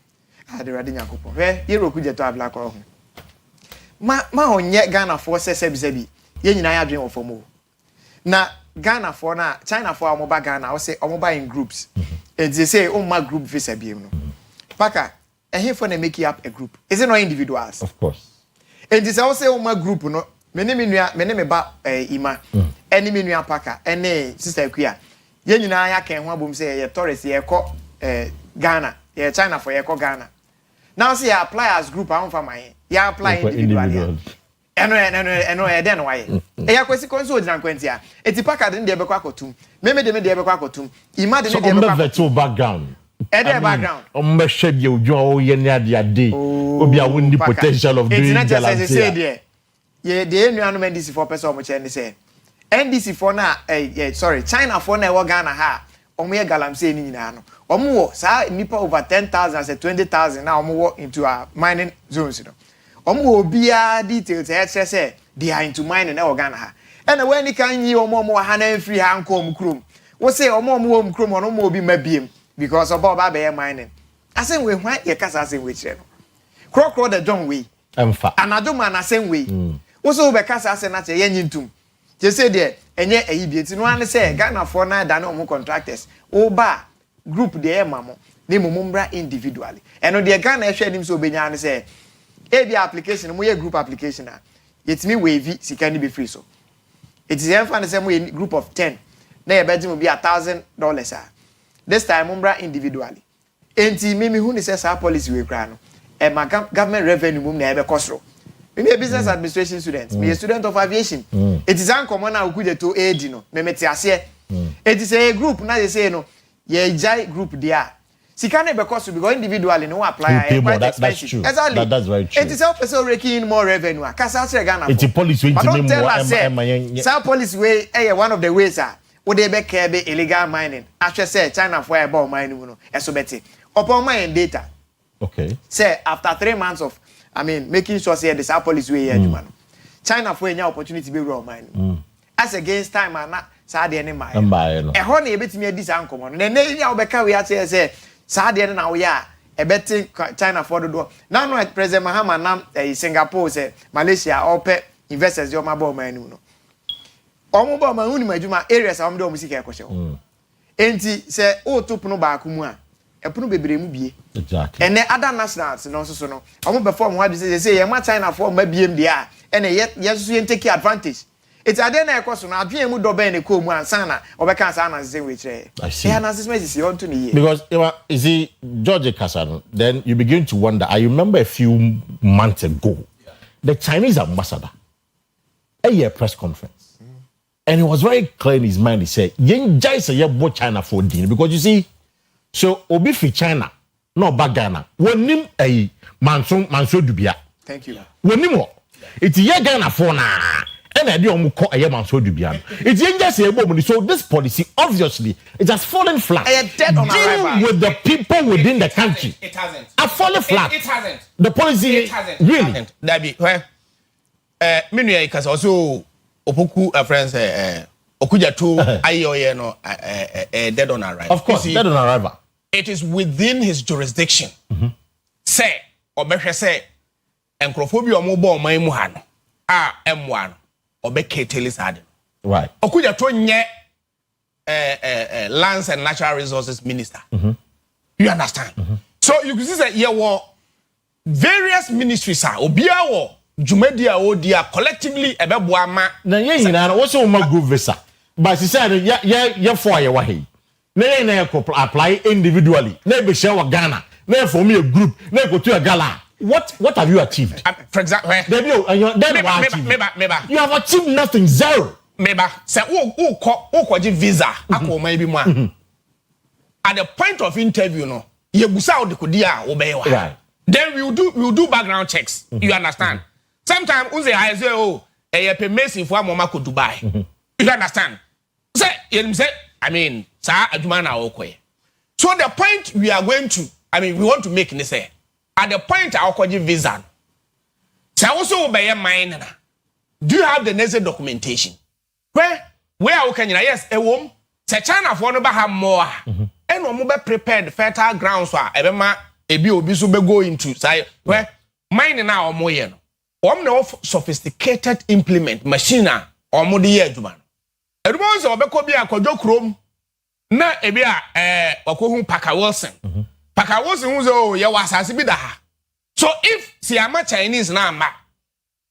de rade nyakopo hwe ye roku jeto abla ko ho ma onye Ghana for sebi ye nyina ya dwen ofo na Ghana for na China for amoba Ghana wo say amoba in groups enti say o ma group visa biem no paka ehe for na make up a group is it not individuals
of course
enti say wo say o ma group no me ne ba ima eni me nua paka ene sister Akua ye nyina ya kan ho abom say ye tourist ye ko Ghana, yeah, China for Eko Ghana. Now see, I apply as group. I don't for my. Yeah, apply individually. Eno, then why? Yeah, Kwesi console na kwentia. Eti paka den de be kwa kotum. Meme de be kwa kotum. Ima de be kwa
kotum. Background.
Ede background.
Ombe shedi ojo o ye ni ade. Obi a won the potential of doing galamsey.
Say there. Yeah, the enu men this for person omo che ni say. NDC for na sorry, China for na e wo Ghana ha. Omo ye galamsey ni nyina no. Omo wo sa nipa over 10,000 say 20,000 now omo wo into a mining zones no. Omo wo bia details e say they are into mining na Ghana ha. And when you can yi omo ha na free ha nko krom. Wo say omo wo krom ono mo bi mabiem because oba ba be mining. Asen we hwan ye kasa asen we kire no. Krokro the John we.
Emfa.
Anado man asen we. Wo so be kasa asen na che ye nyintum. Je say there enye ayi ti no an say Ghana for na da na omo contractors. Oba group de mamo ne momumbra individually eno de Ghana ehwe nim so obenya ne say ebi application mo ye group application a yetimi wave sika ni be free so it is emfa ne say mo ye group of 10 na ye beji mo bi $1,000 a this time mombra individually enti mimi hu ni say sa policy we kra no e ma government revenue mum na e be kosro me a business administration student me a student of aviation it is uncommon na okude to aid no me meti ase it is a group na they say no ye jai group there sika na be cost because individually no apply
that's true.
Exactly.
That's very true.
It is help person raking in more revenue kasa say Ghana
it's a policy
but don't tell us
say
some policy way one of the ways wo dey be care be illegal mining ahwe say China for about mining no eso beti upon mine data
okay
say after 3 months of making sure say the policy way here China for any opportunity be raw mining as against time and sa de any mine e ho na e betimi adi sa nkomo no na ya obeka we say sa de na we a e beti China for do now no President Mahama nam Singapore say Malaysia ope investors yo mabo mining no omo ba ma hunu majuma areas am de omo sika e ko hye enti say o topono ba akumu a epono bebre mu bie
exactly
and other nationals no so no omo perform what say ye ma China for ma biem dia and ye so take advantage it's ade na ekoso no adwen mu do ben ne ko mu ansa na obeka ansa na say we kire yeah na system is on to me
because you see George Kasano then you begin to wonder. I remember a few months ago the Chinese ambassador a press conference and he was very clear in his mind. He said yen jai say ye bo China for din because you see so obi fi China no ba Ghana wonim manso dubia
thank you
wonim wo it ye Ghana for na and I do ko manso dubia it yen just say bo so this policy obviously it has fallen flat.
Dead on arrival
with the people within the country.
It hasn't.
Fallen flat.
It hasn't.
The policy
it hasn't.
Really
Dabi where menu ya ikasa also opoku friends okuja to ayoye no dead on arrival.
Of course, dead on arrival.
It is within his jurisdiction. Say obehwe say enkrofobia omobo oman mu ha no M1 obeketeli sade.
Right.
Okuja to nye lands and natural resources minister. You understand? So you can see that there were various ministries obia wo jumedia odia collectively ebeboa ma
na ye nyina wo so ma group visa but she said ya for ya wahi na na apply individually na be share wa Ghana na for me a group na go to a gala. What have you achieved?
For example,
you have achieved nothing. Zero.
Meba say who visa akoma bi mu a at the point of interview no ye busa o de kodi a wo be wa
right
then we will do background checks. You understand? Sometimes we say e pe Messi for amoma ko Dubai. You understand? Say sa aduma na okoye. So the point we are going to we want to make ni say at the point akoji visa say also be mine na do you have the necessary documentation? Where we can yes ewom se China for no ba ha more and no be prepared fertile grounds so ebe ma ebi obi so be go into say where mine na omo ye no na sophisticated implement machine na omo de ye aduma no aduma so obekọ bi akọjọ krom na ebi wakohu Parker Wilson Parker Wilson hu so ye wasase bi da ha so if si ama Chinese na ama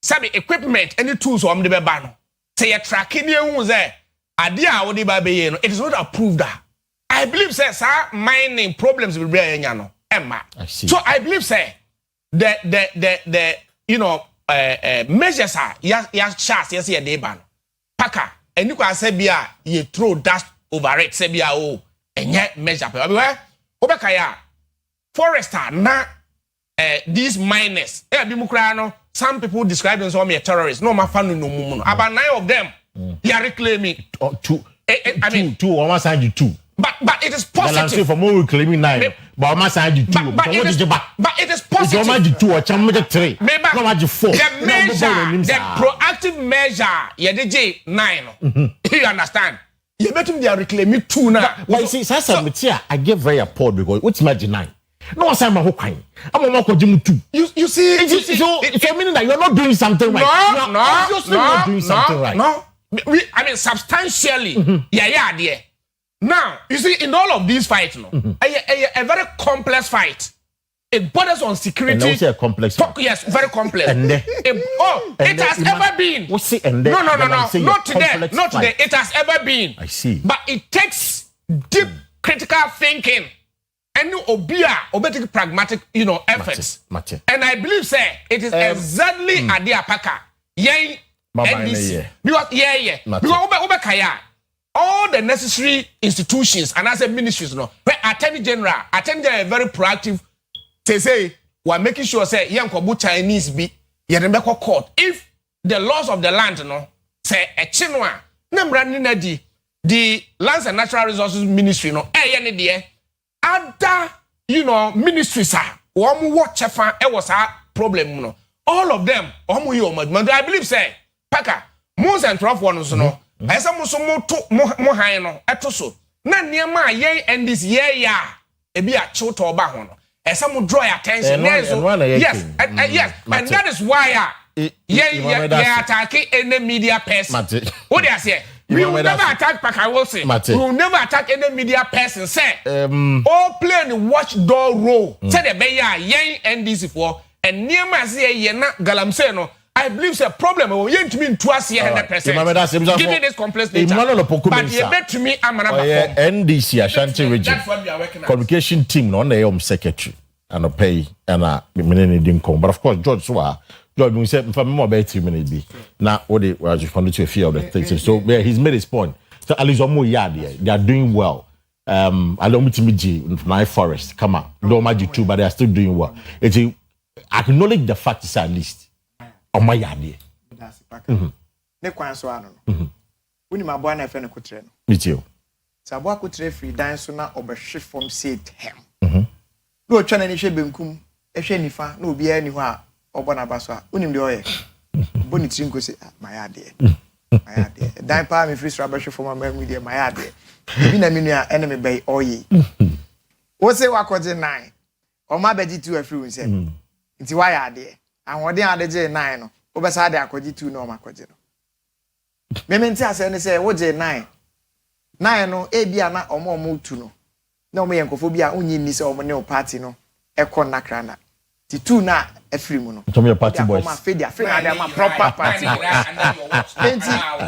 sabi equipment any tools omo de be ba no say you tracking you say adia wo dey ba be ye no it is not approved that I believe say mining problems will be enya no emma so I believe say the measures are ya chance yes ye dey ba no paka eni kwa say bia ye throw dust over it say bia enye measure pe where obeka ya forester na these miners bi mu kra no some people describe them as terrorists. No, my family no mumu. About 9 of them, they are reclaiming.
Two. Two. Almost side you two.
But it is positive.
For more claiming 9, but almost side you two.
But it is positive.
It's almost 2 or 3.
Maybe
4.
The measure, the proactive measure, yeah, the 9. You understand? You better they are reclaiming 2 now.
But you see, I get very appalled because what's my 9? No, I'm not going. I'm not going to. You see, so meaning that you're not doing something right. Not doing something right.
No, substantially, yeah. Now, you see, in all of these fights, a very complex fight. It borders on security.
And also a complex fight.
Yes, very complex. It has ever been. No. Not today. Not today. It has ever been.
I see.
But it takes deep critical thinking any obia obetic pragmatic efforts. And I believe say it is exactly Adia Paka. Yay NDC. Because because kaya all the necessary institutions and as a ministries where Attorney General very proactive. They say we're making sure say yankobu Chinese be yedembeko court. If the laws of the land say a chinwa nemra the Lands and Natural Resources Ministry other ministries are watch was a problem all of them I believe say Paka most and rough ones I some mo high etoso na niema yen and this year e be a choto oba ho some draw your attention yes and that is why attacking any media person what they say we will never attack Paka Wilson. We will never attack any media person. Say, all play the watchdog role. Say the beya yen NDC for and near my say ye na galamse I believe it's a problem. We ain't mean to us 100%. Give me this complex nature. But you bet to me I'm an
NDC Ashanti region.
That's what we are working on.
Communication team no na secretary and a pay and a minute didn't come. But of course George Swa George, we said for more about 2 minutes be. Now, what they were responding to a few of the things. So he's made his point. So at least they are doing well. I don't mean to meet Nine Forest. Come on, don't mind you too, but they are still doing well. It's acknowledge the fact is at least on my yard.
That's ne kwan so ano. Woni ma boa na fe ne kotre no.
Me too.
Sa boa kotre free dan so na obehwe from say hem. No twa na ni hwe benkum, ehwe nifa na obi ani ho a obona baso unim de oye boni trinko se mayade dan pa me free rubbish for my media mayade bi na minu a enemy bay oye wo se wakoje 9 o ma beji 2 afri won se nti wa yade ahode adeje 9 no wo be sa ade akoje 2 no ma koje no me menti ase ne se wo je 9 no e bia na omo 2 no na omo yenkofo bia onyi ni se omo ne o party no ekọ nakra na ti 2 na every mono.
Some your party boys.
They are proper party boys.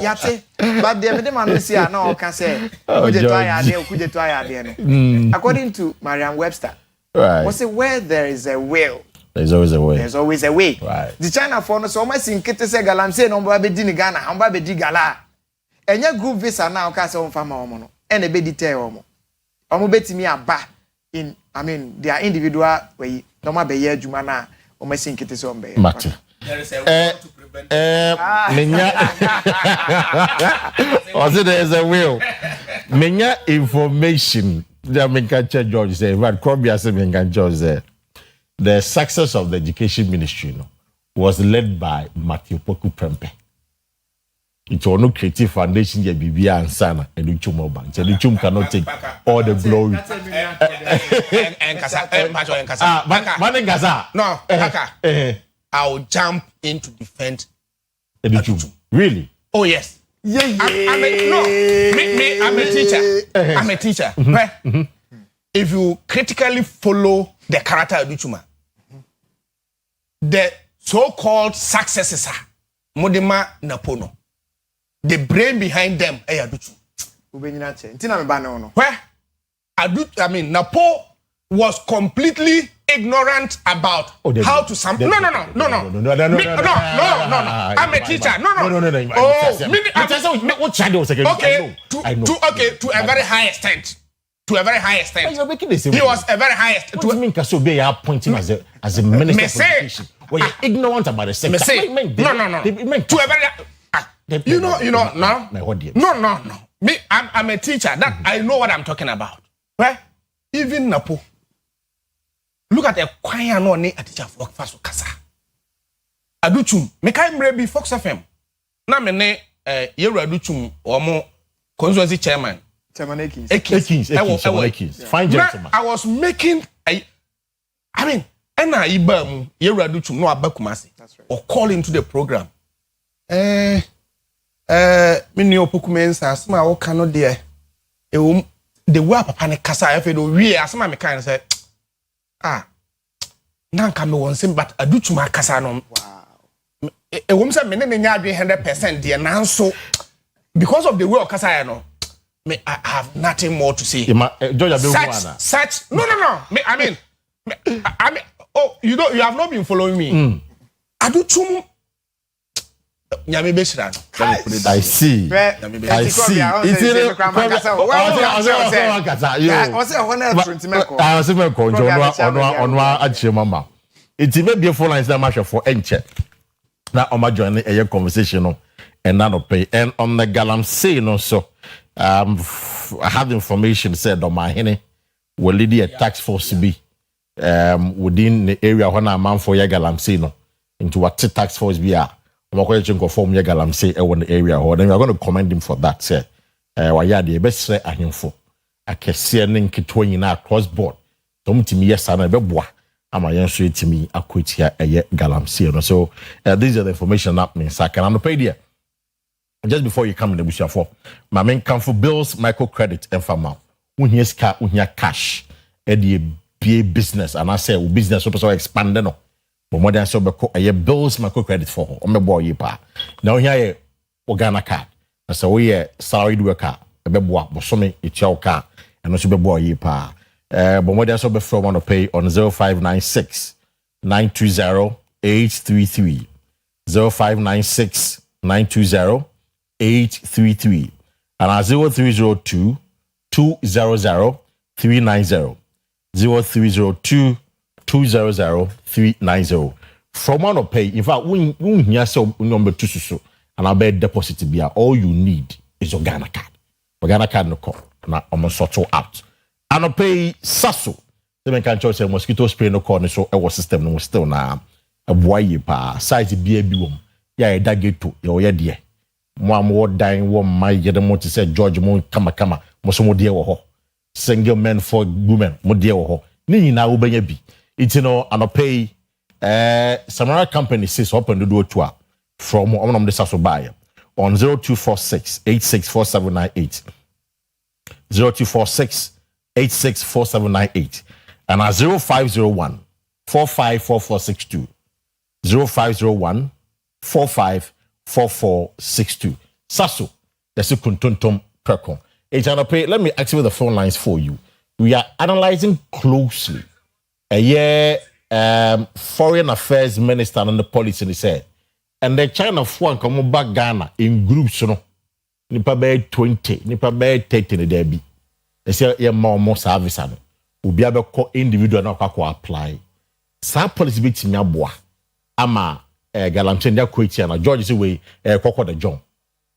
Yate, but the man we see now can say, according to Marian Webster,
right?
Was it where there is a will?
There's always a way.
There's always a way.
Right.
The China for no so much in Kitese Galamse no Babedi Ghana, Hambabedi Gala. And your group visa now cast on Fama Omono, and a bedi tell Omo beti me a ba in, I mean, their individual way, no matter year Jumana. There is a way to prevent
also there is a will. Menya information that me can George say, but Krobia say me can George say. The success of the education ministry was led by Matthew Poku Prempe. It was no creative foundation ye Bibia and Sana and Uchum Bank. So Uchum cannot take all the glory.
No, Paka. I'll jump in to defend
Uchum. Really?
Oh yes.
Yeah.
I'm a teacher. I'm a teacher. If you critically follow the character of Uchuma, the so-called successors are Modema Napono. The brain behind them, Aduchu. Where Napo was completely ignorant about how to sample. No. I'm a teacher. No. To a very high extent. He was a very high extent.
What do you mean Kasobe are pointing as a minister of education? Well, you're ignorant about the sector.
No. To a very No. Me, I'm a teacher. That I know what I'm talking about. Where even Napo. Look at a choir no a teacher for Faso Kasa. Aduchum, me kai mrebi Fox FM. Na me ne Yeru Aduchum omo constituency chairman.
Chairman Ekins. Fine gentleman.
I was making ena iba mu Yeru Aduchum no abakumase. Or call into the program. Me ni opokumensa asma wo ka no de the way papa ne kasa afa do wie asma me kan say nanka me won sim but Aduchuma kasa no wow wom say me ne nya adwen 100% de nanso because of the way kasa ya no I have nothing more to say. Such no. I mean, oh, you have not been following me. I do too.
I see. It's even beautiful lines that match for enche. Now on my journey a conversation and not pay. And on the Galamsey no so I have information said on my henny will lead a tax force be within the area when I'm for your Galamsey no into what tax force be are. I'm going to conform your Galamsey in the area or then we are going to commend him for that say why ya the best say a him for a kesianing kitwin in our cross board. Don't to me yes and a beboa. I'm a young straight to me, I quit here a Galamsey. So these are the information happening. So I can pay there. Just before you come in the bush for my main come for bills, microcredit, and farmer. When here's cash, a business, and I say business so expanding. But more than so, a bills, microcredit for on my boy. Now here, organa card. So we salaried worker, a beboa, but some it's your car, and also be boy. But what else before want to pay on 0596 920 833 0596 920 833 and 0302 200 390 0302 200 390 from one to pay. In fact, when you so number 2 so and I bet deposit be all you need is organa card no call na almost sort out. And I pay Sasso. The man can choose a mosquito spray no corner so our system no still na a boy pa size be a biom. Ya a dagget to your dear. More dying woman my yedamo to say George Moon kama mosomo dear ho. Single men for women mo dear ho. Nini na ubenya bi. It's and I pay Samara company says open the door to from one of the Sasso buyer on 0246 864798 0246 864798 and 0501 454462 0501 454462 Sasso that's a kuntuntum percon. Let me activate the phone lines for you. We are analyzing closely a year foreign affairs minister and the policy said and the China one come back Ghana in groups no nipa be 20 nipa be 30 ne there be. They say yeah more service ano. Obi abeko individual na kwakwa apply. Sa policy bit me aboa. Ama Galamsey dia kweti na George say we kwakwa the John.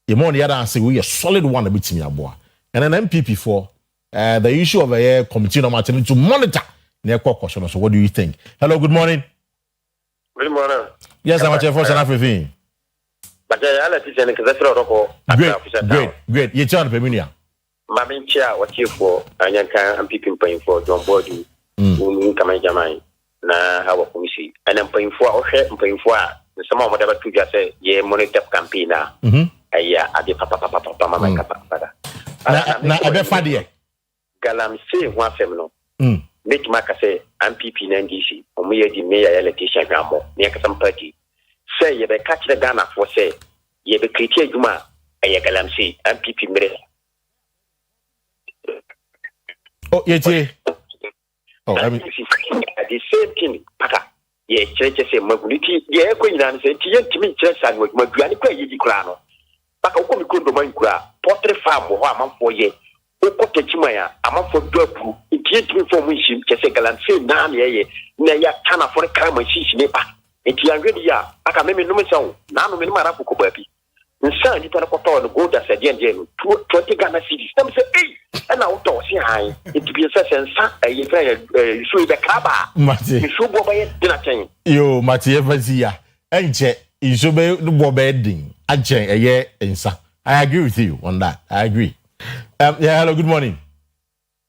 The more the other say we a solid one bit me aboa. And an MPP for the issue of a committee no matter to monitor na kwakwa. So what do you think? Hello, good morning.
Good morning.
Yes, I'm a chef for South Africa.
But I like to say
great. You turn Peminia.
Mami chia wati for anyanka and people paying for John Body. Kama jamai na hawa kumisi. And I'm paying for paying for some of whatever to just say ye monitor campaign na. Yeah, ade papa mama kapa.
Na abe fadie.
Galamsey one femino. Make maka say MPP na NDC. Omuye di mayor election gamo. Ni akasam party. Say ye be catch the Ghana for say ye be critique juma aye Galamsey MPP mere.
Oh, yeah. Oh, I mean,
the same thing. Paka, yeah, church say Maguniti, yeah, Queen and say, Timmy Church and with Magani Crano. Paka, who could do my gra, portrait farm or a month for ye, who put the Chimaya, a month for Dopu, it can't be for me, just a Galamsey, Nanya, Naya, Tana for a crime and she's neighbor. It's young ready, I can make no sound, Nano Marapu Kobapi. And son, you can go that's a gen 20 Ghana cities. Some say, hey. And now, high. It be a session, a show the Kaba.
Mati.
So, Bobby, dinner chain.
Yo, Mati, Evazia. Enche, you should be the Bobedding. Ache, a year, and sir. I agree with you on that. I agree. Yeah, hello, good morning.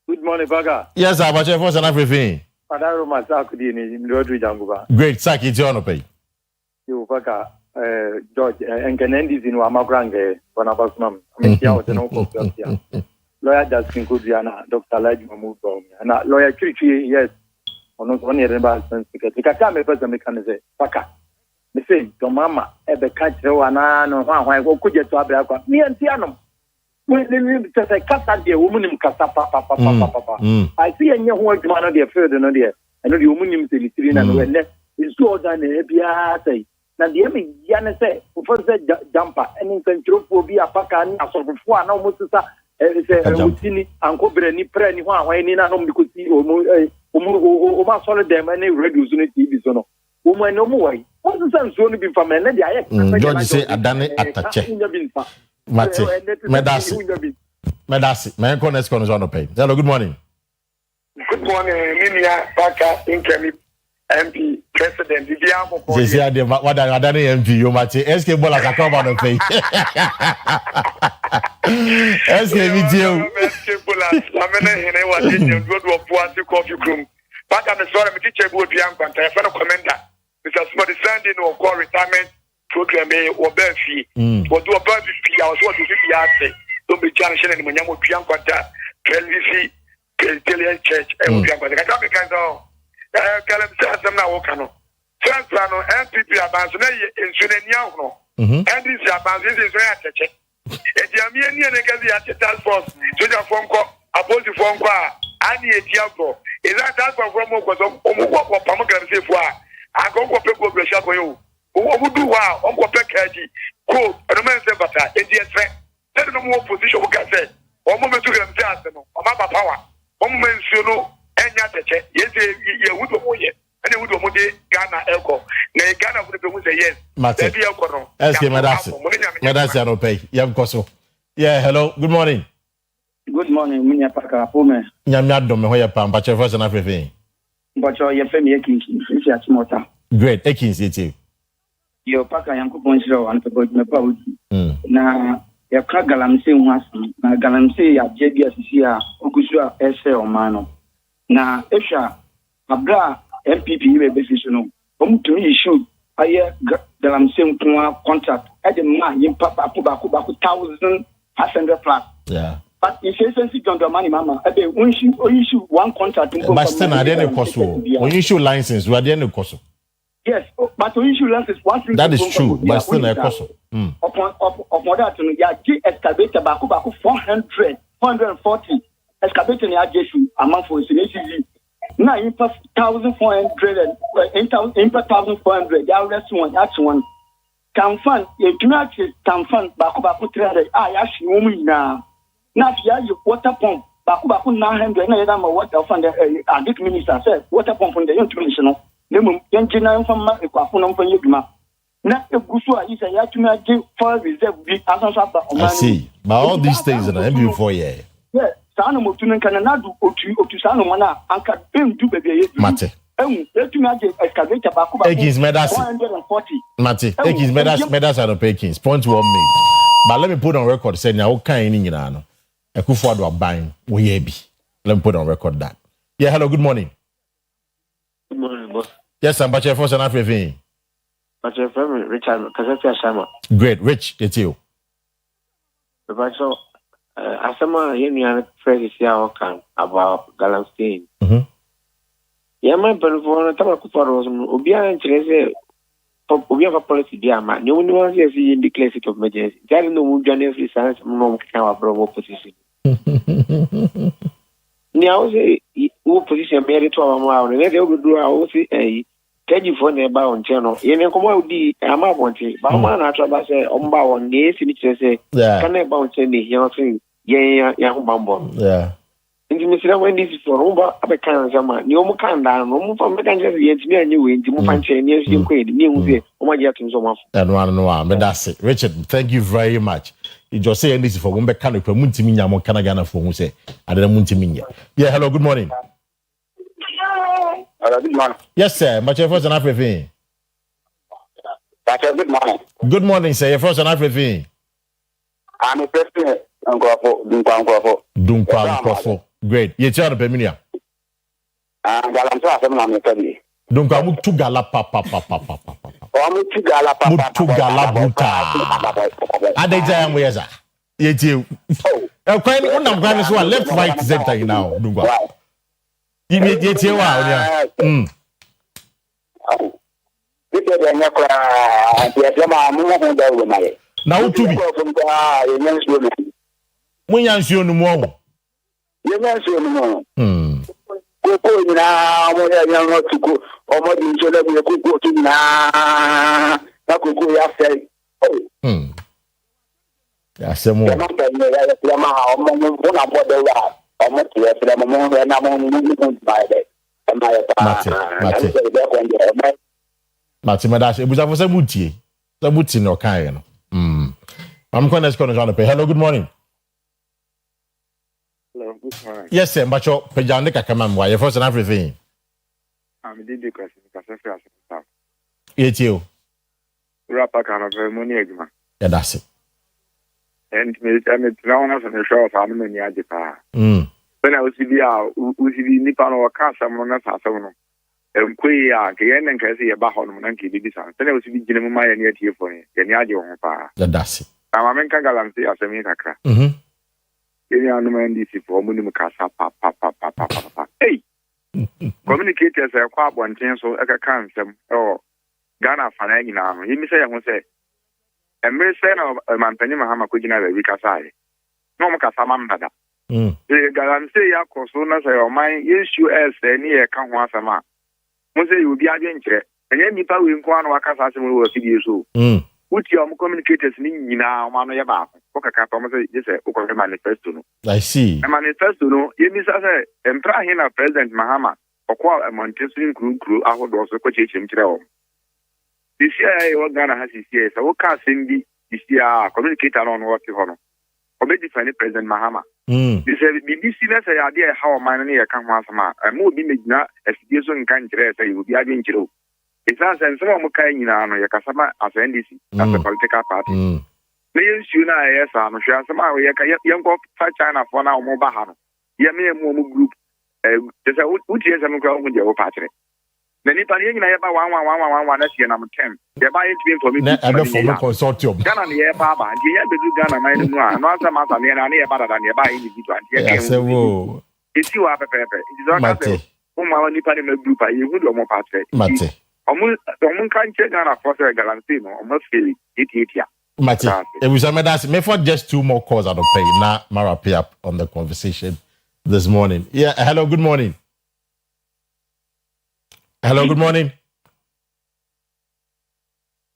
Good morning, Baga.
Yes, I'm a chef for South Africa.
Padaro Masakudi in Rodri Janguba.
Great, Saki, it's on pay.
You, Baga, George, and Canendis in Wamagrange, one of us, mum. I mean, was an open. Lawyer Justin Kudiana, Dr. Lajma Mubo, and lawyer Chichi, yes, on not one year about because the Katame person mechanism, Paka. The same, your mamma, ever catch her one, or why could you to Abraka? Me and Tiano. when they say kasa de woman im kasa papa I see any who man dey afraid no dey I know the woman im say litiri na no we is so than e bia say na de me ya ne say for say jumper any control bi apaka ni asofofo ana mo sisa say utini anko brani prani ho ahwan ni na no bikosi o ma sole dem any radio so no TV so no o mo no mo wai what is that so no be for me na dey aye
George say adane atache Mate, Medasi, my next one is on the page. Hello, good morning.
Good morning, Minia Baka, Inkemi, MP, President,
what are Adani MP? You might say, SK Bola come on the page. SK video.
SK Bola, I'm watching you go to a poor coffee room. But I'm sorry, my teacher would be young, but I have a commander. Mr. Smith is sending or call retirement. Program or Benfi, or do a bird fee. I was what to be asked. Don't be challenging any money. I'm going to contact PLVC, Italian Church, and we are going to get up because Caleb says, I'm not working. First, NPP advance in Sunenya, and this advance is very attached. And the Armenian against the task force, to the phone call, about the phone call, and the Diablo. Is that task force from Omo Pamagan say for I go for people to shop for you. Who do wow, Uncle Pekadi, quote, and a man said, but in the effect, let no more position we can say, or moment to them, or Mama Power, one moment, you know, and Yatache, yes, you would have yet, and you would have Ghana Elko, nay, Ghana would have said yes, maybe Elko.
Ask him, Madasi, I don't pay. Yam Koso. Yeah, hello, good morning.
Good morning, Minya Paka, Pome.
Yamyadom, where you pam, but your first and everything.
But your family, it's a
great, Ekins, it
your Paka Yankupon show and about my boat. Now, your crack galamsey was galamsey at JBS, Okusua, Essay or Mano. Now, Esha, Abra, MPP, decision. To issue a year galamsey contract at the man in Papa Pubaku 1,500 plus.
Yeah.
But if you sensitive on the money, Mama, when you issue one contract,
but still, I didn't cost when you issue license, we are the cost.
Yes, but when you issue license,
that is true, but still, a cost.
Upon that, you have excavator baku 440 excavator in the amount for CCG. Now, in 1,400 and 1,400, the rest one. Can fund, if you not can fund baku 300, I actually woman now. Now, you water pump, baku 900, and I'm a water fund. A big minister said, water pump on the international. Engineer from Equafunum from Yugma. Not a Gusua is a Yatuma for reserve. I
see. But all these things are every 4 years.
Yes, Sanamo Tunan Cananadu or to Sanomana, and can bring to baby.
Mate.
Let me excavator Baku 440.
Mate, Ekins Medas are the Pekins. Point 1 minute. But let me put on record saying, now, okay, in Yano. A Kufuado are buying, we be. Let me put on record that. Yeah, hello, good morning.
Good morning, boss.
Yes, I'm Bache Force and everything.
But your friend Richard Kazafia Shama.
Great, Rich, it's you.
But so, as someone here, Freddie Siaokan about Galamstein. Yeah, my brother, Tamakuparos, Ubia and Teresa, Ubia policy, dear man. No one is in the classic of emergency. There is no January science, no Bravo position. Now, who position married to our mouth, and they will do our OCA. Tell you for neighbor on channel. You know, come out the Amaponte, but man, I try say, Omba on the finish say, can I bounce any young thing? Yeah, young bumble.
Yeah.
And you say, when this is for Rumba, I can't some new Mukanda, no more from Mekanjas, yet me and you in Timupanche, and yes, you quit, new, oh my God, so much.
And one, but that's it. Richard, thank you very much. You just say this for one mechanic from Muntiminia, more Canagana for who say, I didn't Muntiminia. Yeah, hello, good morning.
Good morning.
Yes, sir. Much your first and everything.
Good morning.
Good morning, sir. Your first and everything.
I'm a president.
Dunkwa. Great. You tell the Peminia. Dunkwa Tugala papa. Tugala bruta. Adeja Mweza. Yeti. Quite one of Granny's one left, right, center now. Dunkwa. You need yet you are. Now to be. Munya nsuo no mu o.
Ye nsuo no mu. Koko nyina mo ya nya no tuko. Omo di nsuo na mu koko tu nyina. Na koko ya fai.
Ya semo.
Ya ma ta ni ya ma ha omo mo na bodo wa. Omo ti ya fira mo na mo mu ba de.
Mate, Madash, it was a Sabuti. Sabuti no kind. I'm going to pay. Hello, good morning.
Hello, good morning.
Yes, sir, but your Pajanica come on, why you're first and everything.
I'm the because
It's you.
Rapper kind of money egma.
Yeah, that's it.
And me, I'm now on the show of Amman Yajipa. When I was Nippon or Casa Monasasono. And Quia, Gayan and Cassie about Monkey Bidison. Then I was beginning my near here for me. Yanyajo.
That's it.
I'm a Galanty as a Minaka. Any man this for Munimacasa, papa. Hey! Communicators are quite one chance so I can't some or Ghana Fanagina. You may say, I won't say. And may say, a man Penimahama Kujina, Ricasai. No Macasamanda. The Galanty Yakosuna say, oh, my issue as any account once a month. Must say you will be against it. And then you will inquire what Casas will see you so. Which your communicators mean now, Mano Yaba. Coca Capama is a manifesto.
I see.
A manifesto, you miss us and try him a President Mahama or call a Montesquieu crew, I would also coach him to this year, what Ghana has this year, so what can't sing this year, communicate on what you honor. Or maybe find President Mahama. This BBC let's say idea how mine can once a month. And more be made not as you can't say you will be against you. It's not some of Kaina, Yakasama as NDC, as a political party. Millions you know, yes, I'm sure some young China for now, Mobahano. Yammy group. There's a wood years I'm going with your party. The Nipanian about 1 year number 10. They're buying for me.
I don't follow consortium.
Ghana near Baba, and you have to Ghana, my not some other near better than nearby individual. If you have a paper, it is not that. Nipani group, you would almost party.
Mate.
Almost can't check Ghana for a Galantino, almost feel it here.
Mate, it was a medicine. May for just 2 more calls out of pay. Now, Mara pay up on the conversation this morning. Yeah, hello, good morning. Hello, good morning.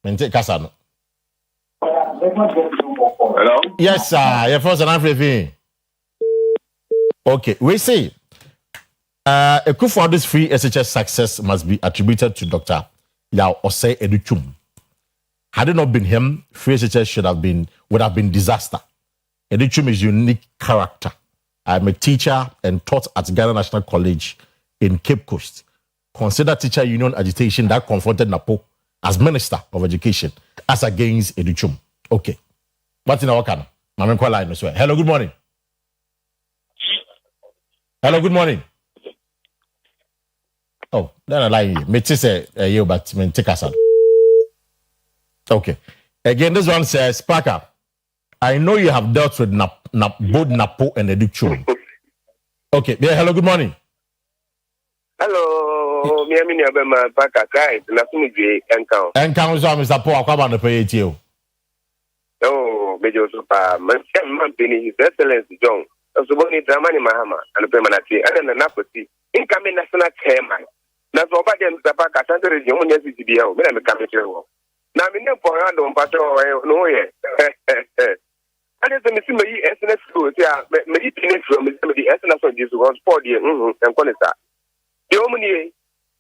Hello? Yes, sir. Your first and everything. Okay, we see. A coup for this free SHS success must be attributed to Dr. Yao Osei Educhum. Had it not been him, free SHS would have been disaster. Educhum is unique character. I'm a teacher and taught at Ghana National College in Cape Coast. Consider teacher union agitation that confronted Napo as Minister of Education as against Educhum. Okay. What's in our can? Hello, good morning. Hello, good morning. Oh, then I lie. Me say you, but me take us out. Okay. Again, this one says, Parker, I know you have dealt with both Napo and Educhum. Okay. Yeah, hello, good morning.
Hello, me amini abema Parker kai na sumije encounter.
Encounter Mr. Paul Akwaba no pay you.
Oh, bejo super. Man peni His Excellency John. So boni Dramani Mahama and permanently and na Napoti. Incoming national chairman. Na so ba dem Mr. Parker Santa region mo nyesi CBA. Me na me come here. Na me nem for hand on pato no ye. And it's a me SNS school. Yeah, me di pini from me di SNS on this was 4 years. Enkonesa. The only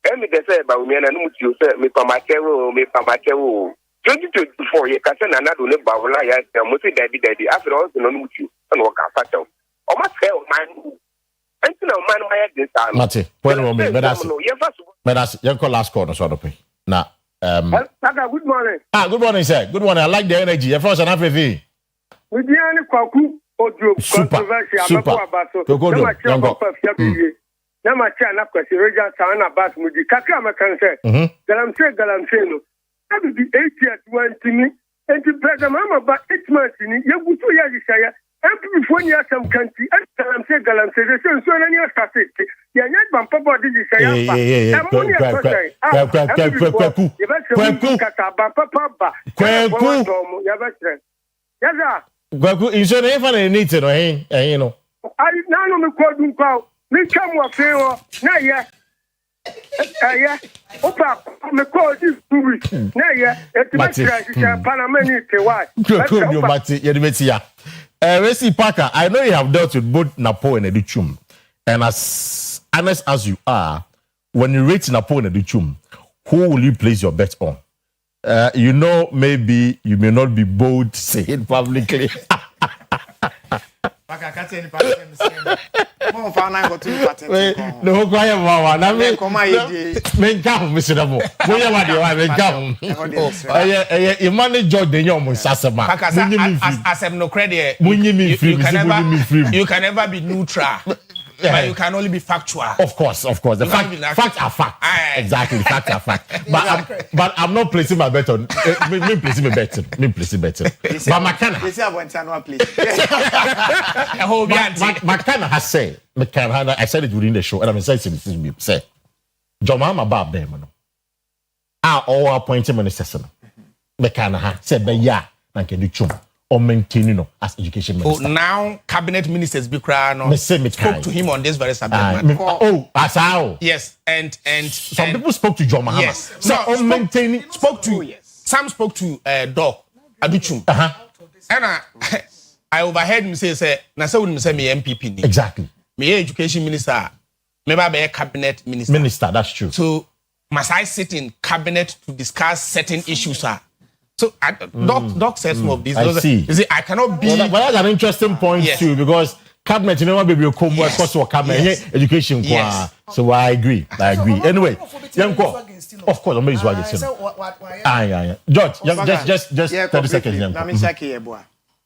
they say about me and I know you say me pamakewo 2024 you can send another Bawla ya Musi daddy after all no you and work out. O must tell man. And no man my this time.
Mate, when moment, but that's your last call sort of pay. Now
good morning.
Good morning, sir. Good morning. I like the energy. Your first and everything.
We the kwaku audio controversial Nama na Kwesi Region Town about Mudi Kaka Makanse. Galamse no. That be 8 years 20 and the president mama about 8 months in you go to Yagishaya and before you some country and Galamse so any static. Ya nyat ban papa di Yagishaya.
Gwaku insurance if I need to know you know.
I now me call you call. Me come wa feel na yeah. Yeah. Opa me call this 2 weeks. Na yeah. It be try Panamani ke why.
Good you Mati, you be here. Kwesi Parker, I know you have dealt with both Napo and Edichum. And as honest as you are, when you rate Napo and Edichum, who will you place your bet on? You know, maybe you may not be bold to say it publicly.
No,
quiet, Mama. I mean, Mr. Damo. You manage George the Young Sassama.
As I'm no credit, you can never be neutral. But you can only be factual.
Of course. The facts are facts. Exactly, facts are facts. But I'm not placing my bet on. Me placing my bet. But Makana has said. I said it within the show, and I'm saying it. Say, John Mama Bob them. All appointed ministers. Makana has said, "But yeah, I can do chum." Or maintaining as education minister.
Oh, now cabinet ministers be crying. Spoke to him on this very subject.
As how?
Yes, and
some people spoke to John Mahama.
Yes, so maintaining spoke to some spoke to Doc Aduchum. And I overheard him say na say we say me MPP.
Exactly.
Me education minister. Maybe be a cabinet minister.
Minister, that's true.
So must I sit in cabinet to discuss certain issues, sir? So Doc says some of these.
I see.
You see, I cannot be.
But that's an interesting point too, because cabinet, you know, maybe you come work for cabinet education.
Yes.
So I agree. Anyway, of course, I'm going to against George, just 30 seconds.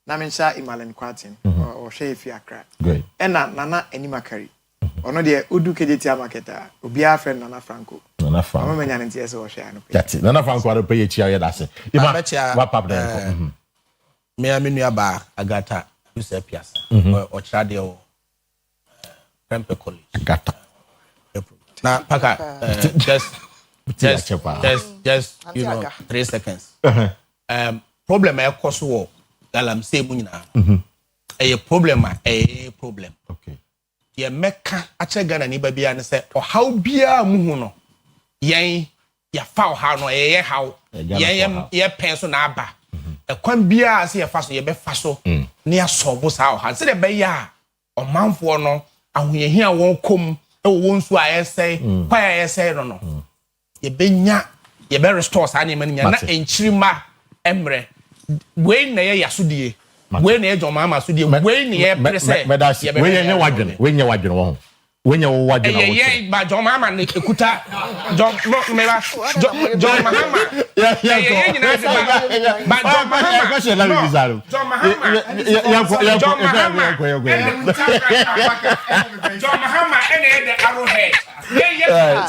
Namisha Imalen Kwatin or Shefi Accra.
Great.
And Nana Animakari. Or no, dear Udu Kedia Marketa, Ubia friend Nana Franco.
Nana Franco.
I'm a NTS or Shano.
That's it. Nana Franco, I'll pay a chair. That's it. What up there?
Me, I'm in your bar, Agata, Usepias, or Chadio, Prempe College.
Agata.
Now, Paka, just, 3 seconds. Problem I cause war. Galam say munina. A problem.
Okay.
Ye meka ache Ghana ni bia ne say o how bia mu no. Yen ya fa ha no ye how. Ye pen so na aba. E kwan bia se ye fa so ye be fa so. Ne ya sobo sa ha. Se de be ya o manfo no ahoyehia won kom e wo nsu a ye say, kwa ye say no. Ye be nya ye be restore sa ne man nya na enchirima emre. When na ya sudie when na John Mama sudie when na ya prese
when ya wadwene wo when ya wadwene
yeah ba John Mama ne ekuta John Mama John Mahama yeah nyina se ba John Mahama John Mahama and the arrowhead yeah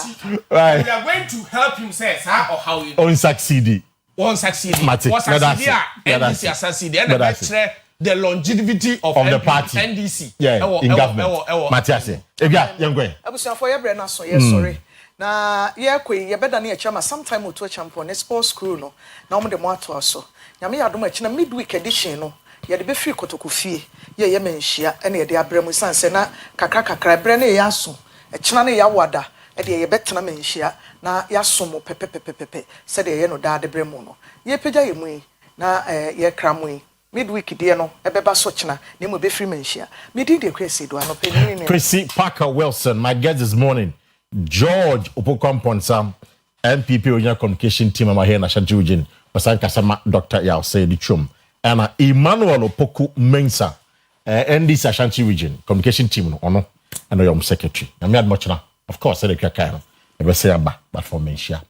we are going to help him say how you
on succeed.
One succeed. Was NDC succeed. And the longevity of
the party.
NDC.
Yeah, in government. Matthias. Young boy.
Abusia for your brain so yes sorry. Na ye kwe ye beda na e chama sometime to champion sports school no. Na omo de mo ato aso. Nyame ya dom achi na midweek edition no. Ye de be free kotoko fie. Ye menhia na ye de abremu sanse na kakra bre na ye aso. E china na ye awada. E de ye betena menhia na ya somo pepepepepe said ye no da de bremu no ye pagya ye mu na ye kra mu midweek de no e beba so chena na mo be free menhia me din de Kwesi do no penini
Kwesi Parker Wilson. My guest this morning, George Opokwamponsa, MPP Original Communication Team am here na Ashanti Region Pasan Kasama Dr. Yaosedi Chum and Emmanuel Opoku Mensa NDC Ashanti Region Communication Team no ono and your secretary na me admochna of course say the kaka no e be say aba but for menhia